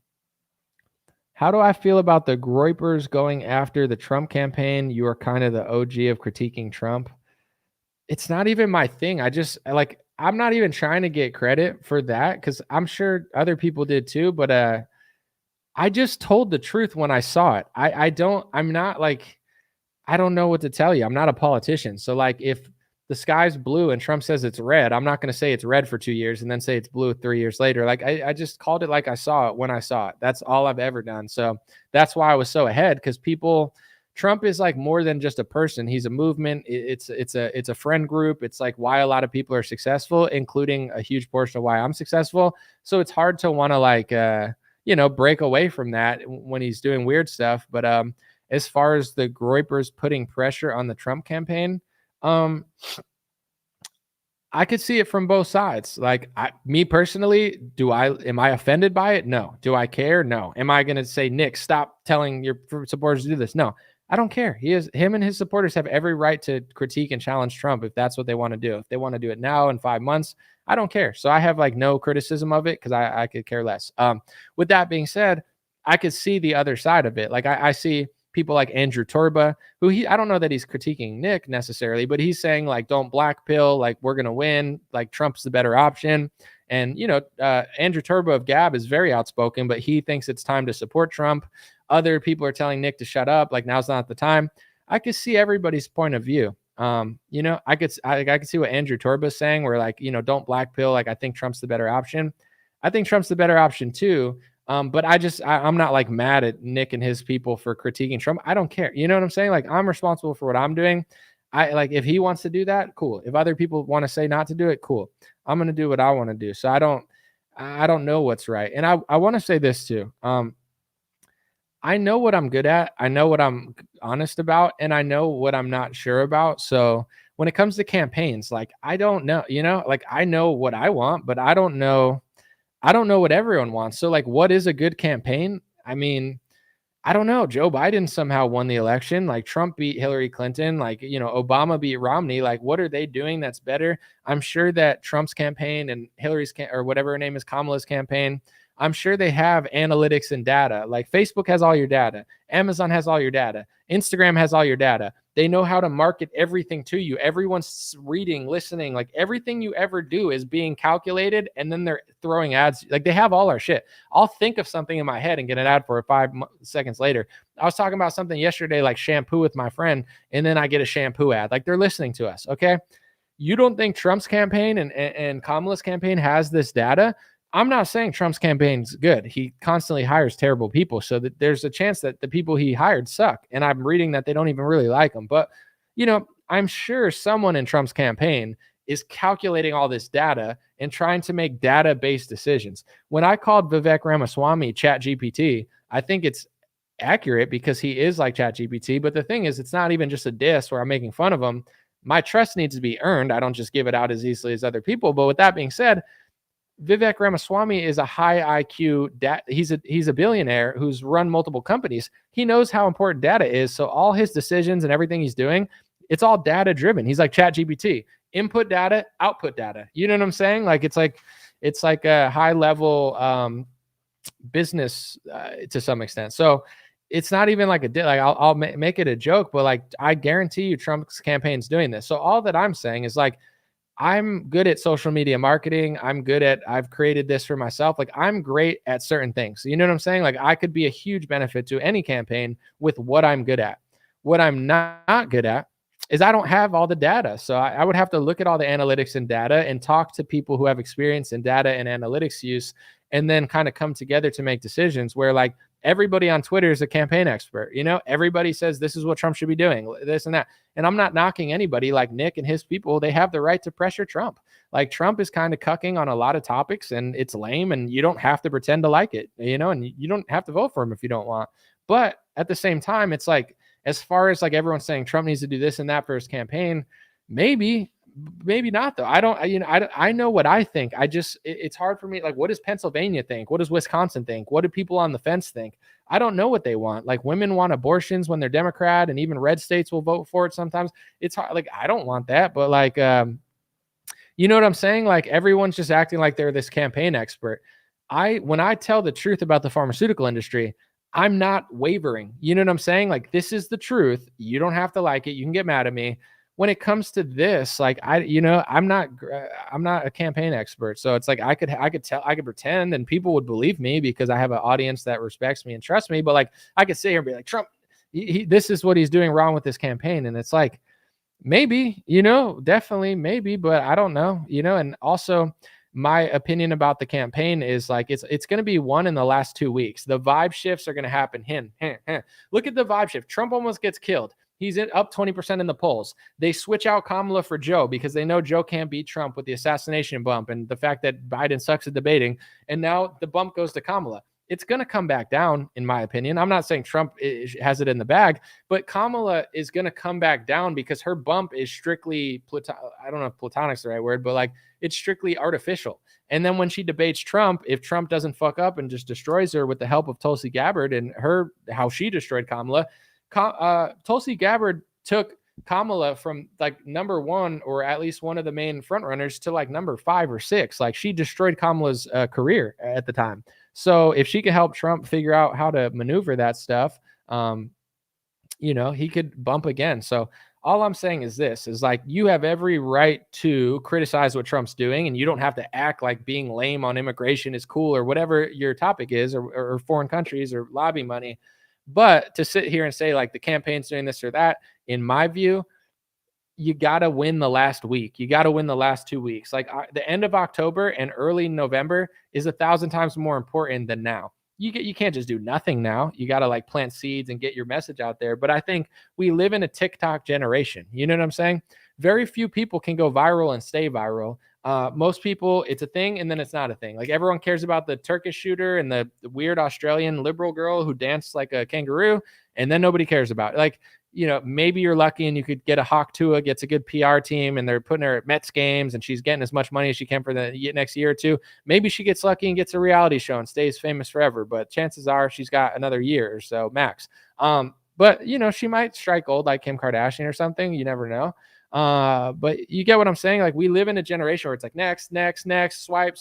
do I feel about the Groypers going after the Trump campaign? You are kind of the OG of critiquing Trump. It's not even my thing. I'm not even trying to get credit for that, because I'm sure other people did too. But I just told the truth when I saw it. I don't know what to tell you. I'm not a politician. So like, if the sky's blue and Trump says it's red, I'm not going to say it's red for 2 years and then say it's blue 3 years later. Like I just called it like I saw it when I saw it. That's all I've ever done. So that's why I was so ahead, because Trump is like more than just a person. He's a movement. It's a friend group. It's like why a lot of people are successful, including a huge portion of why I'm successful. So it's hard to want to break away from that when he's doing weird stuff. But as far as the Groypers putting pressure on the Trump campaign, I could see it from both sides. Like me personally, am I offended by it? No. Do I care? No. Am I going to say, Nick, stop telling your supporters to do this? No, I don't care. Him and his supporters have every right to critique and challenge Trump if that's what they want to do. If they want to do it now in 5 months, I don't care. So I have like no criticism of it, because I could care less. With that being said, I could see the other side of it. Like I see people like Andrew Torba, who I don't know that he's critiquing Nick necessarily, but he's saying like, don't black pill, like we're going to win, like Trump's the better option. And, Andrew Torba of Gab is very outspoken, but he thinks it's time to support Trump. Other people are telling Nick to shut up. Like now's not the time. I could see everybody's point of view. I could see what Andrew Torba is saying, where like, don't black pill. Like I think Trump's the better option. I think Trump's the better option too. But I'm not like mad at Nick and his people for critiquing Trump. I don't care. You know what I'm saying? Like I'm responsible for what I'm doing. If he wants to do that, cool. If other people want to say not to do it, cool. I'm going to do what I want to do. So I don't know what's right. And I want to say this too. I know what I'm good at. I know what I'm honest about, and I know what I'm not sure about. So when it comes to campaigns, like I don't know, like I know what I want, but I don't know what everyone wants. So like, what is a good campaign? I mean, I don't know. Joe Biden somehow won the election. Like Trump beat Hillary Clinton. Like, Obama beat Romney. Like, what are they doing that's better? I'm sure that Trump's campaign and Hillary's or whatever her name is, Kamala's campaign, I'm sure they have analytics and data. Like Facebook has all your data. Amazon has all your data. Instagram has all your data. They know how to market everything to you. Everyone's reading, listening, like everything you ever do is being calculated, and then they're throwing ads. Like they have all our shit. I'll think of something in my head and get an ad for it 5 seconds later. I was talking about something yesterday, like shampoo with my friend, and then I get a shampoo ad. Like they're listening to us. Okay. You don't think Trump's campaign and Kamala's campaign has this data? I'm not saying Trump's campaign's good. He constantly hires terrible people, so that there's a chance that the people he hired suck. And I'm reading that they don't even really like him. But, I'm sure someone in Trump's campaign is calculating all this data and trying to make data-based decisions. When I called Vivek Ramaswamy ChatGPT, I think it's accurate because he is like ChatGPT. But the thing is, it's not even just a diss where I'm making fun of him. My trust needs to be earned. I don't just give it out as easily as other people. But with that being said, Vivek Ramaswamy is a high IQ. He's a billionaire who's run multiple companies. He knows how important data is. So all his decisions and everything he's doing, it's all data driven. He's like ChatGPT, input data, output data. You know what I'm saying? Like it's like a high level business to some extent. So it's not even like I'll make it a joke, but like I guarantee you Trump's campaign's doing this. So all that I'm saying is like, I'm good at social media marketing. I've created this for myself. Like I'm great at certain things. You know what I'm saying? Like I could be a huge benefit to any campaign with what I'm good at. What I'm not good at is I don't have all the data. So I would have to look at all the analytics and data and talk to people who have experience in data and analytics use, and then kind of come together to make decisions where like everybody on Twitter is a campaign expert. Everybody says this is what Trump should be doing, this and that. And I'm not knocking anybody. Like Nick and his people, they have the right to pressure Trump. Like Trump is kind of cucking on a lot of topics, and it's lame, and you don't have to pretend to like it, and you don't have to vote for him if you don't want. But at the same time, it's like, as far as like everyone's saying Trump needs to do this and that for his campaign, maybe not though. I know what I think. It's hard for me. Like, what does Pennsylvania think? What does Wisconsin think? What do people on the fence think? I don't know what they want. Like, women want abortions when they're Democrat, and even red states will vote for it sometimes. It's hard. Like, I don't want that, but like, you know what I'm saying? Like, everyone's just acting like they're this campaign expert. When I tell the truth about the pharmaceutical industry, I'm not wavering. You know what I'm saying? Like, this is the truth. You don't have to like it. You can get mad at me. When it comes to this, like, I'm not a campaign expert. So it's like, I could pretend and people would believe me because I have an audience that respects me and trusts me. But like, I could sit here and be like, Trump, this is what he's doing wrong with this campaign. And it's like, maybe, definitely maybe, but I don't know, and also, my opinion about the campaign is like, it's going to be won in the last 2 weeks. The vibe shifts are going to happen. Look at the vibe shift. Trump almost gets killed. He's up 20% in the polls. They switch out Kamala for Joe because they know Joe can't beat Trump with the assassination bump and the fact that Biden sucks at debating. And now the bump goes to Kamala. It's going to come back down, in my opinion. I'm not saying Trump has it in the bag, but Kamala is going to come back down because her bump is strictly, I don't know if platonic's the right word, but like, it's strictly artificial. And then when she debates Trump, if Trump doesn't fuck up and just destroys her with the help of Tulsi Gabbard and how she destroyed Kamala, Tulsi Gabbard took Kamala from like number 1, or at least one of the main frontrunners, to like number 5 or 6. Like, she destroyed Kamala's career at the time. So if she could help Trump figure out how to maneuver that stuff, he could bump again. So all I'm saying is this, is like, you have every right to criticize what Trump's doing, and you don't have to act like being lame on immigration is cool or whatever your topic is, or foreign countries or lobby money. But to sit here and say like the campaign's doing this or that, in my view, you got to win the last week. You got to win the last 2 weeks. Like, the end of October and early November is 1,000 times more important than now. You can't just do nothing now. You got to like plant seeds and get your message out there. But I think we live in a TikTok generation. You know what I'm saying? Very few people can go viral and stay viral. Most people, it's a thing and then it's not a thing. Like, everyone cares about the Turkish shooter and the weird Australian liberal girl who danced like a kangaroo, and then nobody cares about it. Like, maybe you're lucky and you could get a Hawk Tua, gets a good PR team, and they're putting her at Mets games and she's getting as much money as she can for the next year or two. Maybe she gets lucky and gets a reality show and stays famous forever, but chances are she's got another year or so max. But she might strike gold like Kim Kardashian or something. You never know. But you get what I'm saying? Like, we live in a generation where it's like, next, swipe,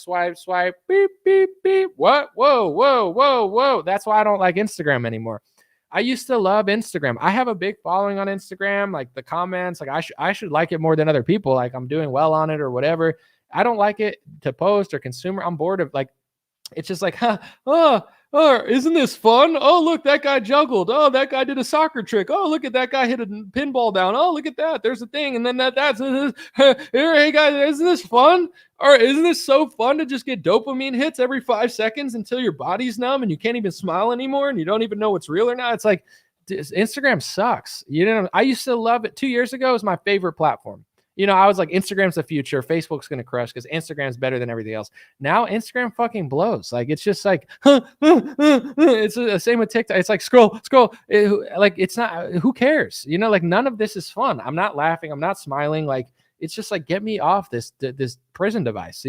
beep, beep, beep. What? Whoa. That's why I don't like Instagram anymore. I used to love Instagram. I have a big following on Instagram. Like, the comments, like, I should like it more than other people. Like, I'm doing well on it or whatever. I don't like it to post or consumer. I'm bored of, like, it's just like, isn't this fun? Oh, look, that guy juggled. Oh, that guy did a soccer trick. Oh, look at that guy hit a pinball down. Oh, look at that. There's a thing. And then that's hey guys, isn't this fun? Or isn't this so fun to just get dopamine hits every 5 seconds until your body's numb and you can't even smile anymore and you don't even know what's real or not? It's like, Instagram sucks. I used to love it. 2 years ago, it was my favorite platform. I was like, Instagram's the future. Facebook's going to crush because Instagram's better than everything else. Now Instagram fucking blows. Like, it's just like, it's the same with TikTok. It's like, scroll. Like, it's not, who cares? Like, none of this is fun. I'm not laughing. I'm not smiling. Like, it's just like, get me off this prison device.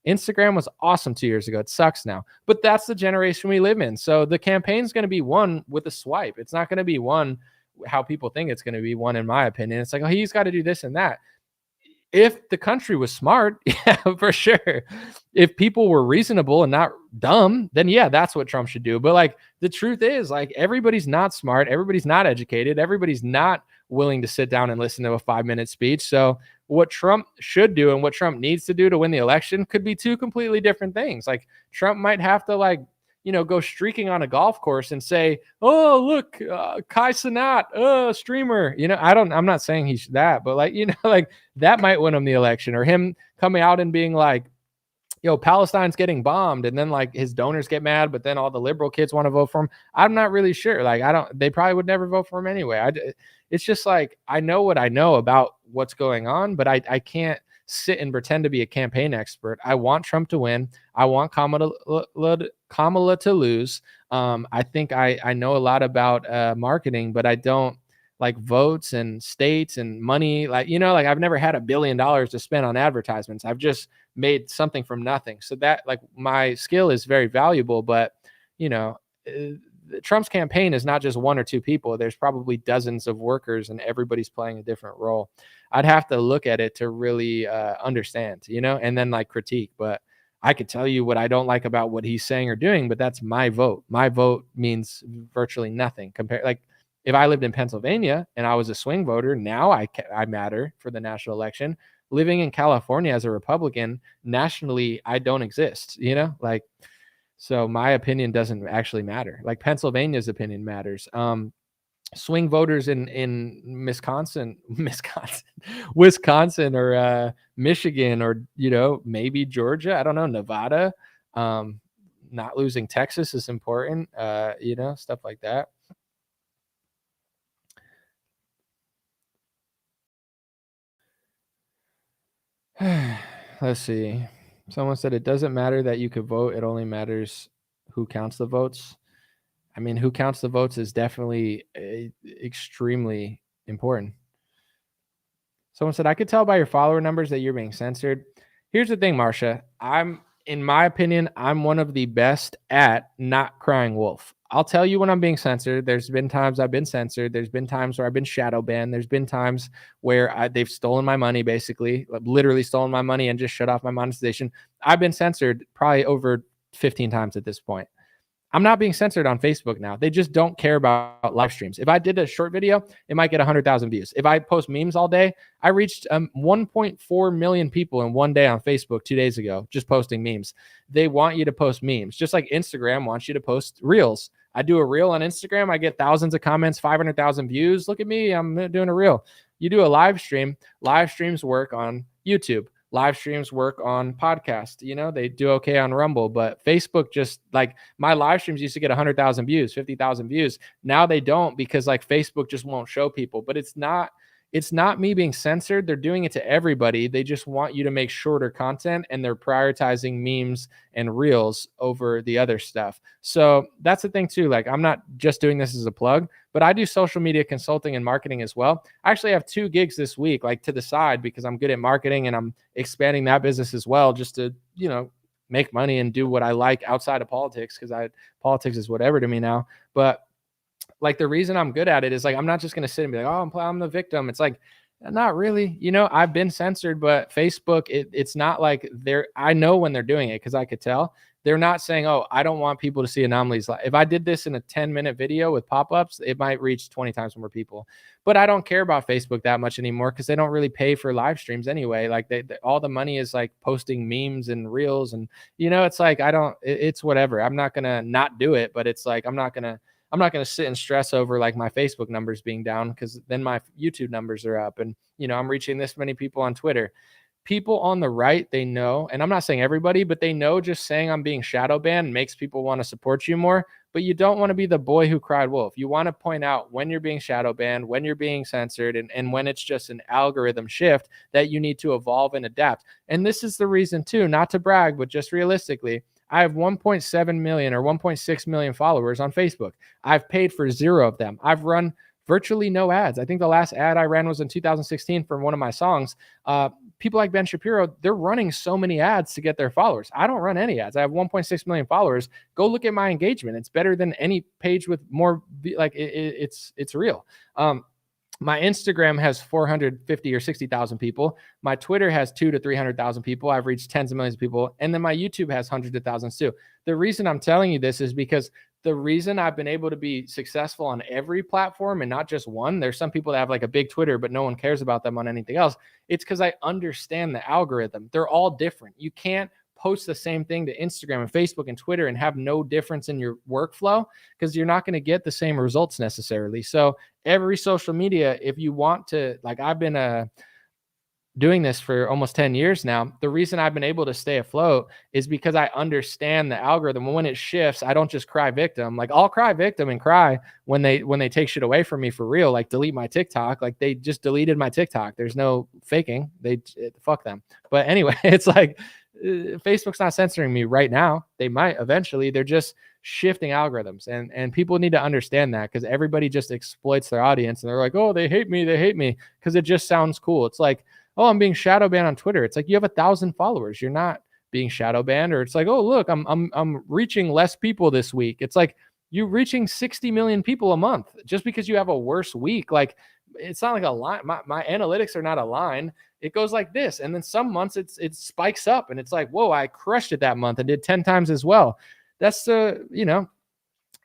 Instagram was awesome 2 years ago. It sucks now, but that's the generation we live in. So the campaign's going to be won with a swipe. It's not going to be won how people think it's going to be won, in my opinion. It's like, oh, he's got to do this and that. If the country was smart, yeah, for sure. If people were reasonable and not dumb, then yeah, that's what Trump should do. But like, the truth is, like, everybody's not smart. Everybody's not educated. Everybody's not willing to sit down and listen to a 5-minute speech. So what Trump should do and what Trump needs to do to win the election could be two completely different things. Like, Trump might have to go streaking on a golf course and say, oh, look, Kai Cenat, streamer, I'm not saying he's that, but like that might win him the election, or him coming out and being like, Palestine's getting bombed. And then like his donors get mad, but then all the liberal kids want to vote for him. I'm not really sure. Like, they probably would never vote for him anyway. It's just like, I know what I know about what's going on, but I can't sit and pretend to be a campaign expert. I want Trump to win. I want Kamala to lose. I think I know a lot about marketing, but I don't like votes and states and money. Like, like I've never had $1 billion to spend on advertisements. I've just made something from nothing. So that, like, my skill is very valuable, but Trump's campaign is not just one or two people. There's probably dozens of workers and everybody's playing a different role. I'd have to look at it to really understand, and then like critique. But I could tell you what I don't like about what he's saying or doing, but that's my vote. My vote means virtually nothing compared. Like, if I lived in Pennsylvania and I was a swing voter, now I matter for the national election. Living in California as a Republican, nationally, I don't exist, like, so my opinion doesn't actually matter. Like, Pennsylvania's opinion matters. Swing voters in Wisconsin or Michigan or, maybe Georgia, I don't know, Nevada, not losing Texas is important, stuff like that. Let's see. Someone said it doesn't matter that you could vote. It only matters who counts the votes. I mean, who counts the votes is definitely extremely important. Someone said, I could tell by your follower numbers that you're being censored. Here's the thing, Marsha. In my opinion, I'm one of the best at not crying wolf. I'll tell you when I'm being censored. There's been times I've been censored. There's been times where I've been shadow banned. There's been times where they've stolen my money, basically, literally stolen my money and just shut off my monetization. I've been censored probably over 15 times at this point. I'm not being censored on Facebook now. They just don't care about live streams. If I did a short video, it might get 100,000 views. If I post memes all day, I reached 1.4 million people in one day on Facebook 2 days ago, just posting memes. They want you to post memes, just like Instagram wants you to post reels. I do a reel on Instagram. I get thousands of comments, 500,000 views. Look at me. I'm doing a reel. You do a live stream. Live streams work on YouTube. Live streams work on podcast. They do okay on Rumble, but Facebook, just like, my live streams used to get 100,000 views, 50,000 views. Now they don't, because like Facebook just won't show people. But it's not me being censored. They're doing it to everybody. They just want you to make shorter content, and they're prioritizing memes and reels over the other stuff. So that's the thing too. Like, I'm not just doing this as a plug, but I do social media consulting and marketing as well. I actually have 2 gigs this week, like, to the side, because I'm good at marketing and I'm expanding that business as well, just to, make money and do what I like outside of politics, because politics is whatever to me now. But like, the reason I'm good at it is, like, I'm not just going to sit and be like, oh, I'm the victim. It's like, not really. I've been censored, but Facebook, it's not like I know when they're doing it, because I could tell. They're not saying, oh, I don't want people to see anomalies. If I did this in a 10-minute video with pop-ups, it might reach 20 times more people. But I don't care about Facebook that much anymore, because they don't really pay for live streams anyway. Like, all the money is like posting memes and reels, and it's like, it's whatever. I'm not gonna not do it, but it's like, I'm not gonna sit and stress over like my Facebook numbers being down, because then my YouTube numbers are up, and I'm reaching this many people on Twitter. People on the right, they know, and I'm not saying everybody, but they know just saying I'm being shadow banned makes people want to support you more. But you don't want to be the boy who cried wolf. You want to point out when you're being shadow banned, when you're being censored, and when it's just an algorithm shift that you need to evolve and adapt. And this is the reason too, not to brag, but just realistically, I have 1.7 million or 1.6 million followers on Facebook. I've paid for 0 of them. I've run virtually no ads. I think the last ad I ran was in 2016 for one of my songs. People like Ben Shapiro, they're running so many ads to get their followers. I don't run any ads. I have 1.6 million followers. Go look at my engagement. It's better than any page with more, like, it's real. My Instagram has 450 or 60,000 people. My Twitter has 200,000 to 300,000 people. I've reached tens of millions of people. And then my YouTube has hundreds of thousands too. The reason I'm telling you this is because the reason I've been able to be successful on every platform and not just one, there's some people that have like a big Twitter, but no one cares about them on anything else. It's because I understand the algorithm. They're all different. You can't post the same thing to Instagram and Facebook and Twitter and have no difference in your workflow, because you're not going to get the same results necessarily. So every social media, if you want to, like, I've been doing this for almost 10 years now. The reason I've been able to stay afloat is because I understand the algorithm. When it shifts, I don't just cry victim. Like, I'll cry victim and cry when they take shit away from me for real, like delete my TikTok. Like, they just deleted my TikTok. There's no faking. Fuck them. But anyway, it's like, Facebook's not censoring me right now. They might eventually. They're just shifting algorithms, and people need to understand that, because everybody just exploits their audience, and they're like, oh, they hate me, because it just sounds cool. It's like, oh, I'm being shadow banned on Twitter. It's like, you have 1,000 followers. You're not being shadow banned. Or it's like, oh, look, I'm reaching less people this week. It's like, you reaching 60 million people a month just because you have a worse week. Like, it's not like a line. My analytics are not a line. It goes like this. And then some months it spikes up, and it's like, whoa, I crushed it that month and did 10 times as well. That's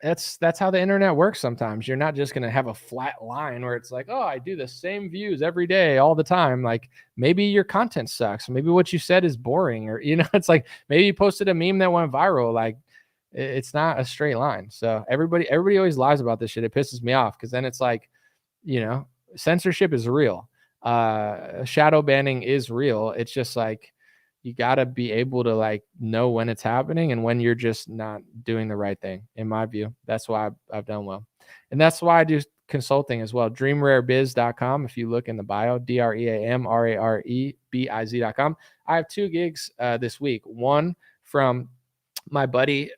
that's how the internet works. Sometimes you're not just going to have a flat line where it's like, oh, I do the same views every day, all the time. Like, maybe your content sucks. Maybe what you said is boring, or, it's like, maybe you posted a meme that went viral. Like, it's not a straight line. So everybody always lies about this shit. It pisses me off, because then it's like, censorship is real. Shadow banning is real. It's just like, you got to be able to like know when it's happening and when you're just not doing the right thing. In my view, that's why I've done well. And that's why I do consulting as well. DreamRareBiz.com. If you look in the bio, DreamRareBiz.com. I have 2 gigs this week. One from my buddy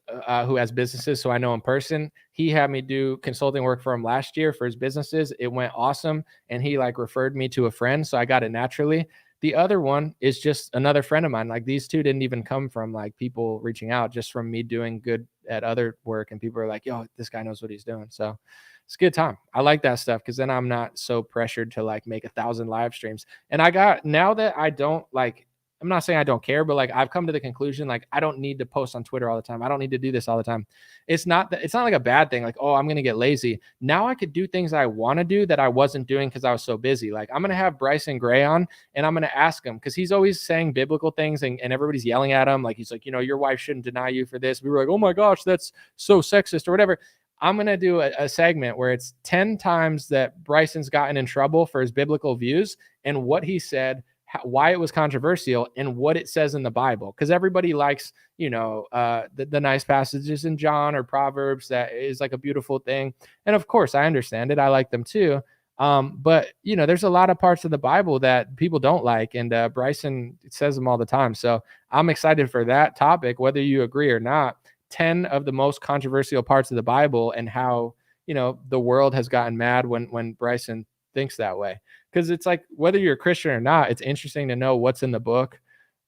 who has businesses, so I know in person. He had me do consulting work for him last year for his businesses. It went awesome, and he like referred me to a friend, so I got it naturally. The other one is just another friend of mine. Like, these 2 didn't even come from like people reaching out, just from me doing good at other work, and people are like, yo, this guy knows what he's doing. So it's a good time. I like that stuff, because then I'm not so pressured to like make 1,000 live streams. And now that I don't like, I'm not saying I don't care, but like, I've come to the conclusion, like, I don't need to post on Twitter all the time. I don't need to do this all the time. It's not like a bad thing. Like, oh, I'm going to get lazy. Now I could do things I want to do that I wasn't doing because I was so busy. Like, I'm going to have Bryson Gray on, and I'm going to ask him, because he's always saying biblical things, and everybody's yelling at him. Like, he's like, your wife shouldn't deny you for this. We were like, oh my gosh, that's so sexist or whatever. I'm going to do a segment where it's 10 times that Bryson's gotten in trouble for his biblical views and what he said, why it was controversial, and what it says in the Bible. Because everybody likes, the nice passages in John or Proverbs. That is like a beautiful thing. And of course, I understand it. I like them too. But there's a lot of parts of the Bible that people don't like. And Bryson says them all the time. So I'm excited for that topic, whether you agree or not. 10 of the most controversial parts of the Bible, and how, the world has gotten mad when Bryson thinks that way. Because it's like, whether you're a Christian or not, it's interesting to know what's in the book,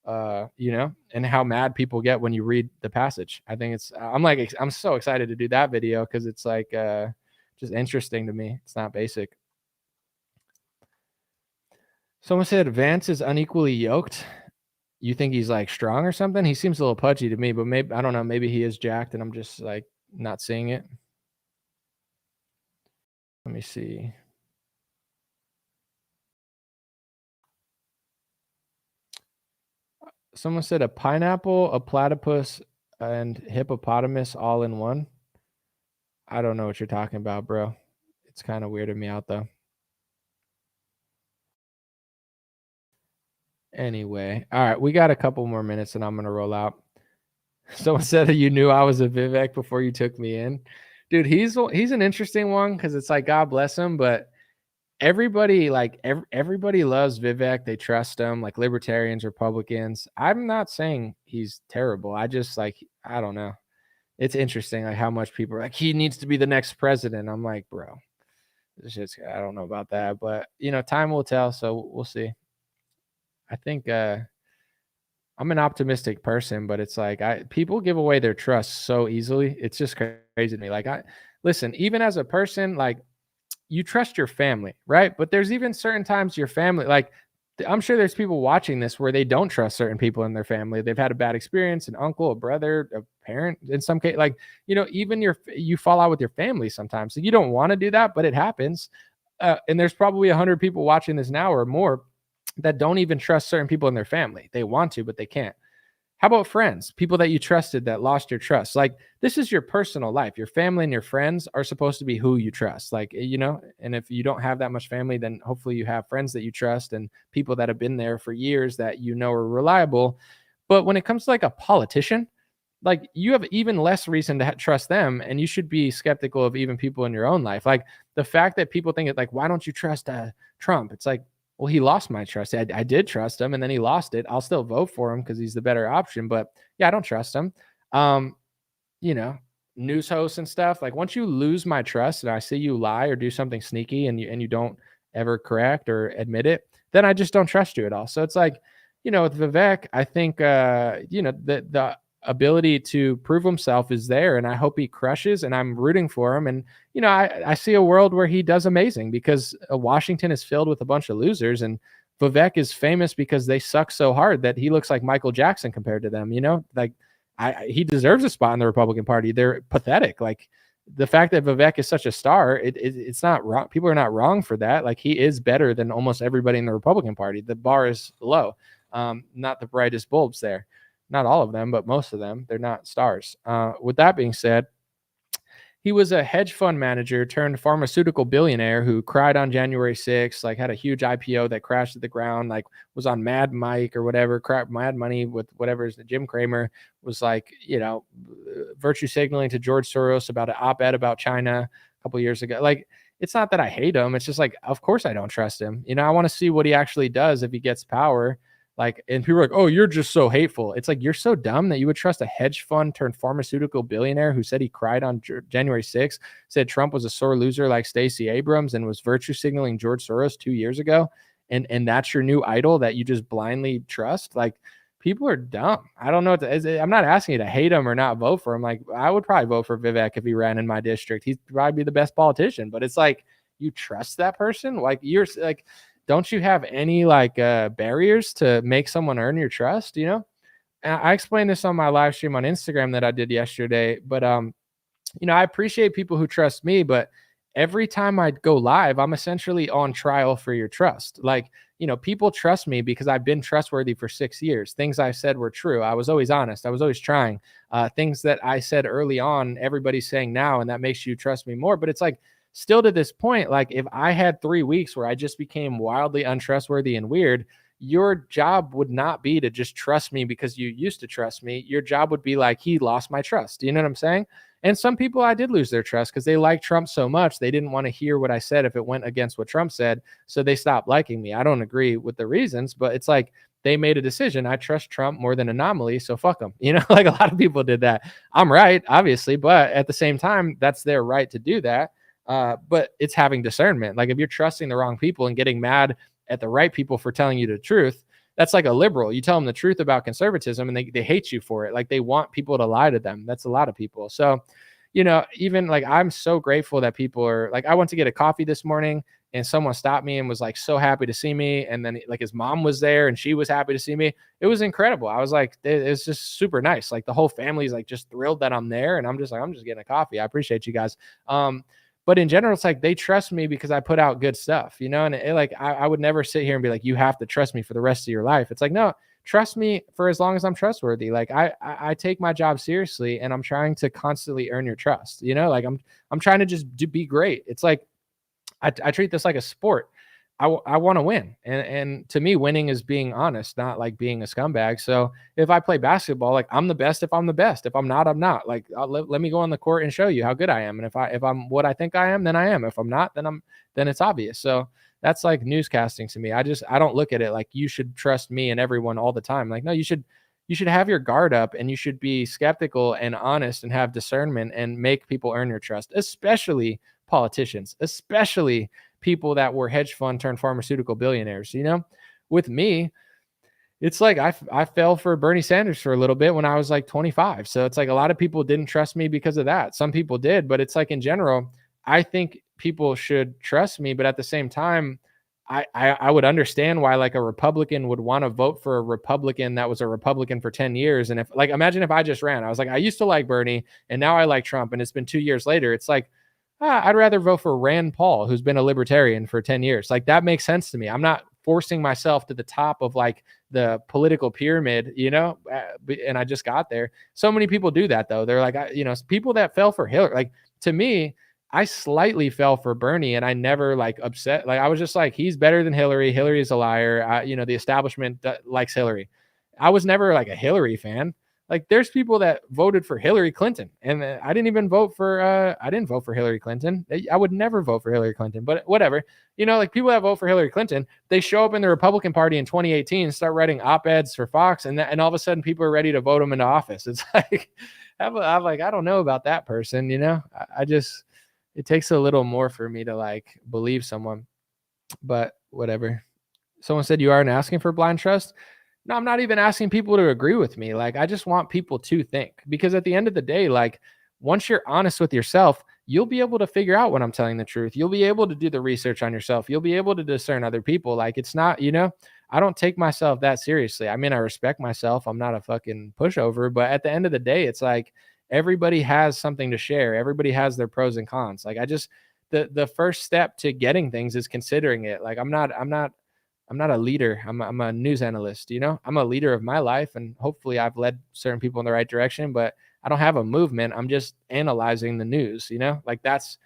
and how mad people get when you read the passage. I think I'm so excited to do that video, because it's like just interesting to me. It's not basic. Someone said Vance is unequally yoked. You think he's like strong or something? He seems a little pudgy to me, but maybe, I don't know, maybe he is jacked and I'm just like not seeing it. Let me see. Someone said a pineapple, a platypus, and hippopotamus all in one. I don't know what you're talking about, bro. It's kind of weirded me out, though. Anyway, all right, we got a couple more minutes and I'm going to roll out. Someone said you knew I was a Vivek before you took me in. Dude, he's an interesting one, because it's like, God bless him, but everybody everybody loves Vivek. They trust him, like libertarians, Republicans. I'm not saying he's terrible. I just I don't know. It's interesting like how much people are like, he needs to be the next president. I'm like, bro, it's just, I don't know about that, but time will tell. So we'll see. I think I'm an optimistic person, but it's like people give away their trust so easily. It's just crazy to me. Like, listen, even as a person, like, you trust your family, right? But there's even certain times your family, like, I'm sure there's people watching this where they don't trust certain people in their family. They've had a bad experience, an uncle, a brother, a parent, in some case, like, even you fall out with your family sometimes. So you don't want to do that, but it happens. And there's probably 100 people watching this now or more that don't even trust certain people in their family. They want to, but they can't. How about friends, people that you trusted that lost your trust? Like, this is your personal life. Your family and your friends are supposed to be who you trust. Like, and if you don't have that much family, then hopefully you have friends that you trust and people that have been there for years that are reliable. But when it comes to like a politician, like, you have even less reason to trust them, and you should be skeptical of even people in your own life. Like, the fact that people think it, like, why don't you trust Trump? It's like, Well, he lost my trust. I did trust him, and then he lost it. I'll still vote for him because he's the better option. But yeah, I don't trust him. Um, you know, news hosts and stuff. Like once you lose my trust and I see you lie or do something sneaky and you don't ever correct or admit it, then I just don't trust you at all. So it's like, with Vivek, I think the ability to prove himself is there, and I hope he crushes, and I'm rooting for him. And I see a world where he does amazing because Washington is filled with a bunch of losers, and Vivek is famous because they suck so hard that he looks like Michael Jackson compared to them. Like he deserves a spot in the Republican Party. They're pathetic. Like the fact that Vivek is such a star, it's not wrong. People are not wrong for that. Like he is better than almost everybody in the Republican Party. The bar is low. Not the brightest bulbs there. Not all of them, but most of them. They're not stars. With that being said, he was a hedge fund manager turned pharmaceutical billionaire who cried on January 6th, like had a huge IPO that crashed to the ground, like was on Mad Mike or whatever, Mad Money with whatever is the Jim Cramer was like, virtue signaling to George Soros about an op-ed about China a couple years ago. Like, it's not that I hate him. It's just like, of course I don't trust him. I want to see what he actually does if he gets power. Like, and people are like, oh, you're just so hateful. It's like, you're so dumb that you would trust a hedge fund turned pharmaceutical billionaire who said he cried on January 6th, said Trump was a sore loser like Stacey Abrams and was virtue signaling George Soros 2 years ago. And that's your new idol that you just blindly trust. Like, people are dumb. I don't know. I'm not asking you to hate him or not vote for him. Like, I would probably vote for Vivek if he ran in my district. He'd probably be the best politician, but it's like, you trust that person? Like, you're like, don't you have any barriers to make someone earn your trust? I explained this on my live stream on Instagram that I did yesterday, but I appreciate people who trust me, but every time I go live, I'm essentially on trial for your trust. Like, people trust me because I've been trustworthy for 6 years. Things I said were true. I was always honest. I was always trying. Things that I said early on, everybody's saying now, and that makes you trust me more. But it's like, still to this point, like if I had 3 weeks where I just became wildly untrustworthy and weird, your job would not be to just trust me because you used to trust me. Your job would be like, he lost my trust. You know what I'm saying? And some people I did lose their trust because they liked Trump so much. They didn't want to hear what I said if it went against what Trump said. So they stopped liking me. I don't agree with the reasons, but it's like they made a decision. I trust Trump more than Anomaly. So fuck them. Like a lot of people did that. I'm right, obviously, but at the same time, that's their right to do that. But it's having discernment. Like if you're trusting the wrong people and getting mad at the right people for telling you the truth, that's like a liberal. You tell them the truth about conservatism and they hate you for it. Like they want people to lie to them. That's a lot of people. So, even like, I'm so grateful that people are like, I went to get a coffee this morning and someone stopped me and was like, so happy to see me. And then like his mom was there and she was happy to see me. It was incredible. I was like, it's just super nice. Like the whole family's like just thrilled that I'm there. And I'm just like, I'm just getting a coffee. I appreciate you guys. But in general, it's like they trust me because I put out good stuff, and I would never sit here and be like, you have to trust me for the rest of your life. It's like, no, trust me for as long as I'm trustworthy. Like I take my job seriously and I'm trying to constantly earn your trust, like I'm trying to just be great. It's like, I treat this like a sport. I want to win. And to me, winning is being honest, not like being a scumbag. So if I play basketball, like I'm the best if I'm the best. If I'm not, I'm not. Like let me go on the court and show you how good I am. And if I'm what I think I am, then I am. If I'm not, then it's obvious. So that's like newscasting to me. I don't look at it like you should trust me and everyone all the time. Like, no, you should have your guard up and you should be skeptical and honest and have discernment and make people earn your trust, especially politicians, especially people that were hedge fund turned pharmaceutical billionaires. With me, it's like I fell for Bernie Sanders for a little bit when I was like 25. So it's like a lot of people didn't trust me because of that. Some people did, but it's like in general, I think people should trust me. But at the same time, I would understand why like a Republican would want to vote for a Republican that was a Republican for 10 years. And if like, imagine if I just ran, I was like, I used to like Bernie and now I like Trump. And it's been 2 years later. It's like, I'd rather vote for Rand Paul, who's been a libertarian for 10 years. Like that makes sense to me. I'm not forcing myself to the top of like the political pyramid, and I just got there. So many people do that though. They're like, people that fell for Hillary, like to me, I slightly fell for Bernie and I never like upset. Like I was just like, he's better than Hillary. Hillary is a liar. The establishment likes Hillary. I was never like a Hillary fan. Like there's people that voted for Hillary Clinton, and I didn't vote for Hillary Clinton. I would never vote for Hillary Clinton, but whatever. Like people that vote for Hillary Clinton, they show up in the Republican Party in 2018 and start writing op-eds for Fox, and all of a sudden people are ready to vote them into office. It's like, I'm like, I don't know about that person. I just, it takes a little more for me to like believe someone, but whatever. Someone said you aren't asking for blind trust. No, I'm not even asking people to agree with me. Like, I just want people to think, because at the end of the day, like once you're honest with yourself, you'll be able to figure out when I'm telling the truth. You'll be able to do the research on yourself. You'll be able to discern other people. Like it's not, I don't take myself that seriously. I mean, I respect myself. I'm not a fucking pushover, but at the end of the day, it's like everybody has something to share. Everybody has their pros and cons. Like the first step to getting things is considering it. Like I'm not a leader. I'm a news analyst, I'm a leader of my life, and hopefully I've led certain people in the right direction, but I don't have a movement. I'm just analyzing the news, like that's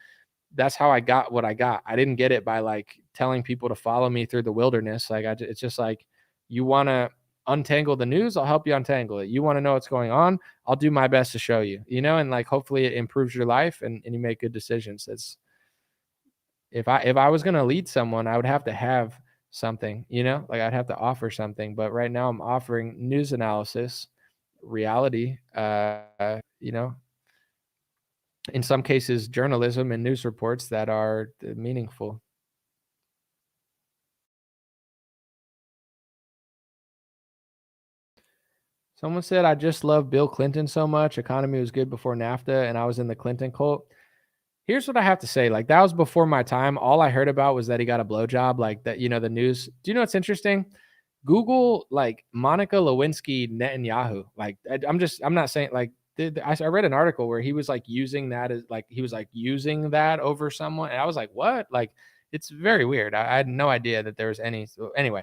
how I got what I got. I didn't get it by like telling people to follow me through the wilderness. Like it's just like, you want to untangle the news, I'll help you untangle it. You want to know what's going on, I'll do my best to show you, and like hopefully it improves your life and you make good decisions. It's if I was going to lead someone, I would have to have something, like I'd have to offer something. But right now I'm offering news analysis, reality, in some cases journalism and news reports that are meaningful. Someone said, I just love Bill Clinton so much. Economy was good before NAFTA and I was in the Clinton cult. Here's what I have to say. Like that was before my time. All I heard about was that he got a blowjob, like that, the news. Do you know what's interesting? Google like Monica Lewinsky Netanyahu. Like I'm not saying like, I read an article where he was like using that as like, he was like using that over someone. And I was like, what? Like, it's very weird. I had no idea that there was any. So anyway,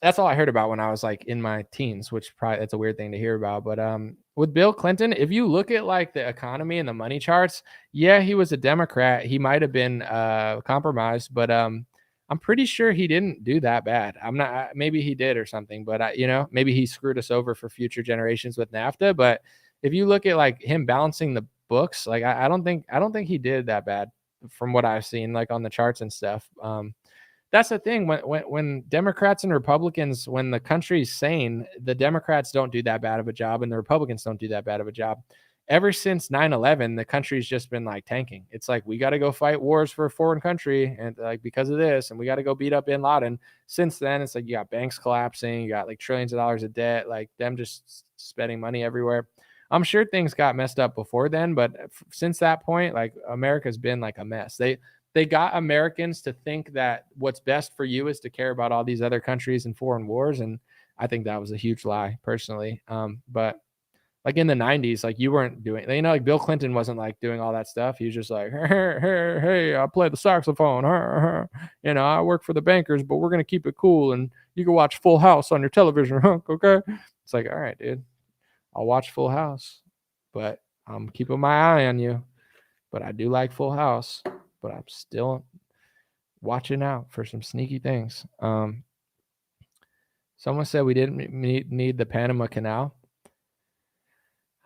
that's all I heard about when I was like in my teens, which probably that's a weird thing to hear about. But with Bill Clinton, if you look at like the economy and the money charts, yeah, he was a Democrat. He might have been compromised, but I'm pretty sure he didn't do that bad. I'm not, maybe he did or something, but maybe he screwed us over for future generations with NAFTA. But if you look at like him balancing the books, like I don't think he did that bad from what I've seen, like on the charts and stuff. That's the thing when Democrats and Republicans, when the country's sane, the Democrats don't do that bad of a job and the Republicans don't do that bad of a job. Ever since 9/11, the country's just been like tanking. It's like, we got to go fight wars for a foreign country. And like, because of this, and we got to go beat up bin Laden. Since then, it's like, you got banks collapsing, you got like trillions of dollars of debt, like them just spending money everywhere. I'm sure things got messed up before then, but since that point, like America's been like a mess. They got Americans to think that what's best for you is to care about all these other countries and foreign wars. And I think that was a huge lie personally. But like in the 90s, like you weren't doing, like Bill Clinton wasn't like doing all that stuff. He was just like, hey, I play the saxophone. I work for the bankers, but we're going to keep it cool. And you can watch Full House on your television. Okay. It's like, all right, dude, I'll watch Full House, but I'm keeping my eye on you. But I do like Full House. But I'm still watching out for some sneaky things. Someone said we didn't need the Panama Canal.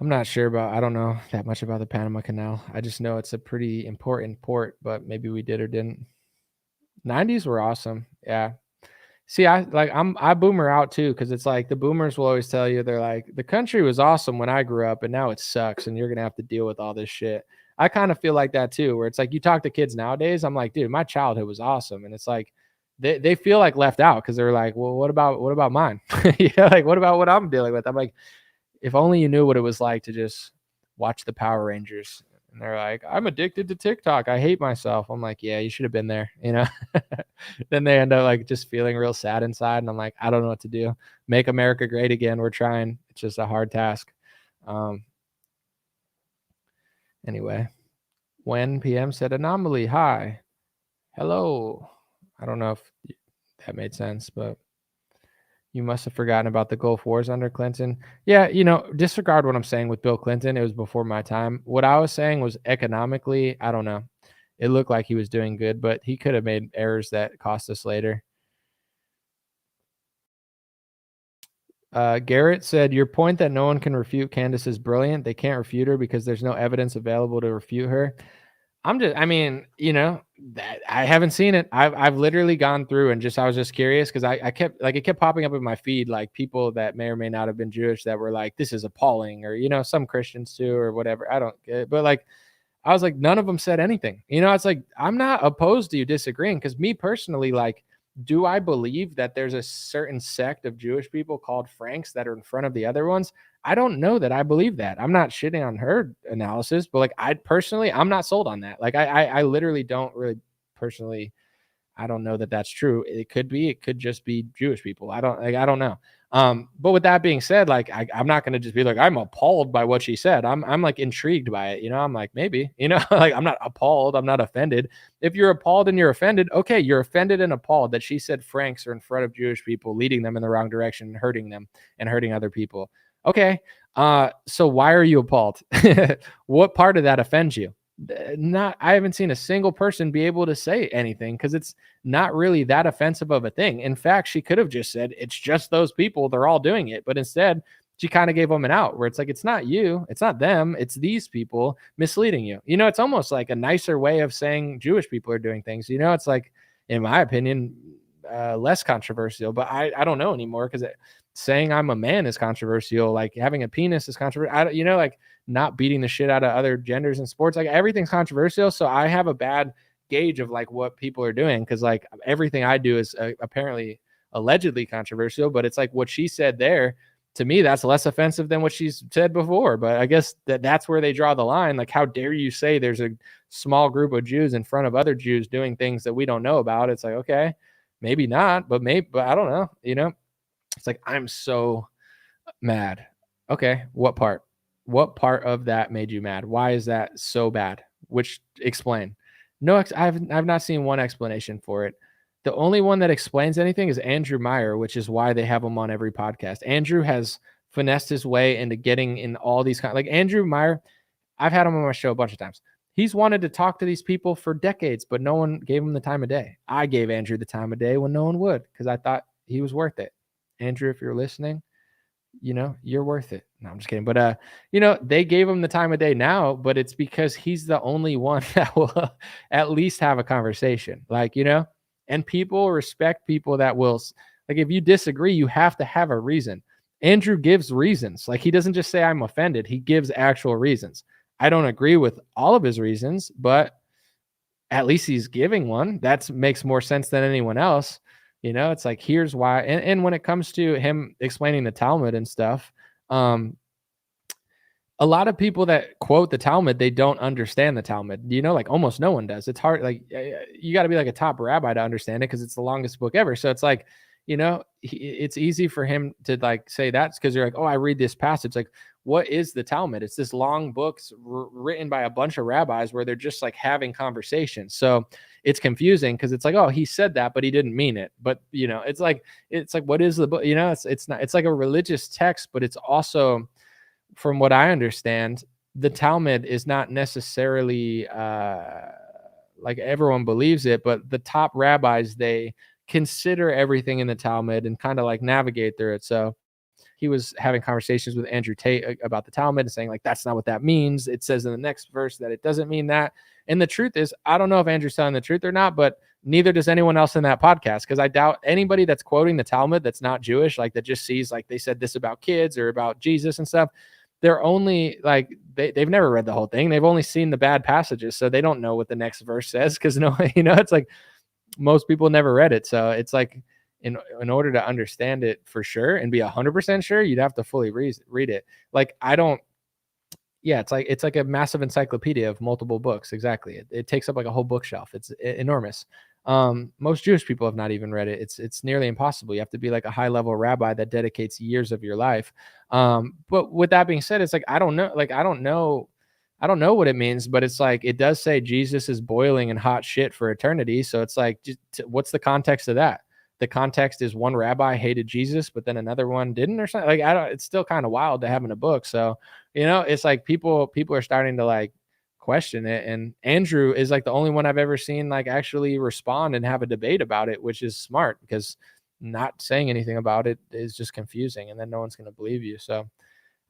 I'm not sure I don't know that much about the Panama Canal. I just know it's a pretty important port, but maybe we did or didn't. 90s were awesome. Yeah. See, I boomer out too, because it's like the boomers will always tell you, they're like, the country was awesome when I grew up and now it sucks and you're going to have to deal with all this shit. I kind of feel like that too, where it's like you talk to kids nowadays, I'm like, dude, my childhood was awesome. And it's like they feel like left out because they're like, well, what about mine? Like what about what I'm dealing with? I'm like, if only you knew what it was like to just watch the Power Rangers. And they're like, I'm addicted to TikTok. I hate myself. I'm like, yeah, you should have been there, Then they end up like just feeling real sad inside. And I'm like, I don't know what to do. Make America great again. We're trying. It's just a hard task. Anyway, when PM said anomaly, hi, hello. I don't know if that made sense, but you must have forgotten about the Gulf Wars under Clinton. Yeah, disregard what I'm saying with Bill Clinton. It was before my time. What I was saying was economically, I don't know. It looked like he was doing good, but he could have made errors that cost us later. Garrett said, your point that no one can refute Candace is brilliant. They can't refute her because there's no evidence available to refute her. I mean, that I haven't seen it. I've literally gone through and I was just curious because I kept it kept popping up in my feed, like people that may or may not have been Jewish that were like, this is appalling, or, some Christians too, or whatever. I don't get it. But I was like, none of them said anything. It's like, I'm not opposed to you disagreeing because me personally, do I believe that there's a certain sect of Jewish people called Franks that are in front of the other ones? I don't know that I believe that. I'm not shitting on her analysis, but I'm not sold on that. I literally don't really personally, I don't know that that's true. It could just be Jewish people. I don't know. But with that being said, I'm not going to just be like, I'm appalled by what she said. I'm intrigued by it. I'm like, maybe, I'm not appalled. I'm not offended. If you're appalled and you're offended, okay, you're offended and appalled that she said Franks are in front of Jewish people, leading them in the wrong direction and hurting them and hurting other people. Okay. So why are you appalled? What part of that offends you? I haven't seen a single person be able to say anything because it's not really that offensive of a thing. In fact, she could have just said, it's just those people, they're all doing it. But instead, she kind of gave them an out where it's like, it's not you, it's not them, it's these people misleading you. It's almost like a nicer way of saying Jewish people are doing things. It's like, in my opinion, less controversial, but I don't know anymore because saying I'm a man is controversial. Like having a penis is controversial. Not beating the shit out of other genders in sports, everything's controversial. So I have a bad gauge of what people are doing because everything I do is apparently allegedly controversial, but it's like what she said there, to me, that's less offensive than what she's said before. But I guess that's where they draw the line. Like, how dare you say there's a small group of Jews in front of other Jews doing things that we don't know about? It's like, okay, maybe not, but I don't know. It's like, I'm so mad. Okay, what part? What part of that made you mad? Why is that so bad? Explain. No, I've not seen one explanation for it. The only one that explains anything is Andrew Meyer, which is why they have him on every podcast. Andrew has finessed his way into getting in all these Andrew Meyer. I've had him on my show a bunch of times. He's wanted to talk to these people for decades, but no one gave him the time of day. I gave Andrew the time of day when no one would because I thought he was worth it. Andrew, if you're listening, you're worth it. No, I'm just kidding. But, they gave him the time of day now, but it's because he's the only one that will at least have a conversation. And people respect people that will, if you disagree, you have to have a reason. Andrew gives reasons. He doesn't just say I'm offended. He gives actual reasons. I don't agree with all of his reasons, but at least he's giving one. That makes more sense than anyone else. It's like, here's why. And when it comes to him explaining the Talmud and stuff, a lot of people that quote the Talmud, they don't understand the Talmud. Almost no one does. It's hard. You got to be a top rabbi to understand it because it's the longest book ever. So it's like, it's easy for him to say that's because you're like, oh, I read this passage. What is the Talmud? It's this long books written by a bunch of rabbis where they're just having conversations. So it's confusing because it's like, oh, he said that, but he didn't mean it. But it's like, what is the book? It's not, it's like a religious text, but it's also, from what I understand, the Talmud is not necessarily everyone believes it, but the top rabbis, they consider everything in the Talmud and kind of navigate through it. So he was having conversations with Andrew Tate about the Talmud and saying that's not what that means. It says in the next verse that it doesn't mean that. And the truth is, I don't know if Andrew's telling the truth or not, but neither does anyone else in that podcast. Because I doubt anybody that's quoting the Talmud that's not Jewish, that just sees they said this about kids or about Jesus and stuff. They're only they've never read the whole thing. They've only seen the bad passages. So they don't know what the next verse says because it's most people never read it. So it's in order to understand it for sure and be 100% sure, you'd have to fully read it. It's like a massive encyclopedia of multiple books. Exactly. It takes up a whole bookshelf. It's enormous. Most Jewish people have not even read it. It's nearly impossible. You have to be a high level rabbi that dedicates years of your life. But with that being said, it's I don't know. I don't know what it means, but it's it does say Jesus is boiling in hot shit for eternity. So it's what's the context of that? The context is one rabbi hated Jesus, but then another one didn't or something. It's still kind of wild to have in a book. So, it's people are starting to question it. And Andrew is the only one I've ever seen actually respond and have a debate about it, which is smart because not saying anything about it is just confusing, and then no one's going to believe you. So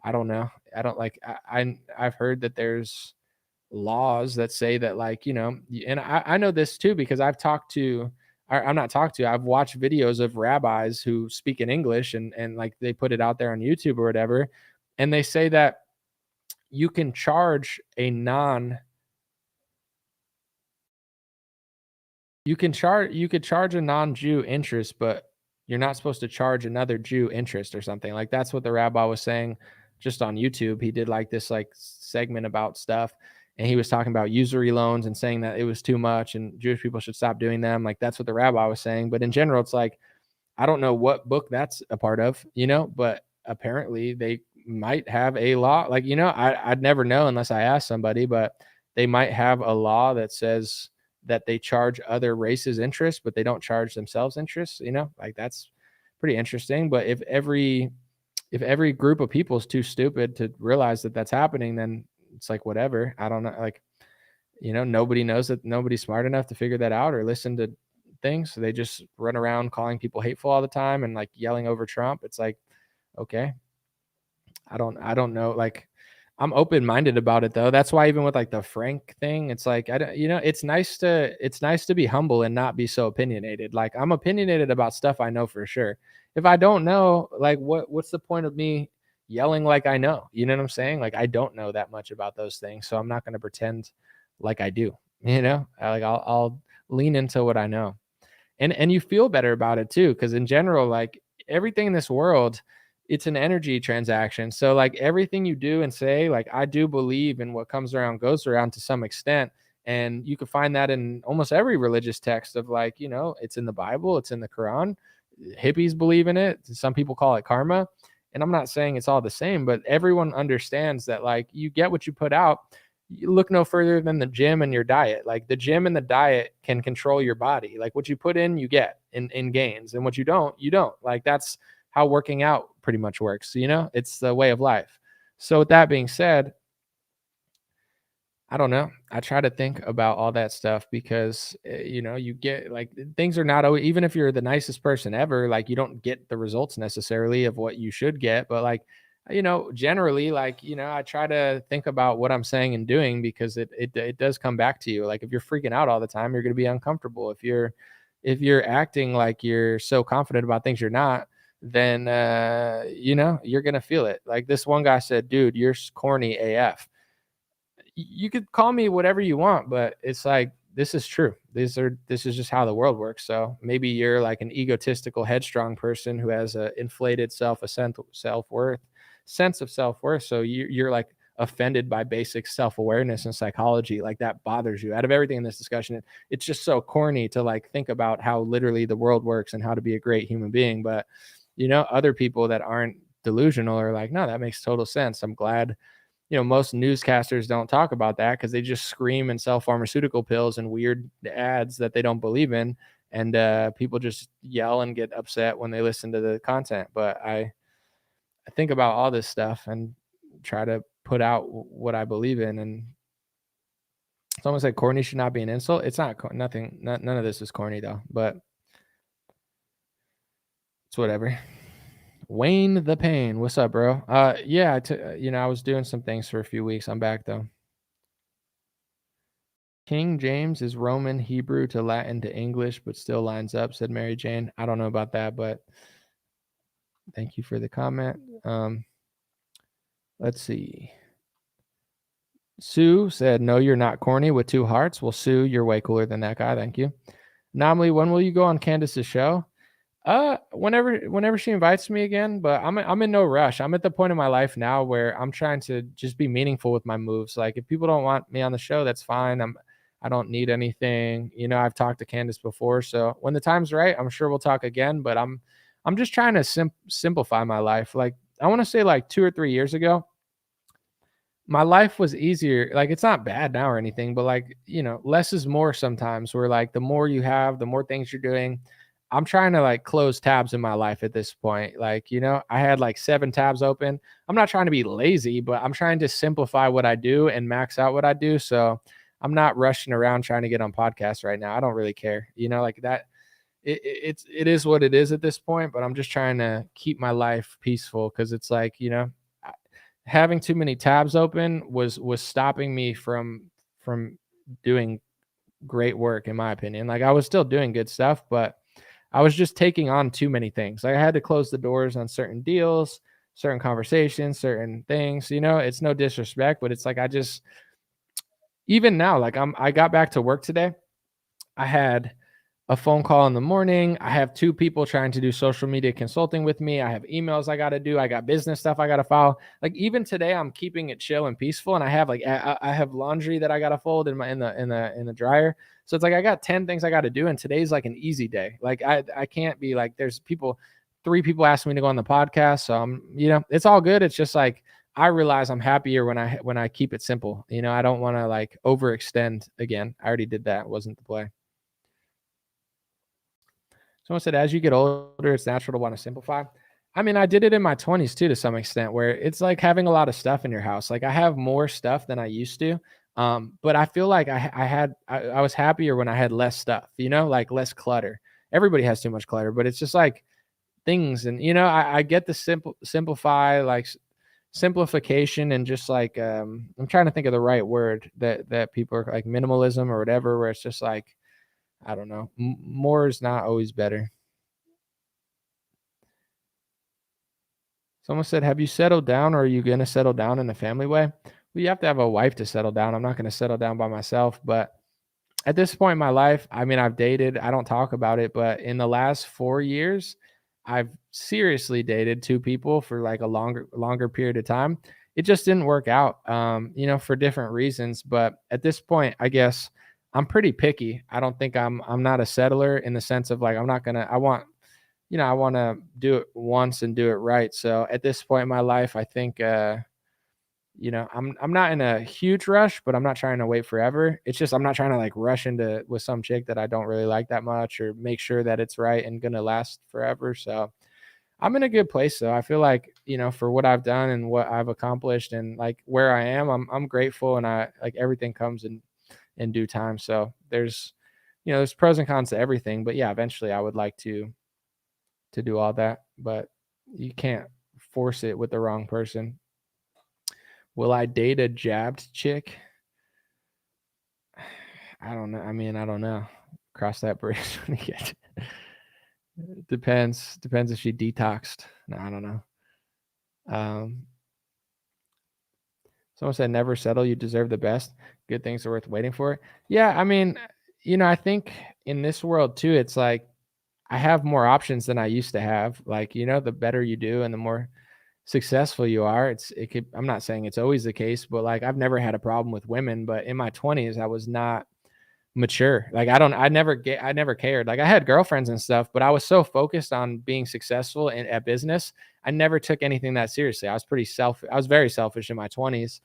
I don't know. I don't like, I've heard that there's laws that say that, like, and I know this too, because I'm not talked to, I've watched videos of rabbis who speak in English, and like they put it out there on YouTube or whatever. And they say that you can charge a non, you could charge a non-Jew interest, but you're not supposed to charge another Jew interest or something. Like, that's what the rabbi was saying just on YouTube. He did like this like segment about stuff, and he was talking about usury loans and saying that it was too much and Jewish people should stop doing them. Like, that's what the rabbi was saying. But in general, it's like, I don't know what book that's a part of, but apparently they might have a law. Like, I'd never know unless I asked somebody, but they might have a law that says that they charge other races interest, but they don't charge themselves interest, like, that's pretty interesting. But if every group of people is too stupid to realize that that's happening, then it's like, whatever. I don't know. Like, nobody knows that, nobody's smart enough to figure that out or listen to things. So they just run around calling people hateful all the time and like yelling over Trump. It's like, okay, I don't know. Like, I'm open-minded about it though. That's why even with like the Frank thing, it's like, I don't, it's nice to be humble and not be so opinionated. Like, I'm opinionated about stuff I know for sure. If I don't know, like, what's the point of me yelling like I know? You know what I'm saying? Like, I don't know that much about those things, so I'm not going to pretend like I do. Like, I'll lean into what I know, and you feel better about it too, because in general, like, everything in this world, it's an energy transaction. So like, everything you do and say, like, I do believe in what comes around goes around to some extent. And you can find that in almost every religious text of, like, it's in the Bible, it's in the Quran. Hippies believe in it. Some people call it karma. And I'm not saying it's all the same, but everyone understands that, like, you get what you put out. You look no further than the gym and your diet. Like, the gym and the diet can control your body. Like, what you put in, you get in gains, and what you don't, you don't. Like, that's how working out pretty much works. It's the way of life. So with that being said, I don't know. I try to think about all that stuff because, you get, like, things are not always, even if you're the nicest person ever, like, you don't get the results necessarily of what you should get. But like, generally, like, I try to think about what I'm saying and doing, because it does come back to you. Like, if you're freaking out all the time, you're going to be uncomfortable. If you're acting like you're so confident about things you're not, then you're gonna feel it. Like, this one guy said, dude, you're corny AF. You could call me whatever you want, but it's like, this is true. This is just how the world works. So maybe you're like an egotistical, headstrong person who has a inflated sense of self-worth. So you're like offended by basic self-awareness and psychology. Like, that bothers you. Out of everything in this discussion, it's just so corny to like think about how literally the world works and how to be a great human being. But other people that aren't delusional are like, no, that makes total sense. I'm glad, most newscasters don't talk about that, because they just scream and sell pharmaceutical pills and weird ads that they don't believe in. And people just yell and get upset when they listen to the content. But I think about all this stuff and try to put out what I believe in. And someone said corny should not be an insult. It's not none of this is corny though, but it's whatever. Wayne the Pain, what's up, bro? Yeah, I was doing some things for a few weeks. I'm back though. King James is Roman, Hebrew to Latin to English, but still lines up, said Mary Jane. I don't know about that, but thank you for the comment. Let's see. Sue said, no, you're not corny, with 2 hearts. Well, Sue, you're way cooler than that guy. Thank you. Anomaly, when will you go on Candace's show? Whenever she invites me again, but I'm in no rush. I'm at the point in my life now where I'm trying to just be meaningful with my moves. Like, if people don't want me on the show, that's fine. I don't need anything. I've talked to Candace before, so when the time's right, I'm sure we'll talk again. But I'm just trying to simplify my life. Like, I want to say, like, 2 or 3 years ago, my life was easier. Like, it's not bad now or anything, but like, less is more sometimes, where like the more you have, the more things you're doing. I'm trying to like close tabs in my life at this point. Like, I had like 7 tabs open. I'm not trying to be lazy, but I'm trying to simplify what I do and max out what I do. So I'm not rushing around trying to get on podcasts right now. I don't really care, like that. it is what it is at this point, but I'm just trying to keep my life peaceful, because it's like, having too many tabs open was stopping me from doing great work, in my opinion. Like, I was still doing good stuff, but I was just taking on too many things. Like, I had to close the doors on certain deals, certain conversations, certain things. It's no disrespect, but it's like even now, like I got back to work today. I had a phone call in the morning. I have 2 people trying to do social media consulting with me. I have emails I got to do. I got business stuff I got to file. Like, even today, I'm keeping it chill and peaceful. And I have I have laundry that I got to fold in the dryer. So it's like I got 10 things I got to do, and today's like an easy day. Like, I can't be like, there's 3 people asking me to go on the podcast. So it's all good. It's just like, I realize I'm happier when I keep it simple. I don't want to like overextend again. I already did that. It wasn't the play. Someone said, as you get older, it's natural to want to simplify. I mean, I did it in my 20s too, to some extent, where it's like having a lot of stuff in your house. Like, I have more stuff than I used to. But I feel like I was happier when I had less stuff, like less clutter. Everybody has too much clutter, but it's just like things. And, I get the simplify, like simplification, and just like, I'm trying to think of the right word that people are like, minimalism or whatever, where it's just like, I don't know. More is not always better. Someone said, have you settled down, or are you going to settle down in a family way? Well, you have to have a wife to settle down. I'm not going to settle down by myself. But at this point in my life, I mean, I've dated. I don't talk about it, but in the last 4 years, I've seriously dated 2 people for like a longer period of time. It just didn't work out, for different reasons. But at this point, I guess I'm pretty picky. I don't think I'm not a settler, in the sense of like, I want to do it once and do it right. So at this point in my life, I think, I'm not in a huge rush, but I'm not trying to wait forever. It's just, I'm not trying to like rush into with some chick that I don't really like that much, or make sure that it's right and going to last forever. So I'm in a good place. So I feel like, for what I've done and what I've accomplished, and like where I am, I'm grateful, and I like everything comes in due time. So there's pros and cons to everything, but yeah, eventually I would like to do all that, but you can't force it with the wrong person. Will I date a jabbed chick? I don't know. I mean, I don't know. Cross that bridge when you get it. Depends if she detoxed. No, I don't know. Someone said, never settle. You deserve the best. Good things are worth waiting for. Yeah. I mean, I think in this world too, it's like, I have more options than I used to have. Like, the better you do and the more successful you are, I'm not saying it's always the case, but like, I've never had a problem with women, but in my 20s, I was not mature. Like, I never cared. Like, I had girlfriends and stuff, but I was so focused on being successful at business. I never took anything that seriously. I was very selfish in my 20s.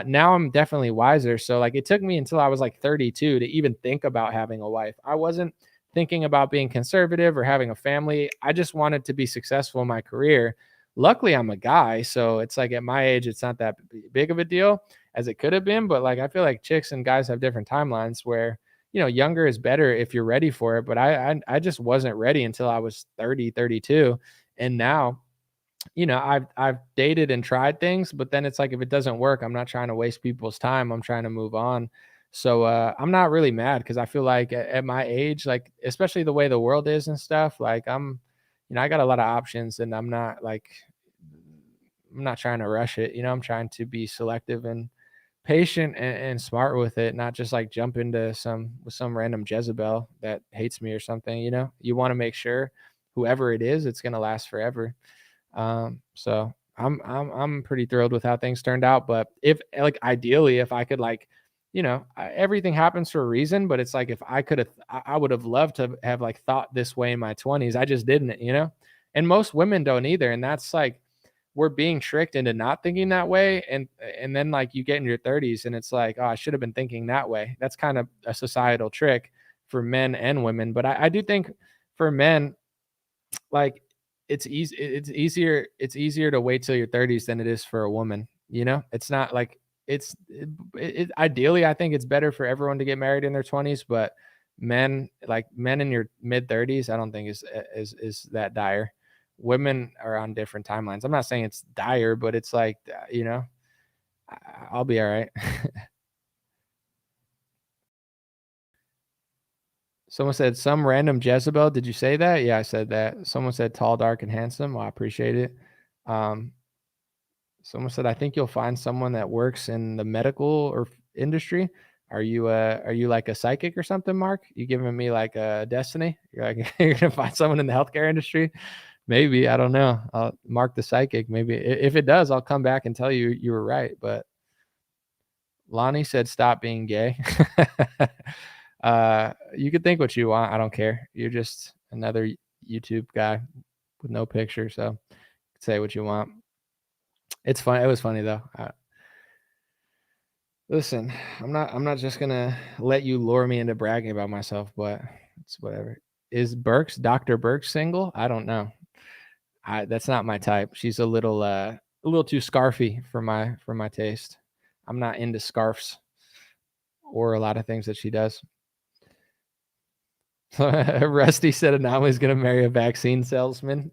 Now I'm definitely wiser. So like, it took me until I was like 32 to even think about having a wife. I wasn't thinking about being conservative or having a family. I just wanted to be successful in my career. Luckily, I'm a guy, so it's like, at my age, it's not that big of a deal as it could have been. But like, I feel like chicks and guys have different timelines where, younger is better if you're ready for it. But I just wasn't ready until I was 30, 32. And now, I've dated and tried things, but then it's like, if it doesn't work, I'm not trying to waste people's time. I'm trying to move on. So I'm not really mad, because I feel like at my age, like, especially the way the world is and stuff, like I got a lot of options, and I'm not trying to rush it. I'm trying to be selective and patient and smart with it, not just like jump into some random Jezebel that hates me or something. You want to make sure whoever it is, it's going to last forever. So I'm pretty thrilled with how things turned out. But if like, ideally, if I could like, everything happens for a reason, but it's like, if I would have loved to have like thought this way in my 20s. I just didn't, and most women don't either. And that's like, we're being tricked into not thinking that way. And then like, you get in your 30s and it's like, oh, I should have been thinking that way. That's kind of a societal trick for men and women. But I do think for men, like, it's easier to wait till your 30s than it is for a woman. It's not like, ideally, I think it's better for everyone to get married in their 20s, but Men in your mid 30s, I don't think is that dire. Women are on different timelines. I'm not saying it's dire, but it's like, I'll be all right. Someone said some random Jezebel. Did you say that? Yeah, I said that. Someone said tall, dark, and handsome. Well, I appreciate it. Someone said, I think you'll find someone that works in the medical or industry. Are you like a psychic or something, Mark? You giving me like a destiny? You're like, you're gonna find someone in the healthcare industry? Maybe, I don't know. I'll Mark the psychic. Maybe if it does, I'll come back and tell you you were right. But Lonnie said, stop being gay. You could think what you want. I don't care. You're just another YouTube guy with no picture. So say what you want. It's fun. It was funny though. Listen, I'm not just gonna let you lure me into bragging about myself, but it's whatever. Is Dr. Burks single? I don't know. That's not my type. She's a little too scarfy for my taste. I'm not into scarves or a lot of things that she does. Rusty said Anomaly's gonna marry a vaccine salesman.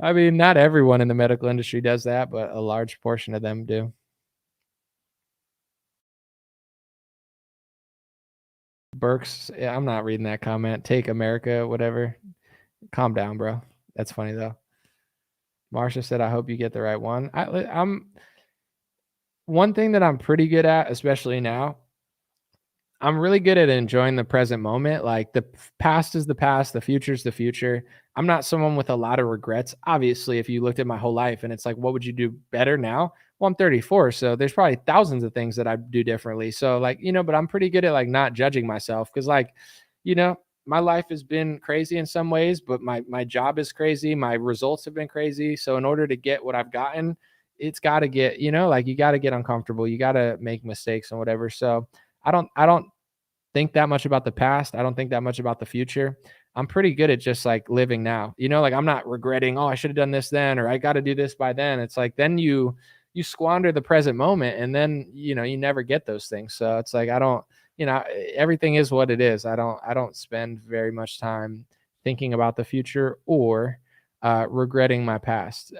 I mean, not everyone in the medical industry does that, but a large portion of them do. Burks, yeah, I'm not reading that comment. Take America, whatever. Calm down, bro. That's funny though. Marsha said, I hope you get the right one. I'm one thing that I'm pretty good at, especially now. I'm really good at enjoying the present moment. Like the past is the past, the future is the future. I'm not someone with a lot of regrets. Obviously, if you looked at my whole life and it's like, what would you do better now? Well, I'm 34, so there's probably thousands of things that I do differently. So like, but I'm pretty good at like not judging myself because like, my life has been crazy in some ways, but my job is crazy. My results have been crazy. So in order to get what I've gotten, it's got to get, like you got to get uncomfortable. You got to make mistakes and whatever. So I don't think that much about the past. I don't think that much about the future. I'm pretty good at just like living now, like I'm not regretting, oh, I should have done this then, or I got to do this by then. It's like, then you squander the present moment and then, you never get those things. So it's like, I don't, everything is what it is. I don't spend very much time thinking about the future or regretting my past.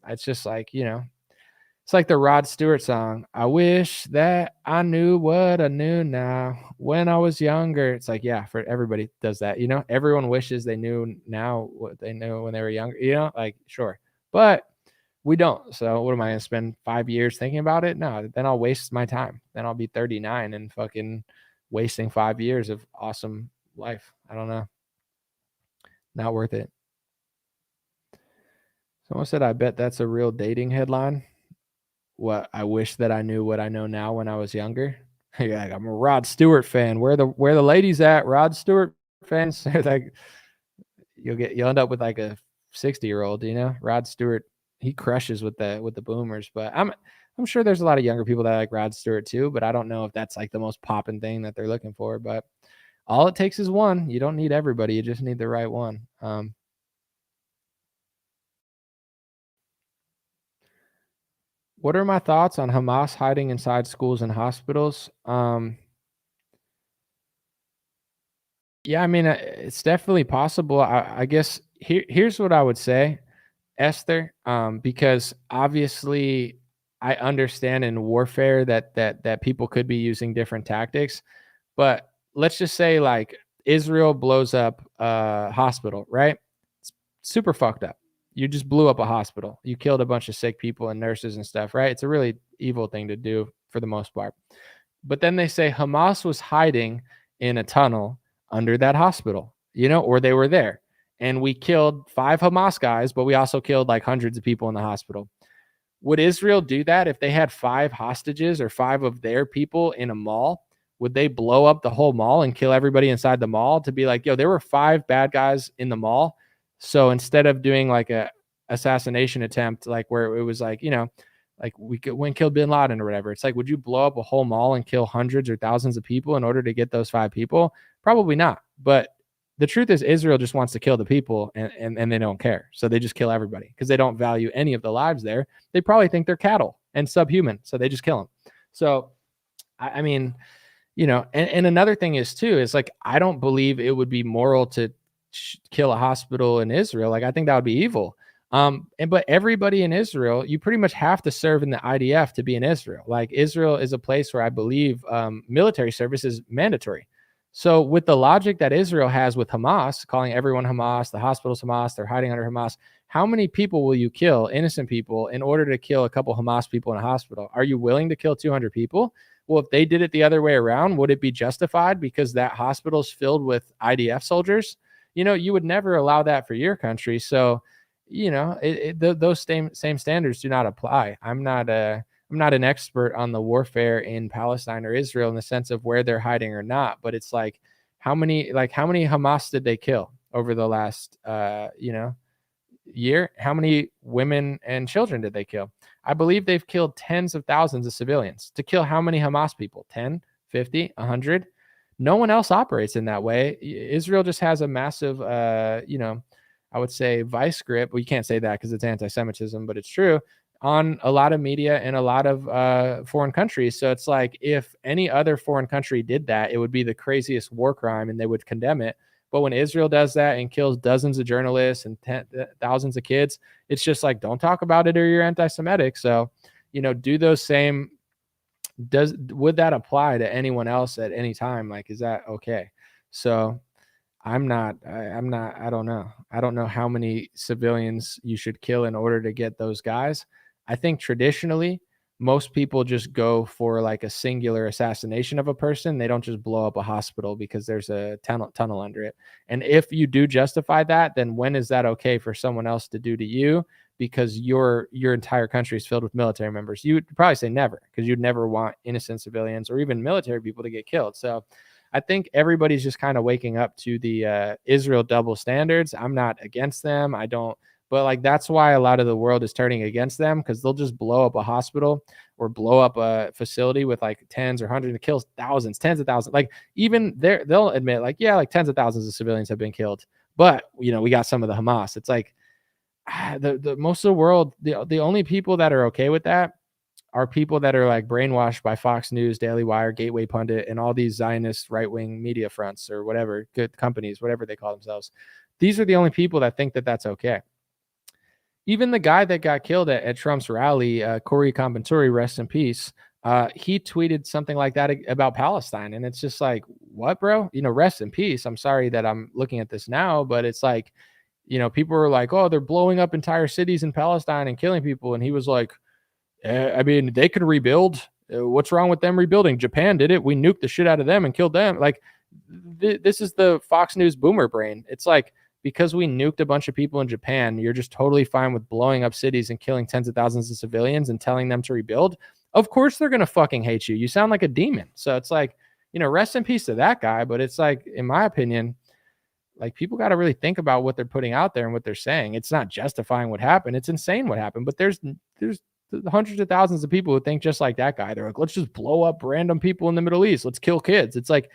It's just like, it's like the Rod Stewart song. I wish that I knew what I knew now when I was younger. It's like, yeah, for everybody does that. Everyone wishes they knew now what they knew when they were younger, like, sure. But we don't. So what am I going to spend 5 years thinking about it? No, then I'll waste my time. Then I'll be 39 and fucking wasting 5 years of awesome life. I don't know. Not worth it. Someone said, I bet that's a real dating headline. What, I wish that I knew what I know now when I was younger. You're like, I'm a Rod Stewart fan. Where the ladies at? Rod Stewart fans. Like, you'll end up with like a 60-year-old. Rod Stewart, he crushes with the boomers. But I'm sure there's a lot of younger people that like Rod Stewart too. But I don't know if that's like the most poppin' thing that they're looking for. But all it takes is one. You don't need everybody. You just need the right one. What are my thoughts on Hamas hiding inside schools and hospitals? Yeah, I mean, it's definitely possible. I guess here's what I would say, Esther, because obviously I understand in warfare that people could be using different tactics, but let's just say like Israel blows up a hospital, right? It's super fucked up. You just blew up a hospital. You killed a bunch of sick people and nurses and stuff, right? It's a really evil thing to do for the most part. But then they say Hamas was hiding in a tunnel under that hospital, or they were there. And we killed 5 Hamas guys, but we also killed like hundreds of people in the hospital. Would Israel do that if they had 5 hostages or 5 of their people in a mall? Would they blow up the whole mall and kill everybody inside the mall to be like, yo, there were 5 bad guys in the mall? So instead of doing like a assassination attempt, like where it was like, like we killed bin Laden or whatever, it's like, would you blow up a whole mall and kill hundreds or thousands of people in order to get those 5 people? Probably not. But the truth is Israel just wants to kill the people and they don't care. So they just kill everybody because they don't value any of the lives there. They probably think they're cattle and subhuman. So they just kill them. So, I mean, and another thing is too, is like, I don't believe it would be moral to kill a hospital in Israel. Like, I think that would be evil. But everybody in Israel, you pretty much have to serve in the IDF to be in Israel. Like, Israel is a place where I believe military service is mandatory. So with the logic that Israel has with Hamas, calling everyone Hamas, the hospitals Hamas, they're hiding under Hamas, how many people will you kill, innocent people, in order to kill a couple Hamas people in a hospital? Are you willing to kill 200 people? Well, if they did it the other way around, would it be justified because that hospital's filled with IDF soldiers? You would never allow that for your country. So, those same standards do not apply. I'm not an expert on the warfare in Palestine or Israel in the sense of where they're hiding or not, but it's like, how many Hamas did they kill over the last year? How many women and children did they kill? I believe they've killed tens of thousands of civilians. To kill how many Hamas people? 10, 50, 100? No one else operates in that way. Israel just has a massive, I would say, vice grip. Well, you can't say that because it's anti-Semitism, but it's true, on a lot of media and a lot of foreign countries. So it's like, if any other foreign country did that, it would be the craziest war crime and they would condemn it. But when Israel does that and kills dozens of journalists and thousands of kids, it's just like, don't talk about it or you're anti-Semitic. So, do those same. Would that apply to anyone else at any time? Like, is that okay? So I don't know. I don't know how many civilians you should kill in order to get those guys. I think traditionally, most people just go for like a singular assassination of a person. They don't just blow up a hospital because there's a tunnel under it. And if you do justify that, then when is that okay for someone else to do to you? Because your entire country is filled with military members. You would probably say never, because you'd never want innocent civilians or even military people to get killed. So I think everybody's just kind of waking up to the Israel double standards. I'm not against them. But like, that's why a lot of the world is turning against them, because they'll just blow up a hospital or blow up a facility with like tens or hundreds. It kills thousands, tens of thousands. Like, even they'll admit, like, yeah, like tens of thousands of civilians have been killed. But, we got some of the Hamas. It's like, the most of the world, the only people that are okay with that are people that are like brainwashed by Fox News, Daily Wire, Gateway Pundit, and all these Zionist right-wing media fronts or whatever, good companies, whatever they call themselves. These are the only people that think that that's okay. Even the guy that got killed at Trump's rally, Corey Companturi, rest in peace, he tweeted something like that about Palestine. And it's just like, what, bro? Rest in peace. I'm sorry that I'm looking at this now, but it's like, people are like, oh, they're blowing up entire cities in Palestine and killing people. And he was like, they could rebuild. What's wrong with them rebuilding? Japan did it. We nuked the shit out of them and killed them. Like, this is the Fox News boomer brain. It's like, because we nuked a bunch of people in Japan, you're just totally fine with blowing up cities and killing tens of thousands of civilians and telling them to rebuild. Of course they're going to fucking hate you. You sound like a demon. So it's like, rest in peace to that guy. But it's like, in my opinion, like, people got to really think about what they're putting out there and what they're saying. It's not justifying what happened. It's insane what happened. But there's hundreds of thousands of people who think just like that guy. They're like, let's just blow up random people in the Middle East. Let's kill kids. It's like,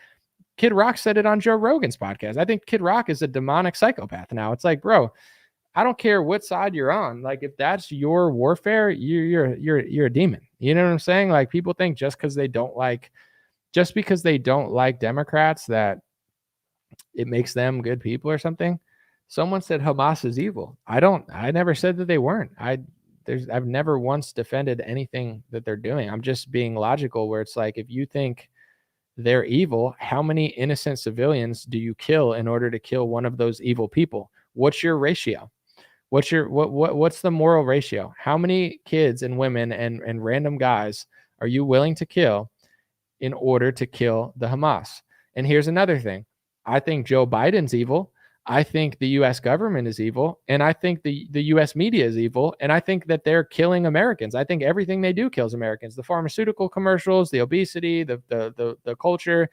Kid Rock said it on Joe Rogan's podcast. I think Kid Rock is a demonic psychopath now. It's like, bro, I don't care what side you're on. Like, if that's your warfare, you're a demon. You know what I'm saying? Like, people think just because they don't like Democrats that it makes them good people or something. Someone said Hamas is evil. I never said that they weren't. I've never once defended anything that they're doing. I'm just being logical, where it's like, if you think they're evil, how many innocent civilians do you kill in order to kill one of those evil people? What's your ratio? What's the moral ratio? How many kids and women and random guys are you willing to kill in order to kill the Hamas? And here's another thing. I think Joe Biden's evil. I think the U.S. government is evil. And I think the U.S. media is evil. And I think that they're killing Americans. I think everything they do kills Americans. The pharmaceutical commercials, the obesity, the culture,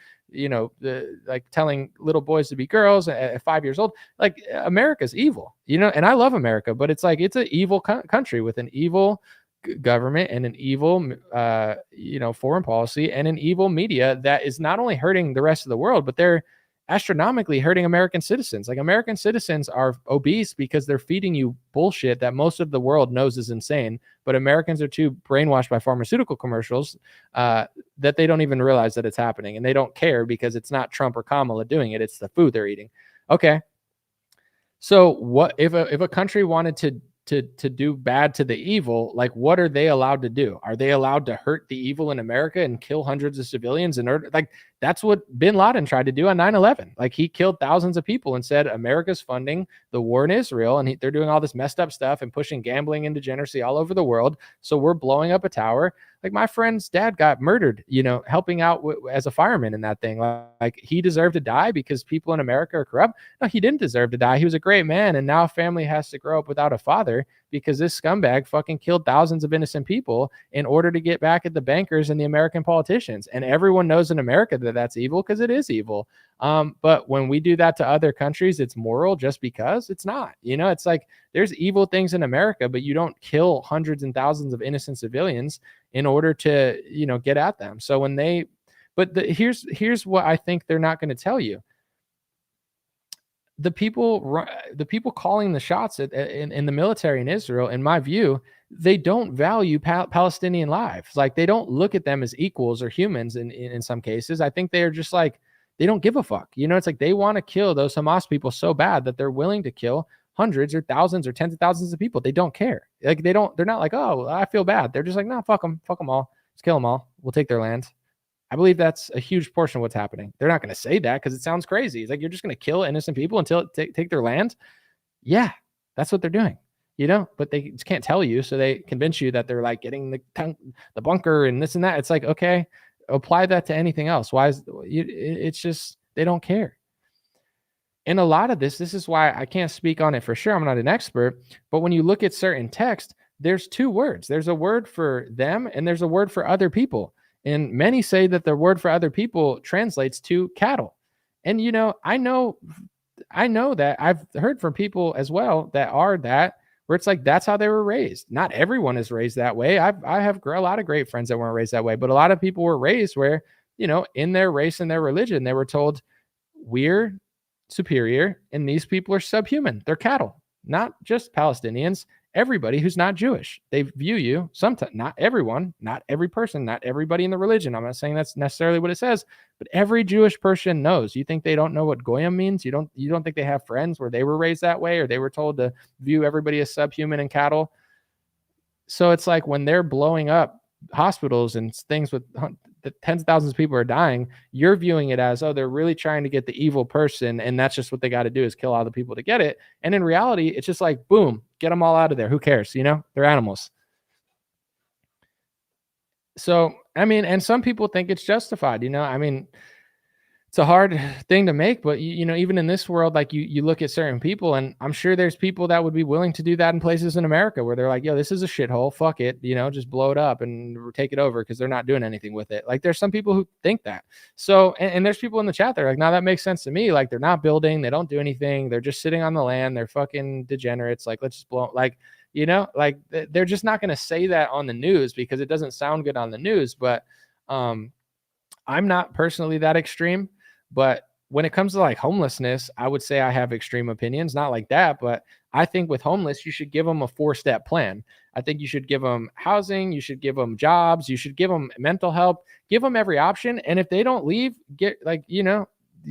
like telling little boys to be girls at 5 years old. Like, America's evil, and I love America, but it's like, it's an evil country with an evil government and an evil, foreign policy and an evil media that is not only hurting the rest of the world, but they're astronomically hurting American citizens. Like, American citizens are obese because they're feeding you bullshit that most of the world knows is insane, but Americans are too brainwashed by pharmaceutical commercials that they don't even realize that it's happening, and they don't care because it's not Trump or Kamala doing it, it's the food they're eating. Okay, so what if a country wanted to do bad to the evil? Like, what are they allowed to do? Are they allowed to hurt the evil in America and kill hundreds of civilians? And like, that's what bin Laden tried to do on 9/11. Like, he killed thousands of people and said America's funding the war in Israel, and they're doing all this messed up stuff and pushing gambling and degeneracy all over the world. So we're blowing up a tower. Like, my friend's dad got murdered, helping out as a fireman in that thing. Like, he deserved to die because people in America are corrupt? No, he didn't deserve to die. He was a great man, and now a family has to grow up without a father because this scumbag fucking killed thousands of innocent people in order to get back at the bankers and the American politicians. And everyone knows in America that that's evil because it is evil. But when we do that to other countries, it's moral just because it's not. It's like, there's evil things in America, but you don't kill hundreds and thousands of innocent civilians in order to, get at them. So when here's what I think they're not going to tell you. The people calling the shots in the military in Israel, in my view, they don't value Palestinian lives. Like, they don't look at them as equals or humans in some cases. I think they're just like, they don't give a fuck. It's like they want to kill those Hamas people so bad that they're willing to kill hundreds or thousands or tens of thousands of people. They don't care. Like, they're not like, oh, I feel bad. They're just like, no, fuck them all. Let's kill them all. We'll take their land. I believe that's a huge portion of what's happening. They're not going to say that because it sounds crazy. It's like, you're just going to kill innocent people until take their land. Yeah, that's what they're doing, but they just can't tell you. So they convince you that they're like getting the bunker and this and that. It's like, okay, apply that to anything else. Why it's just, they don't care. And a lot of this is why I can't speak on it for sure. I'm not an expert, but when you look at certain text, there's two words. There's a word for them and there's a word for other people. And many say that the word for other people translates to cattle. And, I know that I've heard from people as well that are that, where it's like, that's how they were raised. Not everyone is raised that way. I have a lot of great friends that weren't raised that way, but a lot of people were raised where, in their race and their religion, they were told we're superior and these people are subhuman. They're cattle, not just Palestinians. Everybody who's not Jewish, they view you sometimes, not everyone, not every person, not everybody in the religion. I'm not saying that's necessarily what it says, but every Jewish person knows. You think they don't know what goyim means? You don't think they have friends where they were raised that way, or they were told to view everybody as subhuman and cattle? So it's like, when they're blowing up hospitals and things with tens of thousands of people are dying, you're viewing it as, oh, they're really trying to get the evil person, and that's just what they got to do is kill all the people to get it. And in reality, it's just like, boom, get them all out of there. Who cares? They're animals. So, and some people think it's justified. It's a hard thing to make, but even in this world, like you look at certain people, and I'm sure there's people that would be willing to do that in places in America where they're like, yo, this is a shithole. Fuck it. Just blow it up and take it over because they're not doing anything with it. Like, there's some people who think that. So, and there's people in the chat that are like, no, that makes sense to me. Like, they're not building, they don't do anything. They're just sitting on the land. They're fucking degenerates. Like, let's just blow, like, like they're just not going to say that on the news because it doesn't sound good on the news. But I'm not personally that extreme. But when it comes to like homelessness, I would say I have extreme opinions, not like that. But I think with homeless, you should give them a 4-step plan. I think you should give them housing. You should give them jobs. You should give them mental help, give them every option. And if they don't leave,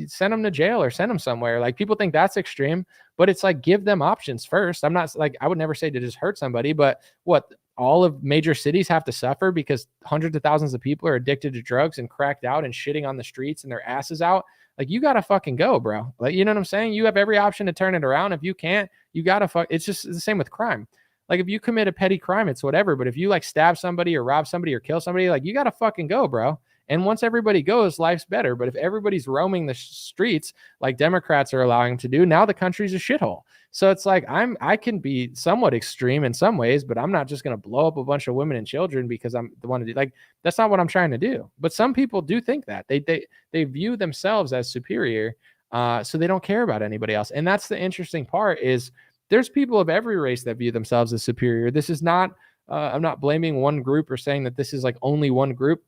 send them to jail or send them somewhere. Like, people think that's extreme, but it's like, give them options first. I'm not like, I would never say to just hurt somebody, but what, all of major cities have to suffer because hundreds of thousands of people are addicted to drugs and cracked out and shitting on the streets and their asses out. Like, you got to fucking go, bro. Like, you know what I'm saying? You have every option to turn it around. If you can't, you got to it's just the same with crime. Like, if you commit a petty crime, it's whatever. But if you like stab somebody or rob somebody or kill somebody, like, you got to fucking go, bro. And once everybody goes, life's better. But if everybody's roaming the streets like Democrats are allowing to do, now the country's a shithole. So it's like, I can be somewhat extreme in some ways, but I'm not just going to blow up a bunch of women and children because I'm the one to do, like, that's not what I'm trying to do. But some people do think that they view themselves as superior. So they don't care about anybody else. And that's the interesting part is there's people of every race that view themselves as superior. This is not, I'm not blaming one group or saying that this is like only one group.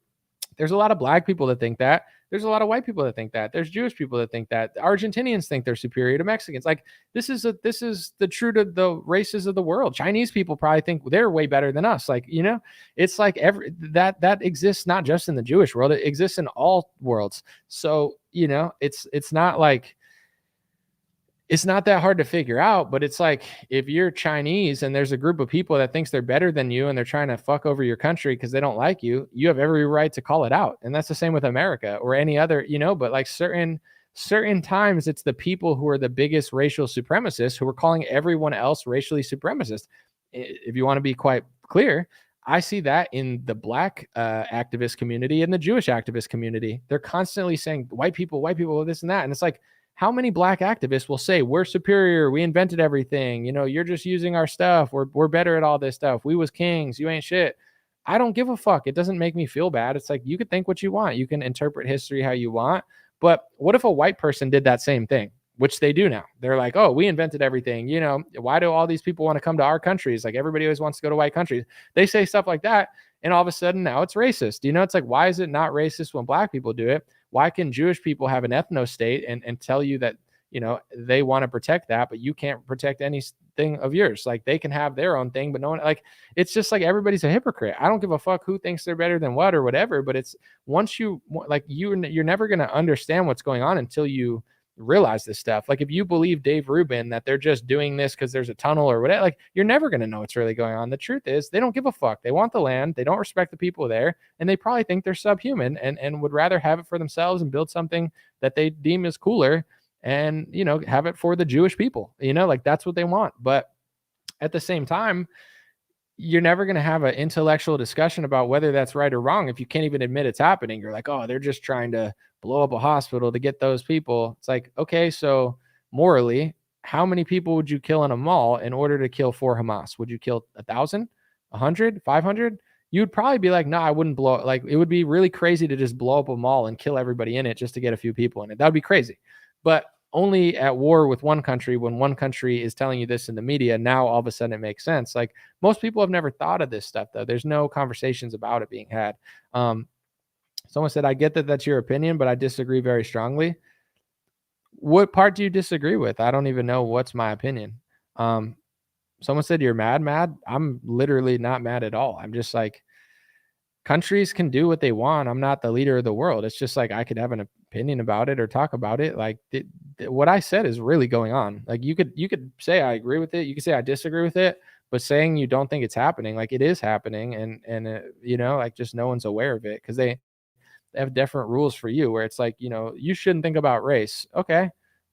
There's a lot of black people that think that. There's a lot of white people that think that. There's Jewish people that think that. Argentinians think they're superior to Mexicans. Like this is the true to the races of the world. Chinese people probably think they're way better than us. Like, you know, it's like that exists not just in the Jewish world. It exists in all worlds. So, you know, it's not like, it's not that hard to figure out, but it's like if you're Chinese and there's a group of people that thinks they're better than you and they're trying to fuck over your country because they don't like you, you have every right to call it out. And that's the same with America or any other, you know, but like certain times it's the people who are the biggest racial supremacists who are calling everyone else racially supremacist. If you want to be quite clear, I see that in the black activist community and the Jewish activist community. They're constantly saying white people, this and that. And it's like, how many black activists will say we're superior, we invented everything, you know, you're just using our stuff, we're better at all this stuff, we was kings, you ain't shit. I don't give a fuck. It doesn't make me feel bad. It's like you could think what you want, you can interpret history how you want, but what if a white person did that same thing, which they do now? They're like, oh, we invented everything, you know, why do all these people want to come to our countries? Like everybody always wants to go to white countries. They say stuff like that, and all of a sudden now it's racist. You know, it's like, why is it not racist when black people do it? Why can Jewish people have an ethno state and tell you that, you know, they want to protect that, but you can't protect anything of yours? Like they can have their own thing, but no one, like, it's just like everybody's a hypocrite. I don't give a fuck who thinks they're better than what or whatever, but it's once you like, you're never going to understand what's going on until you realize this stuff. Like if you believe Dave Rubin that they're just doing this because there's a tunnel or whatever, like you're never going to know what's really going on. The truth is they don't give a fuck. They want the land. They don't respect the people there. And they probably think they're subhuman and would rather have it for themselves and build something that they deem is cooler and, you know, have it for the Jewish people, you know, like that's what they want. But at the same time, you're never going to have an intellectual discussion about whether that's right or wrong if you can't even admit it's happening. You're like, oh, they're just trying to blow up a hospital to get those people. It's like, okay, so morally, how many people would you kill in a mall in order to kill for Hamas? Would you kill 1,000, 100, 500? You'd probably be like, no, I wouldn't blow it. Like it would be really crazy to just blow up a mall and kill everybody in it just to get a few people in it. That would be crazy. But only at war with one country, when one country is telling you this in the media, now all of a sudden it makes sense. Like most people have never thought of this stuff though. There's no conversations about it being had. Someone said, I get that that's your opinion, but I disagree very strongly. What part do you disagree with? I don't even know what's my opinion. Someone said, you're mad. I'm literally not mad at all. I'm just like, countries can do what they want. I'm not the leader of the world. It's just like I could have an opinion about it or talk about it. Like what I said is really going on. Like you could say I agree with it. You could say I disagree with it, but saying you don't think it's happening, like it is happening, and you know, like just no one's aware of it because they have different rules for you. Where it's like, you know, you shouldn't think about race, okay,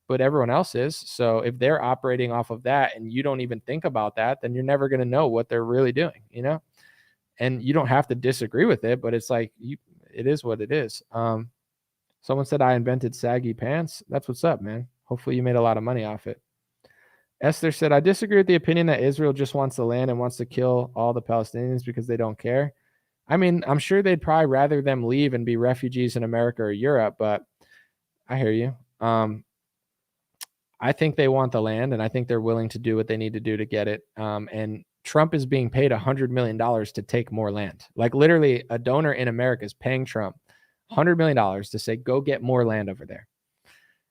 but everyone else is. So if they're operating off of that and you don't even think about that, then you're never going to know what they're really doing, you know. And you don't have to disagree with it, but it's like it is what it is. Someone said I invented saggy pants. That's what's up, man. Hopefully you made a lot of money off it. Esther said, I disagree with the opinion that Israel just wants the land and wants to kill all the Palestinians because they don't care. I mean, I'm sure they'd probably rather them leave and be refugees in America or Europe, but I hear you. I think they want the land, and I think they're willing to do what they need to do to get it. And Trump is being paid $100 million to take more land. Like literally a donor in America is paying Trump $100 million to say, go get more land over there.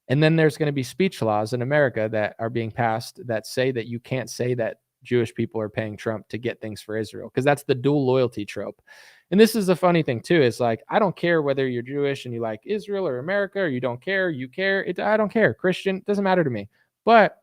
And then there's going to be speech laws in America that are being passed that say that you can't say that Jewish people are paying Trump to get things for Israel, because that's the dual loyalty trope. And this is the funny thing too, is like, I don't care whether you're Jewish and you like Israel or America, or you don't care, you care. I don't care. Christian, it doesn't matter to me. But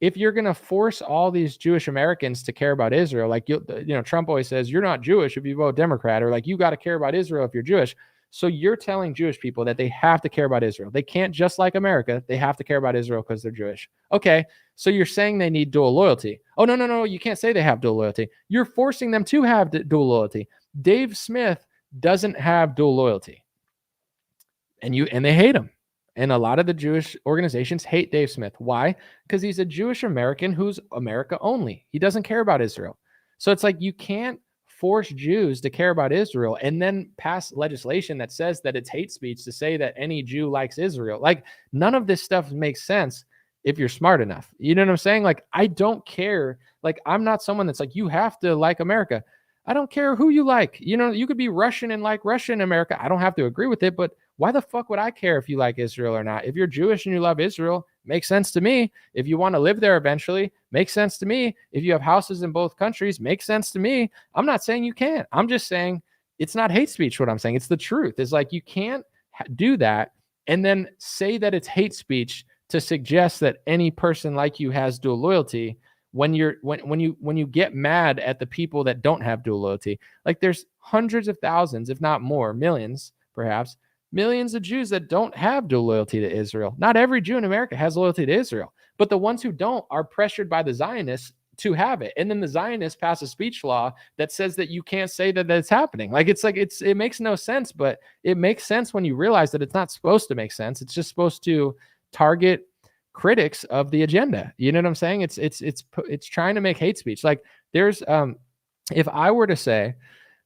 if you're going to force all these Jewish Americans to care about Israel, like, you know, Trump always says, you're not Jewish if you vote Democrat, or like, you got to care about Israel if you're Jewish. So you're telling Jewish people that they have to care about Israel. They can't just like America. They have to care about Israel because they're Jewish. Okay. So you're saying they need dual loyalty. Oh, no. You can't say they have dual loyalty. You're forcing them to have dual loyalty. Dave Smith doesn't have dual loyalty. And they hate him. And a lot of the Jewish organizations hate Dave Smith. Why? Because he's a Jewish American who's America only. He doesn't care about Israel. So it's like, you can't force Jews to care about Israel and then pass legislation that says that it's hate speech to say that any Jew likes Israel. Like, none of this stuff makes sense if you're smart enough. You know what I'm saying? Like, I don't care. Like, I'm not someone that's like, you have to like America. I don't care who you like. You know, you could be Russian and like Russia in America. I don't have to agree with it, but why the fuck would I care if you like Israel or not? If you're Jewish and you love Israel, makes sense to me. If you want to live there eventually, makes sense to me. If you have houses in both countries, makes sense to me. I'm not saying you can't. I'm just saying it's not hate speech. What I'm saying, it's the truth. It's like you can't do that and then say that it's hate speech to suggest that any person like you has dual loyalty when you get mad at the people that don't have dual loyalty. Like there's hundreds of thousands, if not more, millions, perhaps, millions of Jews that don't have dual loyalty to Israel. Not every Jew in America has loyalty to Israel, but the ones who don't are pressured by the Zionists to have it. And then the Zionists pass a speech law that says that you can't say that it's happening. It makes no sense, but it makes sense when you realize that it's not supposed to make sense. It's just supposed to target critics of the agenda. You know what I'm saying? It's trying to make hate speech. Like there's if I were to say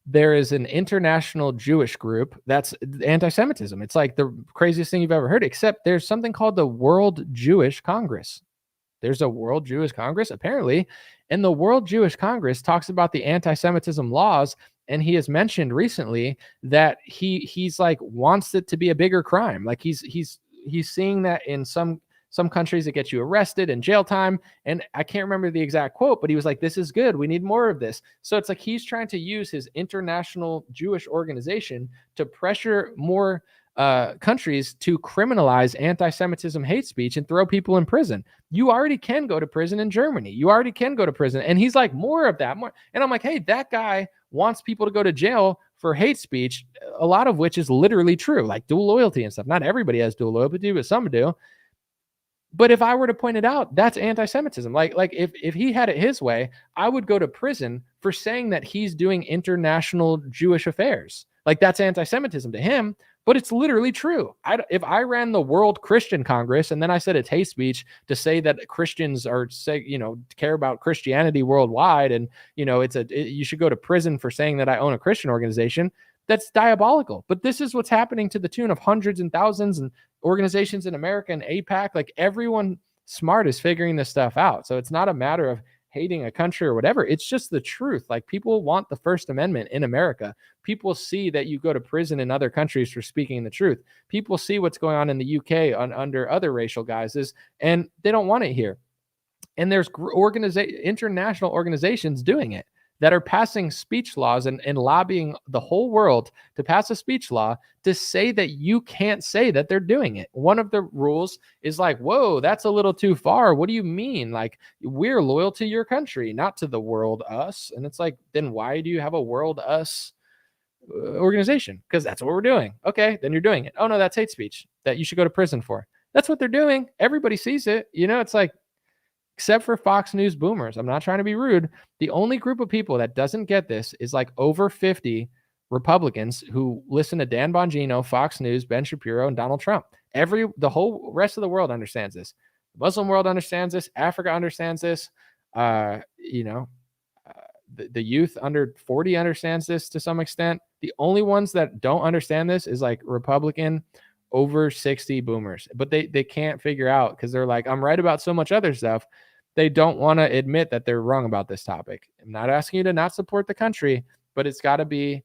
there is an international Jewish group that's anti-Semitism, it's like the craziest thing you've ever heard, except there's something called the World Jewish Congress. There's a World Jewish Congress, apparently, and the World Jewish Congress talks about the anti-Semitism laws, and he has mentioned recently that he's like wants it to be a bigger crime. Like he's seeing that in some countries it gets you arrested and jail time, and I can't remember the exact quote, but he was like, this is good, we need more of this. So it's like he's trying to use his international Jewish organization to pressure more countries to criminalize anti-Semitism hate speech and throw people in prison. You already can go to prison in Germany. You already can go to prison. And he's like, more of that, more. And I'm like, hey, that guy wants people to go to jail for hate speech, a lot of which is literally true, like dual loyalty and stuff. Not everybody has dual loyalty, but some do. But if I were to point it out, that's anti-Semitism. Like if he had it his way, I would go to prison for saying that he's doing international Jewish affairs. Like that's anti-Semitism to him, but it's literally true. If I ran the World Christian Congress and then I said it's hate speech to say that Christians care about Christianity worldwide, and you should go to prison for saying that I own a Christian organization, that's diabolical. But this is what's happening to the tune of hundreds and thousands and organizations in America and AIPAC. Like everyone smart is figuring this stuff out. So it's not a matter of hating a country or whatever. It's just the truth. Like people want the First Amendment in America. People see that you go to prison in other countries for speaking the truth. People see what's going on in the UK under other racial guises, and they don't want it here. And there's international organizations doing it that are passing speech laws and lobbying the whole world to pass a speech law to say that you can't say that they're doing it. One of the rules is like, whoa, that's a little too far. What do you mean? Like, we're loyal to your country, not to the world us. And it's like, then why do you have a world us organization? Because that's what we're doing. Okay, then you're doing it. Oh no, that's hate speech that you should go to prison for. That's what they're doing. Everybody sees it. It's like, except for Fox News boomers. I'm not trying to be rude. The only group of people that doesn't get this is like over 50 Republicans who listen to Dan Bongino, Fox News, Ben Shapiro, and Donald Trump. The whole rest of the world understands this. The Muslim world understands this. Africa understands this. The youth under 40 understands this to some extent. The only ones that don't understand this is like Republican over 60 boomers, but they can't figure out, because they're like, I'm right about so much other stuff. They don't want to admit that they're wrong about this topic. I'm not asking you to not support the country, but it's got to be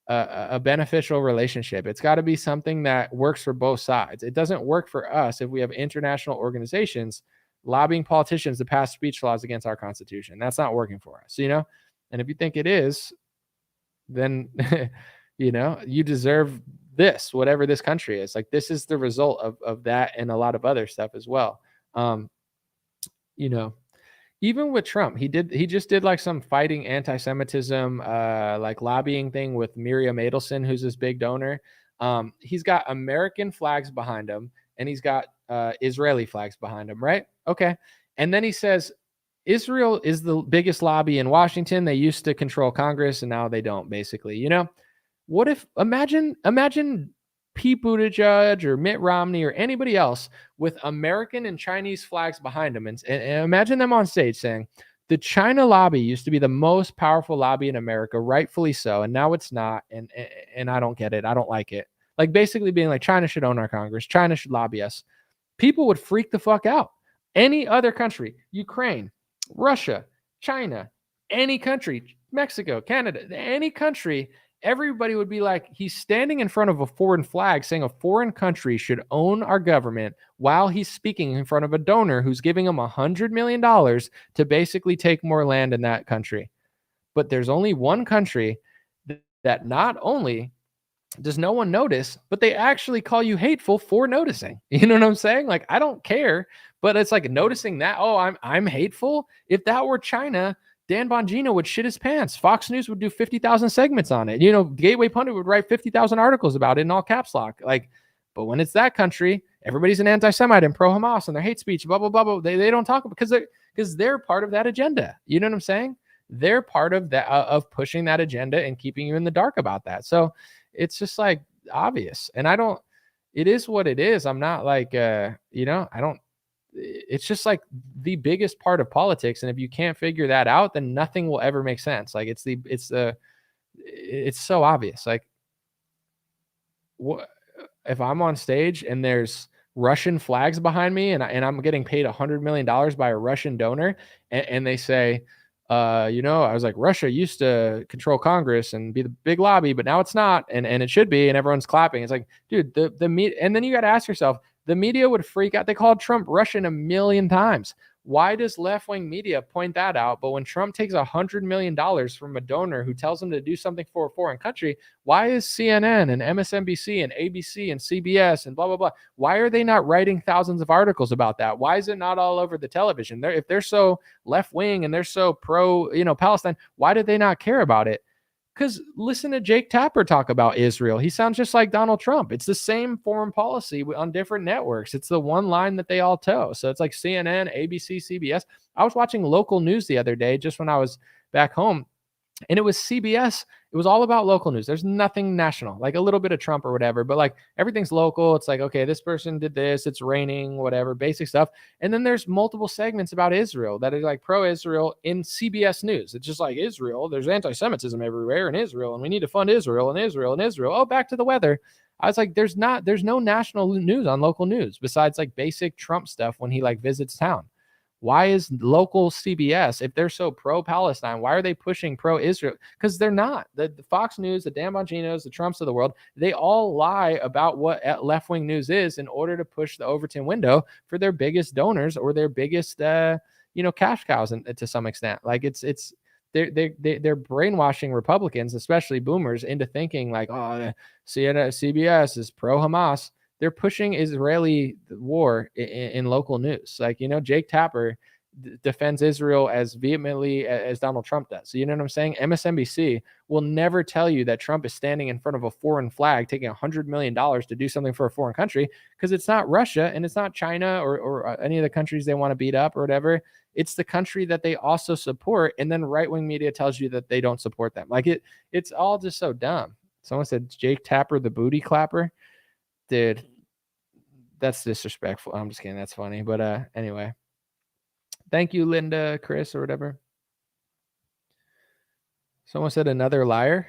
a beneficial relationship. It's got to be something that works for both sides. It doesn't work for us if we have international organizations lobbying politicians to pass speech laws against our Constitution. That's not working for us, And if you think it is, then, you deserve this, whatever this country is. Like, this is the result of that and a lot of other stuff as well. Even with Trump, he just did like some fighting anti-Semitism, like lobbying thing with Miriam Adelson, who's this big donor. He's got American flags behind him, and he's got Israeli flags behind him, right? Okay. And then he says, Israel is the biggest lobby in Washington. They used to control Congress, and now they don't, basically. What if, imagine Pete Buttigieg or Mitt Romney or anybody else with American and Chinese flags behind them, and imagine them on stage saying, the China lobby used to be the most powerful lobby in America, rightfully so, and now it's not, and I don't get it. I don't like it. Like, basically being like, China should own our Congress. China should lobby us. People would freak the fuck out. Any other country, Ukraine, Russia, China, any country, Mexico, Canada, any country, everybody would be like, he's standing in front of a foreign flag saying a foreign country should own our government while he's speaking in front of a donor who's giving him $100 million to basically take more land in that country. But there's only one country that not only does no one notice, but they actually call you hateful for noticing. You know what I'm saying? Like, I don't care, but it's like noticing that, oh, I'm hateful. If that were China, Dan Bongino would shit his pants. Fox News would do 50,000 segments on it. You know, Gateway Pundit would write 50,000 articles about it in all caps lock. Like, but when it's that country, everybody's an anti-Semite and pro-Hamas and their hate speech, blah, blah, blah, blah. They don't talk about because they're part of that agenda. You know what I'm saying? They're part of that, of pushing that agenda and keeping you in the dark about that. So it's just like obvious. And it is what it is. I'm not like, it's just like the biggest part of politics. And if you can't figure that out, then nothing will ever make sense. Like it's so obvious. Like if I'm on stage and there's Russian flags behind me and I'm getting paid $100 million by a Russian donor and they say, I was like, Russia used to control Congress and be the big lobby, but now it's not. And it should be. And everyone's clapping. It's like, dude, the media. And then you got to ask yourself, the media would freak out. They called Trump Russian 1 million times. Why does left-wing media point that out? But when Trump takes $100 million from a donor who tells him to do something for a foreign country, why is CNN and MSNBC and ABC and CBS and blah, blah, blah? Why are they not writing thousands of articles about that? Why is it not all over the television? If they're so left-wing and they're so pro, Palestine, why did they not care about it? Because listen to Jake Tapper talk about Israel. He sounds just like Donald Trump. It's the same foreign policy on different networks. It's the one line that they all toe. So it's like CNN, ABC, CBS. I was watching local news the other day just when I was back home, and it was CBS. It was all about local news. There's nothing national, like a little bit of Trump or whatever, but like everything's local. It's like, okay, this person did this. It's raining, whatever, basic stuff. And then there's multiple segments about Israel that are like pro-Israel in CBS News. It's just like Israel. There's anti-Semitism everywhere in Israel, and we need to fund Israel and Israel and Israel. Oh, back to the weather. I was like, there's no national news on local news besides like basic Trump stuff when he like visits town. Why is local CBS, if they're so pro-Palestine, why are they pushing pro-Israel? Because they're not. The Fox News, the Dan Bonginos, the Trumps of the world, they all lie about what left-wing news is in order to push the Overton window for their biggest donors or their biggest, cash cows to some extent. Like they're brainwashing Republicans, especially boomers, into thinking like, oh, CBS is pro-Hamas. They're pushing Israeli war in local news. Like, Jake Tapper defends Israel as vehemently as Donald Trump does. So you know what I'm saying? MSNBC will never tell you that Trump is standing in front of a foreign flag, taking $100 million to do something for a foreign country, because it's not Russia and it's not China or any of the countries they want to beat up or whatever. It's the country that they also support. And then right-wing media tells you that they don't support them. Like it's all just so dumb. Someone said Jake Tapper, the booty clapper. Dude, that's disrespectful. I'm just kidding. That's funny. But anyway, thank you, Linda, Chris, or whatever. Someone said another liar.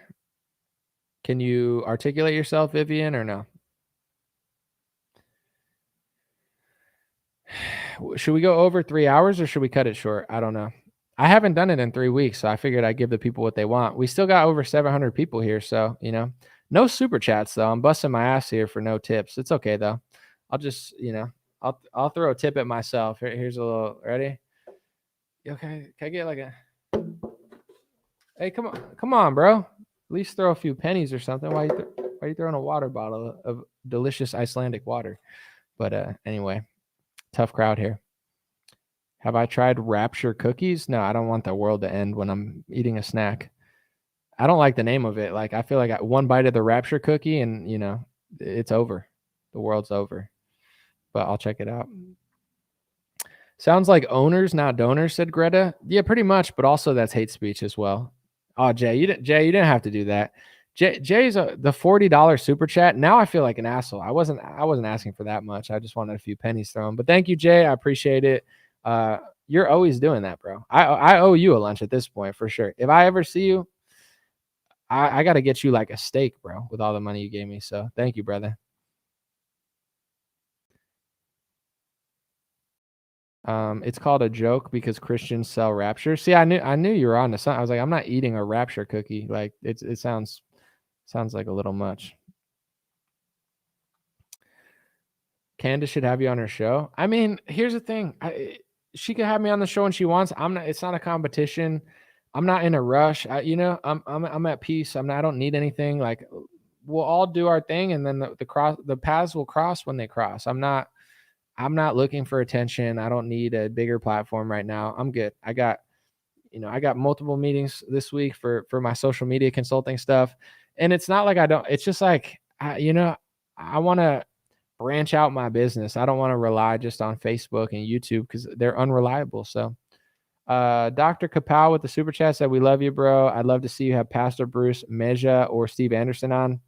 Can you articulate yourself, Vivian, or no? Should we go over 3 hours or should we cut it short? I don't know. I haven't done it in 3 weeks, so I figured I'd give the people what they want. We still got over 700 people here, so, no super chats, though. I'm busting my ass here for no tips. It's okay, though. I'll just, I'll throw a tip at myself. Here's a little, ready? Okay, can I get like a, hey, come on, bro. At least throw a few pennies or something. Why are you throwing a water bottle of delicious Icelandic water? But anyway, tough crowd here. Have I tried Rapture cookies? No, I don't want the world to end when I'm eating a snack. I don't like the name of it. Like, I feel like one bite of the Rapture cookie and, it's over. The world's over. But I'll check it out. Sounds like owners, not donors, said Greta. Yeah, pretty much. But also that's hate speech as well. Oh, Jay, you didn't have to do that. Jay's the $40 super chat. Now I feel like an asshole. I wasn't asking for that much. I just wanted a few pennies thrown. But thank you, Jay. I appreciate it. You're always doing that, bro. I owe you a lunch at this point for sure. If I ever see you, I got to get you like a steak, bro, with all the money you gave me. So thank you, brother. It's called a joke because Christians sell rapture. See, I knew you were on to something. I was like, I'm not eating a rapture cookie. Like it sounds like a little much. Candace should have you on her show. I mean, here's the thing. She can have me on the show when she wants. I'm not. It's not a competition. I'm not in a rush. I'm at peace. I don't need anything. Like we'll all do our thing, and then the paths will cross when they cross. I'm not looking for attention. I don't need a bigger platform right now. I'm good. I got multiple meetings this week for my social media consulting stuff, and it's not like I don't. It's just like I want to branch out my business. I don't want to rely just on Facebook and YouTube because they're unreliable. So Dr. Kapow with the super chat said, we love you, bro. I'd love to see you have Pastor Bruce Meja or Steve Anderson on.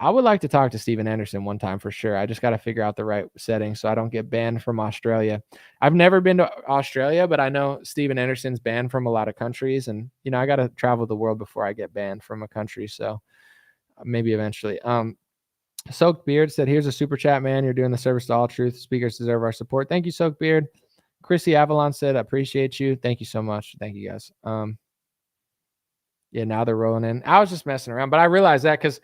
I would like to talk to Steven Anderson one time for sure. I just got to figure out the right setting so I don't get banned from Australia. I've never been to Australia, but I know Steven Anderson's banned from a lot of countries, and I got to travel the world before I get banned from a country. So maybe eventually. Soaked Beard said, here's a super chat, man. You're doing the service to all truth. Speakers deserve our support. Thank you, Soaked Beard. Chrissy Avalon said, appreciate you. Thank you so much. Thank you, guys. Yeah, now they're rolling in. I was just messing around, but I realized that because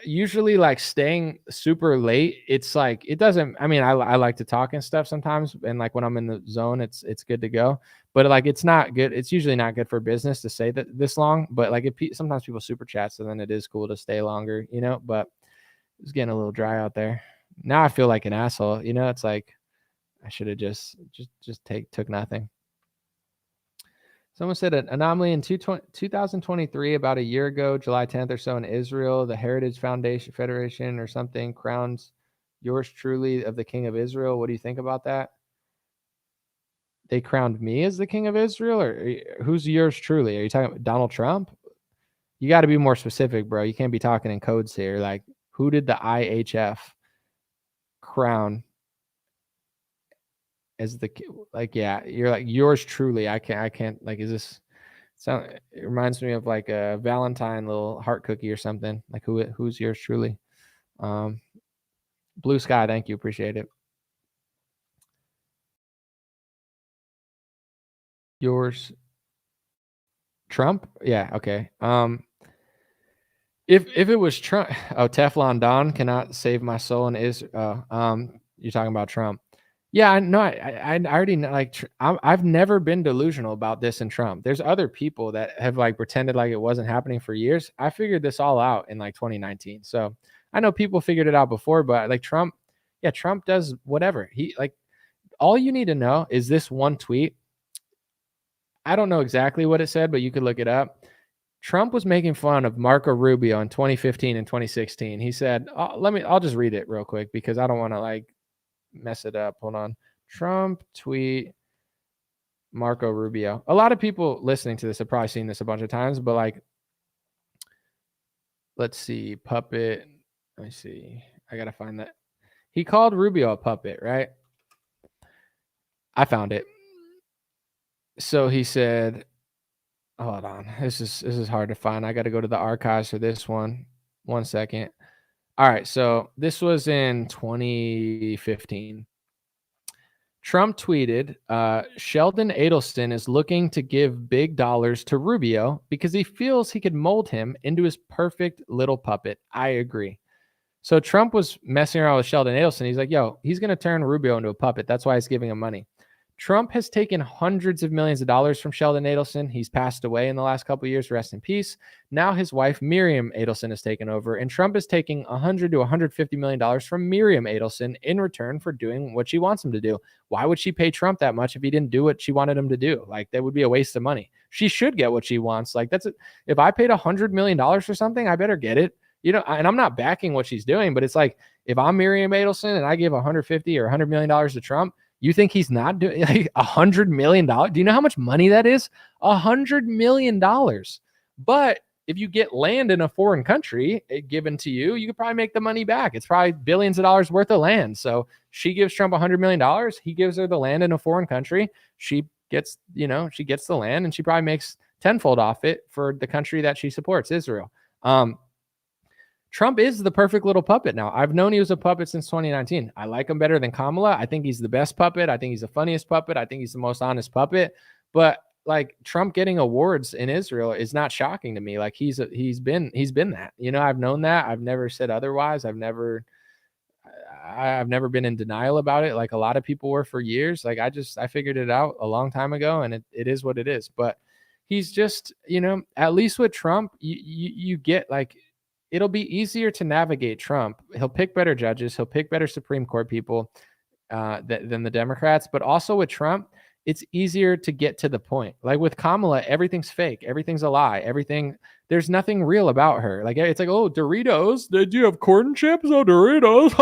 usually like staying super late, it's like, it doesn't, I mean, I like to talk and stuff sometimes. And like when I'm in the zone, it's good to go, but like, it's not good. It's usually not good for business to say that this long, but like sometimes people super chat. So then it is cool to stay longer, but it's getting a little dry out there. Now I feel like an asshole, it's like, I should have just took nothing. Someone said an anomaly in 2023, about a year ago, July 10th or so in Israel, the Heritage Federation or something crowns yours truly of the King of Israel. What do you think about that? They crowned me as the King of Israel, or who's yours truly? Are you talking about Donald Trump? You got to be more specific, bro. You can't be talking in codes here. Like, who did the IHF crown as the, like, yeah, you're like yours truly. I can't like, is this sound, it reminds me of like a Valentine little heart cookie or something. Like who's yours truly? Blue Sky, thank you, appreciate it. Yours Trump? Yeah, okay. If it was Trump, Teflon Don cannot save my soul in Israel. You're talking about Trump. Yeah, I know. I already know. Like, I've never been delusional about this in Trump. There's other people that have like pretended like it wasn't happening for years. I figured this all out in like 2019. So I know people figured it out before, but like Trump does whatever. He like, all you need to know is this one tweet. I don't know exactly what it said, but you could look it up. Trump was making fun of Marco Rubio in 2015 and 2016. He said, I'll just read it real quick because I don't want to like mess it up. Hold on. Trump tweet Marco Rubio. A lot of people listening to this have probably seen this a bunch of times, but like, let's see, puppet. Let me see. I got to find that. He called Rubio a puppet, right? I found it. So he said, hold on. This is hard to find. I got to go to the archives for this one. 1 second. All right. So this was in 2015. Trump tweeted, Sheldon Adelson is looking to give big dollars to Rubio because he feels he could mold him into his perfect little puppet. I agree. So Trump was messing around with Sheldon Adelson. He's like, yo, he's going to turn Rubio into a puppet. That's why he's giving him money. Trump has taken hundreds of millions of dollars from Sheldon Adelson. He's passed away in the last couple of years. Rest in peace. Now his wife, Miriam Adelson, has taken over, and Trump is taking $100 to $150 million from Miriam Adelson in return for doing what she wants him to do. Why would she pay Trump that much if he didn't do what she wanted him to do? Like, that would be a waste of money. She should get what she wants. Like, that's it. If I paid $100 million for something, I better get it. And I'm not backing what she's doing, but it's like, if I'm Miriam Adelson and I give $150 or $100 million to Trump, you think he's not doing like $100 million? Do you know how much money that is? $100 million. But if you get land in a foreign country given to you, you could probably make the money back. It's probably billions of dollars worth of land. So she gives Trump $100 million. He gives her the land in a foreign country. She gets the land, and she probably makes tenfold off it for the country that she supports, Israel. Trump is the perfect little puppet now. I've known he was a puppet since 2019. I like him better than Kamala. I think he's the best puppet. I think he's the funniest puppet. I think he's the most honest puppet. But like Trump getting awards in Israel is not shocking to me. Like he's been that. You know, I've known that. I've never said otherwise. I've never been in denial about it like a lot of people were for years. Like I figured it out a long time ago, and it is what it is. But he's just, you know, at least with Trump, you get like, it'll be easier to navigate Trump. He'll pick better judges. He'll pick better Supreme Court people than the Democrats. But also with Trump, it's easier to get to the point. Like with Kamala, everything's fake. Everything's a lie. There's nothing real about her. Like it's like, oh, Doritos. Did you have corn chips? Oh, Doritos.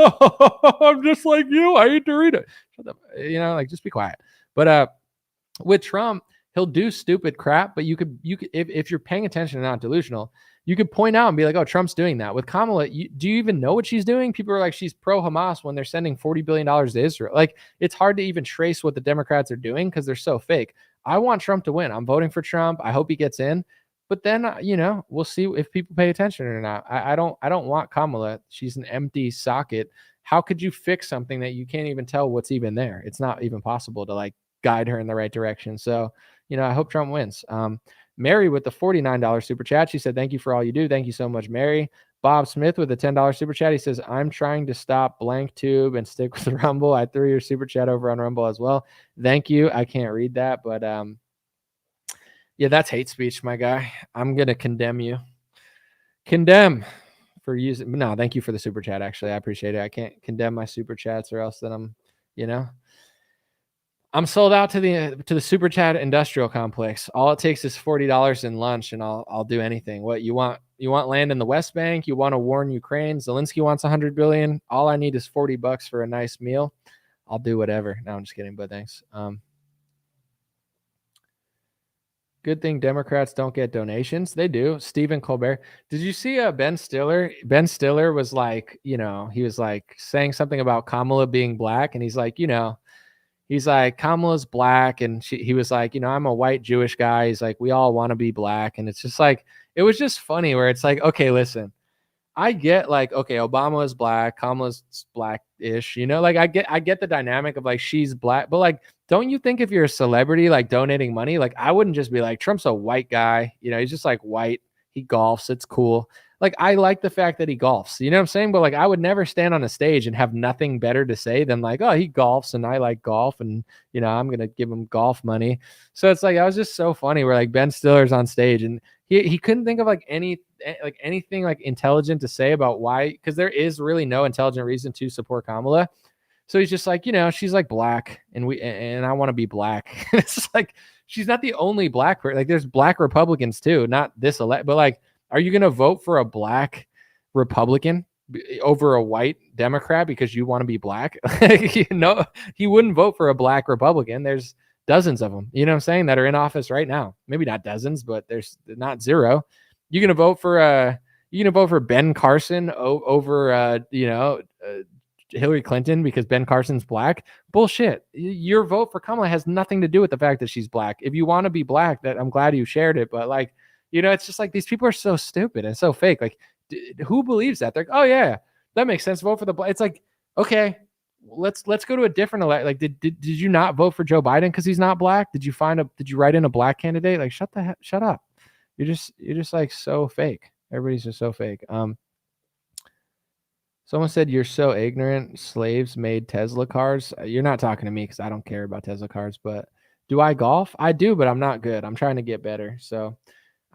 I'm just like you. I eat Doritos. Shut up. You know, like just be quiet. But with Trump, he'll do stupid crap. But you could if you're paying attention and not delusional, you could point out and be like, oh, Trump's doing that. With Kamala, do you even know what she's doing? People are like, she's pro-Hamas when they're sending $40 billion to Israel. Like, it's hard to even trace what the Democrats are doing because they're so fake. I want Trump to win. I'm voting for Trump. I hope he gets in. But then, you know, we'll see if people pay attention or not. I don't want Kamala. She's an empty socket. How could you fix something that you can't even tell what's even there? It's not even possible to like guide her in the right direction. So, you know, I hope Trump wins. Mary with the $49 super chat. She said, thank you for all you do. Thank you so much, Mary. Bob Smith with a $10 super chat. He says, I'm trying to stop blank tube and stick with Rumble. I threw your super chat over on Rumble as well. Thank you. I can't read that, but yeah, that's hate speech, my guy. I'm going to condemn you. Condemn for using. No, thank you for the super chat. Actually, I appreciate it. I can't condemn my super chats or else then I'm, you know, I'm sold out to the super chat industrial complex. All it takes is $40 in lunch, and I'll do anything. What you want? You want land in the West Bank? You want to war in Ukraine? Zelensky wants $100 billion. All I need is $40 for a nice meal. I'll do whatever. No, I'm just kidding, but thanks. Good thing Democrats don't get donations. They do. Stephen Colbert. Did you see Ben Stiller? Ben Stiller was like, you know, he was like saying something about Kamala being black, and he's like, you know. He's like, Kamala's black. And he was like, you know, I'm a white Jewish guy. He's like, we all want to be black. And it's just like, it was just funny where it's like, okay, listen, I get like, okay, Obama is black. Kamala's black-ish, you know, like I get the dynamic of like, she's black, but like, don't you think if you're a celebrity, like donating money, like I wouldn't just be like, Trump's a white guy. You know, he's just like white. He golfs. It's cool. Like, I like the fact that he golfs, you know what I'm saying? But like, I would never stand on a stage and have nothing better to say than like, oh, he golfs and I like golf and, you know, I'm going to give him golf money. So it's like, I was just so funny where like Ben Stiller's on stage and he couldn't think of like anything like intelligent to say about why, because there is really no intelligent reason to support Kamala. So he's just like, you know, she's like black and I want to be black. It's just like, she's not the only black person. Like there's black Republicans too, not this elect, but like, are you going to vote for a black Republican over a white Democrat because you want to be black? You know, he wouldn't vote for a black Republican. There's dozens of them, you know what I'm saying, that are in office right now. Maybe not dozens, but there's not zero. You're going to vote for Ben Carson over Hillary Clinton because Ben Carson's black? Bullshit. Your vote for Kamala has nothing to do with the fact that she's black. If you want to be black, that I'm glad you shared it, but like, you know, it's just like these people are so stupid and so fake. Like, who believes that? They're like, oh yeah, that makes sense. Vote for the black. It's like, okay, let's go to a different elect. Like, did you not vote for Joe Biden because he's not black? Did you write in a black candidate? Like, shut up. You're just like so fake. Everybody's just so fake. Someone said you're so ignorant. Slaves made Tesla cars. You're not talking to me because I don't care about Tesla cars. But do I golf? I do, but I'm not good. I'm trying to get better. So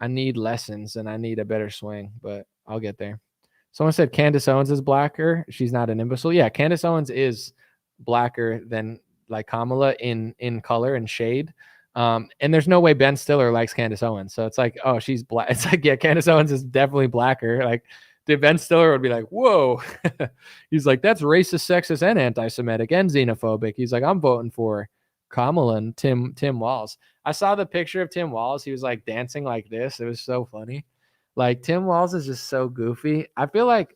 I need lessons and I need a better swing, but I'll get there. Someone said Candace Owens is blacker. She's not an imbecile. Yeah, Candace Owens is blacker than like Kamala in color and shade. And there's no way Ben Stiller likes Candace Owens. So it's like, oh, she's black. It's like, yeah, Candace Owens is definitely blacker. Like Ben Stiller would be like, whoa. He's like, that's racist, sexist, and anti-Semitic and xenophobic. He's like, I'm voting for Kamala and Tim Walz. I saw the picture of Tim Walz. He was like dancing like this. It was so funny. Like Tim Walz is just so goofy. I feel like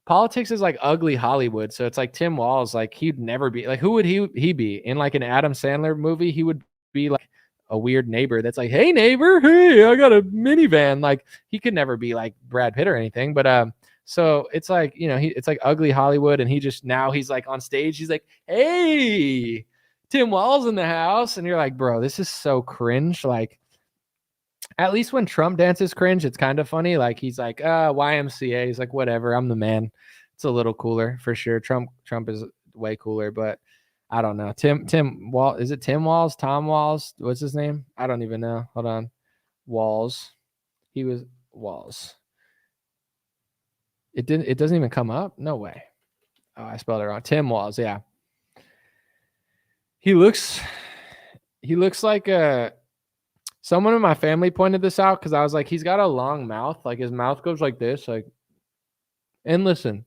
politics is like ugly Hollywood. So it's like Tim Walz, like he'd never be like, who would he be in like an Adam Sandler movie? He would be like a weird neighbor that's like, hey neighbor, hey, I got a minivan. Like he could never be like Brad Pitt or anything. But So it's like, it's like ugly Hollywood. And now he's like on stage. He's like, hey, Tim Wall's in the house. And you're like, bro, this is so cringe. Like, at least when Trump dances cringe, it's kind of funny. Like he's like, YMCA. He's like, whatever, I'm the man. It's a little cooler for sure. Trump is way cooler, but I don't know. Tim Wall, is it Tim Walls? Tom Walls? What's his name? I don't even know. Hold on. Walls. He was Walls. It doesn't even come up. No way. Oh, I spelled it wrong. Tim Walls. Yeah. He looks like someone in my family pointed this out because I was like, he's got a long mouth. Like his mouth goes like this. Like, and listen,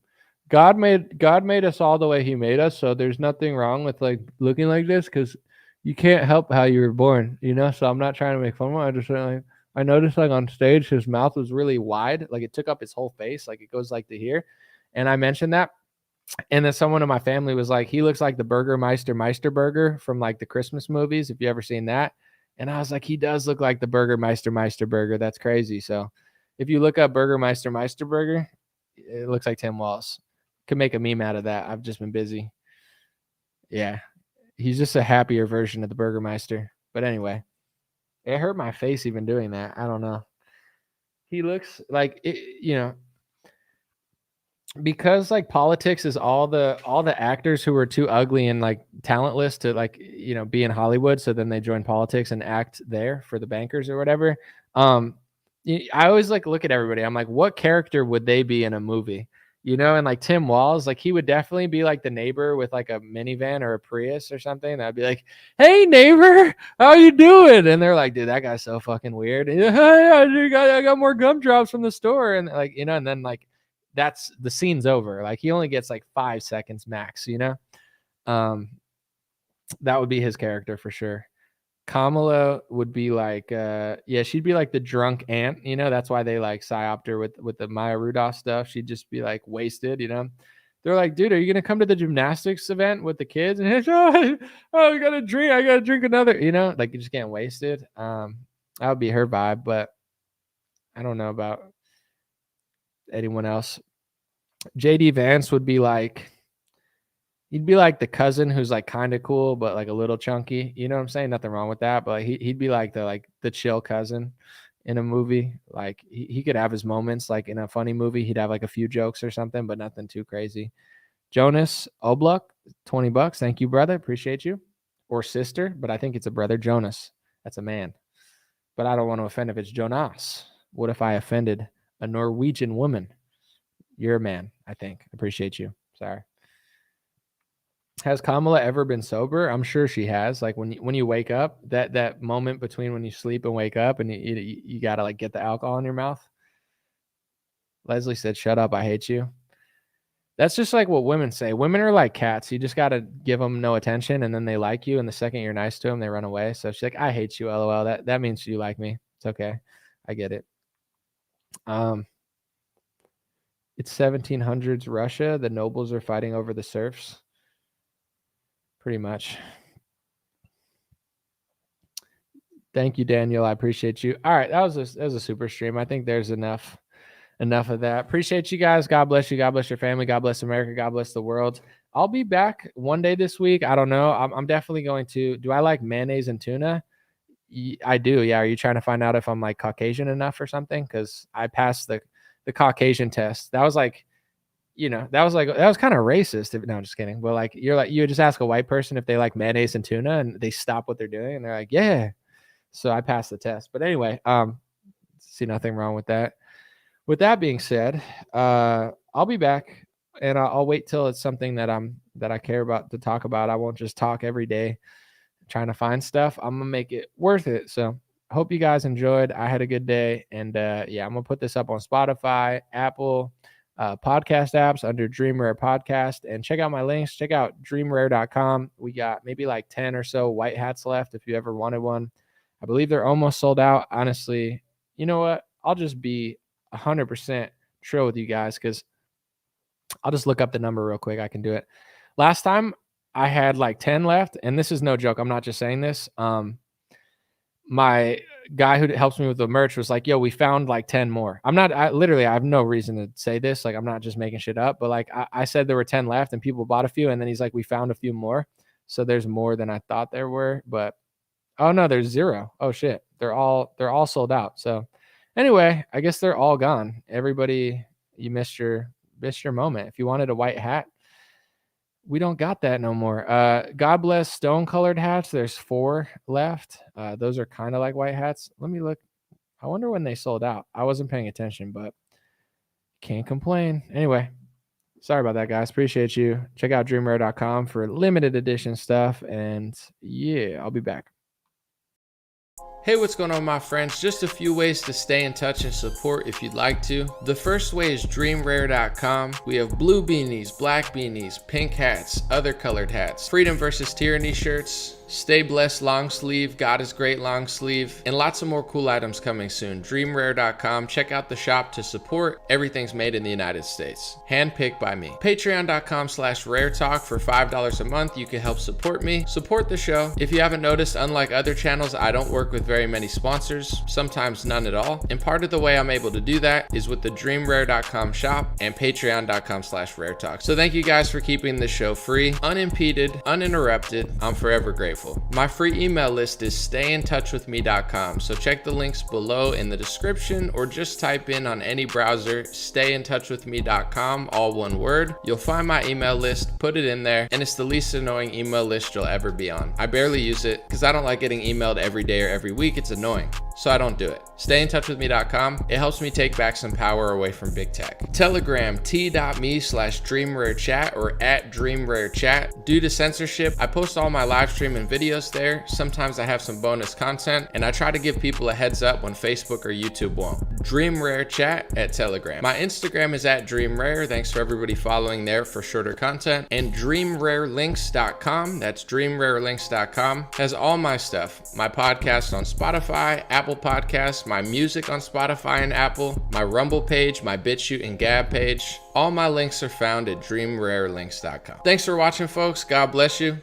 God made us all the way he made us. So there's nothing wrong with like looking like this because you can't help how you were born, So I'm not trying to make fun of him. I just like, I noticed like on stage, his mouth was really wide. Like it took up his whole face. Like it goes like to here. And I mentioned that. And then someone in my family was like, he looks like the Meister Burger from like the Christmas movies. If you ever seen that. And I was like, he does look like the Meister Burger. That's crazy. So if you look up Meister Burger, it looks like Tim Walls. Could make a meme out of that. I've just been busy. Yeah. He's just a happier version of the Burgermeister. But anyway, it hurt my face even doing that. I don't know. He looks like, because like politics is all the actors who are too ugly and like talentless to like, be in Hollywood. So then they join politics and act there for the bankers or whatever. I always like look at everybody. I'm like, what character would they be in a movie? And like Tim Walls, like he would definitely be like the neighbor with like a minivan or a Prius or something. That'd be like, hey neighbor, how you doing? And they're like, dude, that guy's so fucking weird. And, I got more gumdrops from the store. And like, and then like, that's the scene's over. Like he only gets like 5 seconds max, that would be his character for sure. Kamala would be like, she'd be like the drunk aunt, that's why they like psyoped her with the Maya Rudolph stuff. She'd just be like wasted, They're like, dude, are you going to come to the gymnastics event with the kids? And he's, I got to drink another, like you just getting wasted. That would be her vibe, but I don't know about anyone else. JD Vance would be like, he'd be like the cousin who's like kind of cool, but like a little chunky. You know what I'm saying? Nothing wrong with that. But like, he'd be like the chill cousin in a movie. Like he could have his moments. Like in a funny movie, he'd have like a few jokes or something, but nothing too crazy. Jonas Oblak, $20. Thank you, brother. Appreciate you. Or sister, but I think it's a brother. Jonas. That's a man. But I don't want to offend if it's Jonas. What if I offended a Norwegian woman? You're a man, I think. Appreciate you. Sorry. Has Kamala ever been sober? I'm sure she has. Like when you wake up, that moment between when you sleep and wake up, and you gotta like get the alcohol in your mouth. Leslie said, "Shut up, I hate you." That's just like what women say. Women are like cats. You just gotta give them no attention, and then they like you. And the second you're nice to them, they run away. So she's like, "I hate you, lol." That means you like me. It's okay. I get it. It's 1700s Russia. The nobles are fighting over the serfs. Pretty much. Thank you, Daniel. I appreciate you. All right, that was a super stream. I think there's enough of that. Appreciate you guys. God bless you. God bless your family. God bless America. God bless the world. I'll be back one day this week. I don't know. I'm definitely going to. Do I like mayonnaise and tuna? I do. Yeah. Are you trying to find out if I'm like Caucasian enough or something? Because I passed the Caucasian test. That was like, that was kind of racist. No, I'm just kidding. But like, you would just ask a white person if they like mayonnaise and tuna, and they stop what they're doing and they're like, yeah. So I passed the test. But anyway, see nothing wrong with that. With that being said, I'll be back, and I'll wait till it's something that I care about to talk about. I won't just talk every day trying to find stuff. I'm gonna make it worth it. So hope you guys enjoyed. I had a good day, and I'm gonna put this up on Spotify, Apple podcast apps under Dream Rare Podcast, and check out my links. Check out dreamrare.com. We got maybe like 10 or so white hats left if you ever wanted one. I believe they're almost sold out. Honestly, you know what? I'll just be 100% true with you guys, because I'll just look up the number real quick. I can do it. Last time I had like 10 left, and this is no joke. I'm not just saying this. My guy who helps me with the merch was like, yo, we found like 10 more. I have no reason to say this. Like, I'm not just making shit up, but like I said there were 10 left and people bought a few. And then he's like, we found a few more. So there's more than I thought there were, but oh no, there's 0. Oh shit. They're all sold out. So anyway, I guess they're all gone. Everybody, you missed your moment. If you wanted a white hat, we don't got that no more. God bless stone colored hats. There's 4 left. Those are kind of like white hats. Let me look. I wonder when they sold out. I wasn't paying attention, but can't complain. Anyway, sorry about that, guys. Appreciate you. Check out dreamrare.com for limited edition stuff. And yeah, I'll be back. Hey, what's going on, my friends? Just a few ways to stay in touch and support if you'd like to. The first way is dreamrare.com. We have blue beanies, black beanies, pink hats, other colored hats, freedom versus tyranny shirts, stay blessed long sleeve, God is great long sleeve, and lots of more cool items coming soon. Dreamrare.com. Check out the shop to support. Everything's made in the United States. Handpicked by me. Patreon.com/raretalk for $5 a month. You can help support me, support the show. If you haven't noticed, unlike other channels, I don't work with very many sponsors, sometimes none at all. And part of the way I'm able to do that is with the dreamrare.com shop and patreon.com/raretalk. So thank you guys for keeping this show free, unimpeded, uninterrupted. I'm forever grateful. My free email list is stayintouchwithme.com. So check the links below in the description or just type in on any browser, stayintouchwithme.com, all one word. You'll find my email list, put it in there, and it's the least annoying email list you'll ever be on. I barely use it because I don't like getting emailed every day or every week. It's annoying. So I don't do it. Stayintouchwithme.com. It helps me take back some power away from big tech. Telegram, t.me/dreamrarechat or @dreamrarechat. Due to censorship, I post all my live stream and videos there. Sometimes I have some bonus content, and I try to give people a heads up when Facebook or YouTube won't. DreamRareChat at Telegram. My Instagram is @DreamRare. Thanks for everybody following there for shorter content. And DreamRareLinks.com. That's DreamRareLinks.com. Has all my stuff. My podcast on Spotify, Apple Podcasts, my music on Spotify and Apple, my Rumble page, my BitChute and Gab page. All my links are found at DreamRareLinks.com. Thanks for watching, folks. God bless you.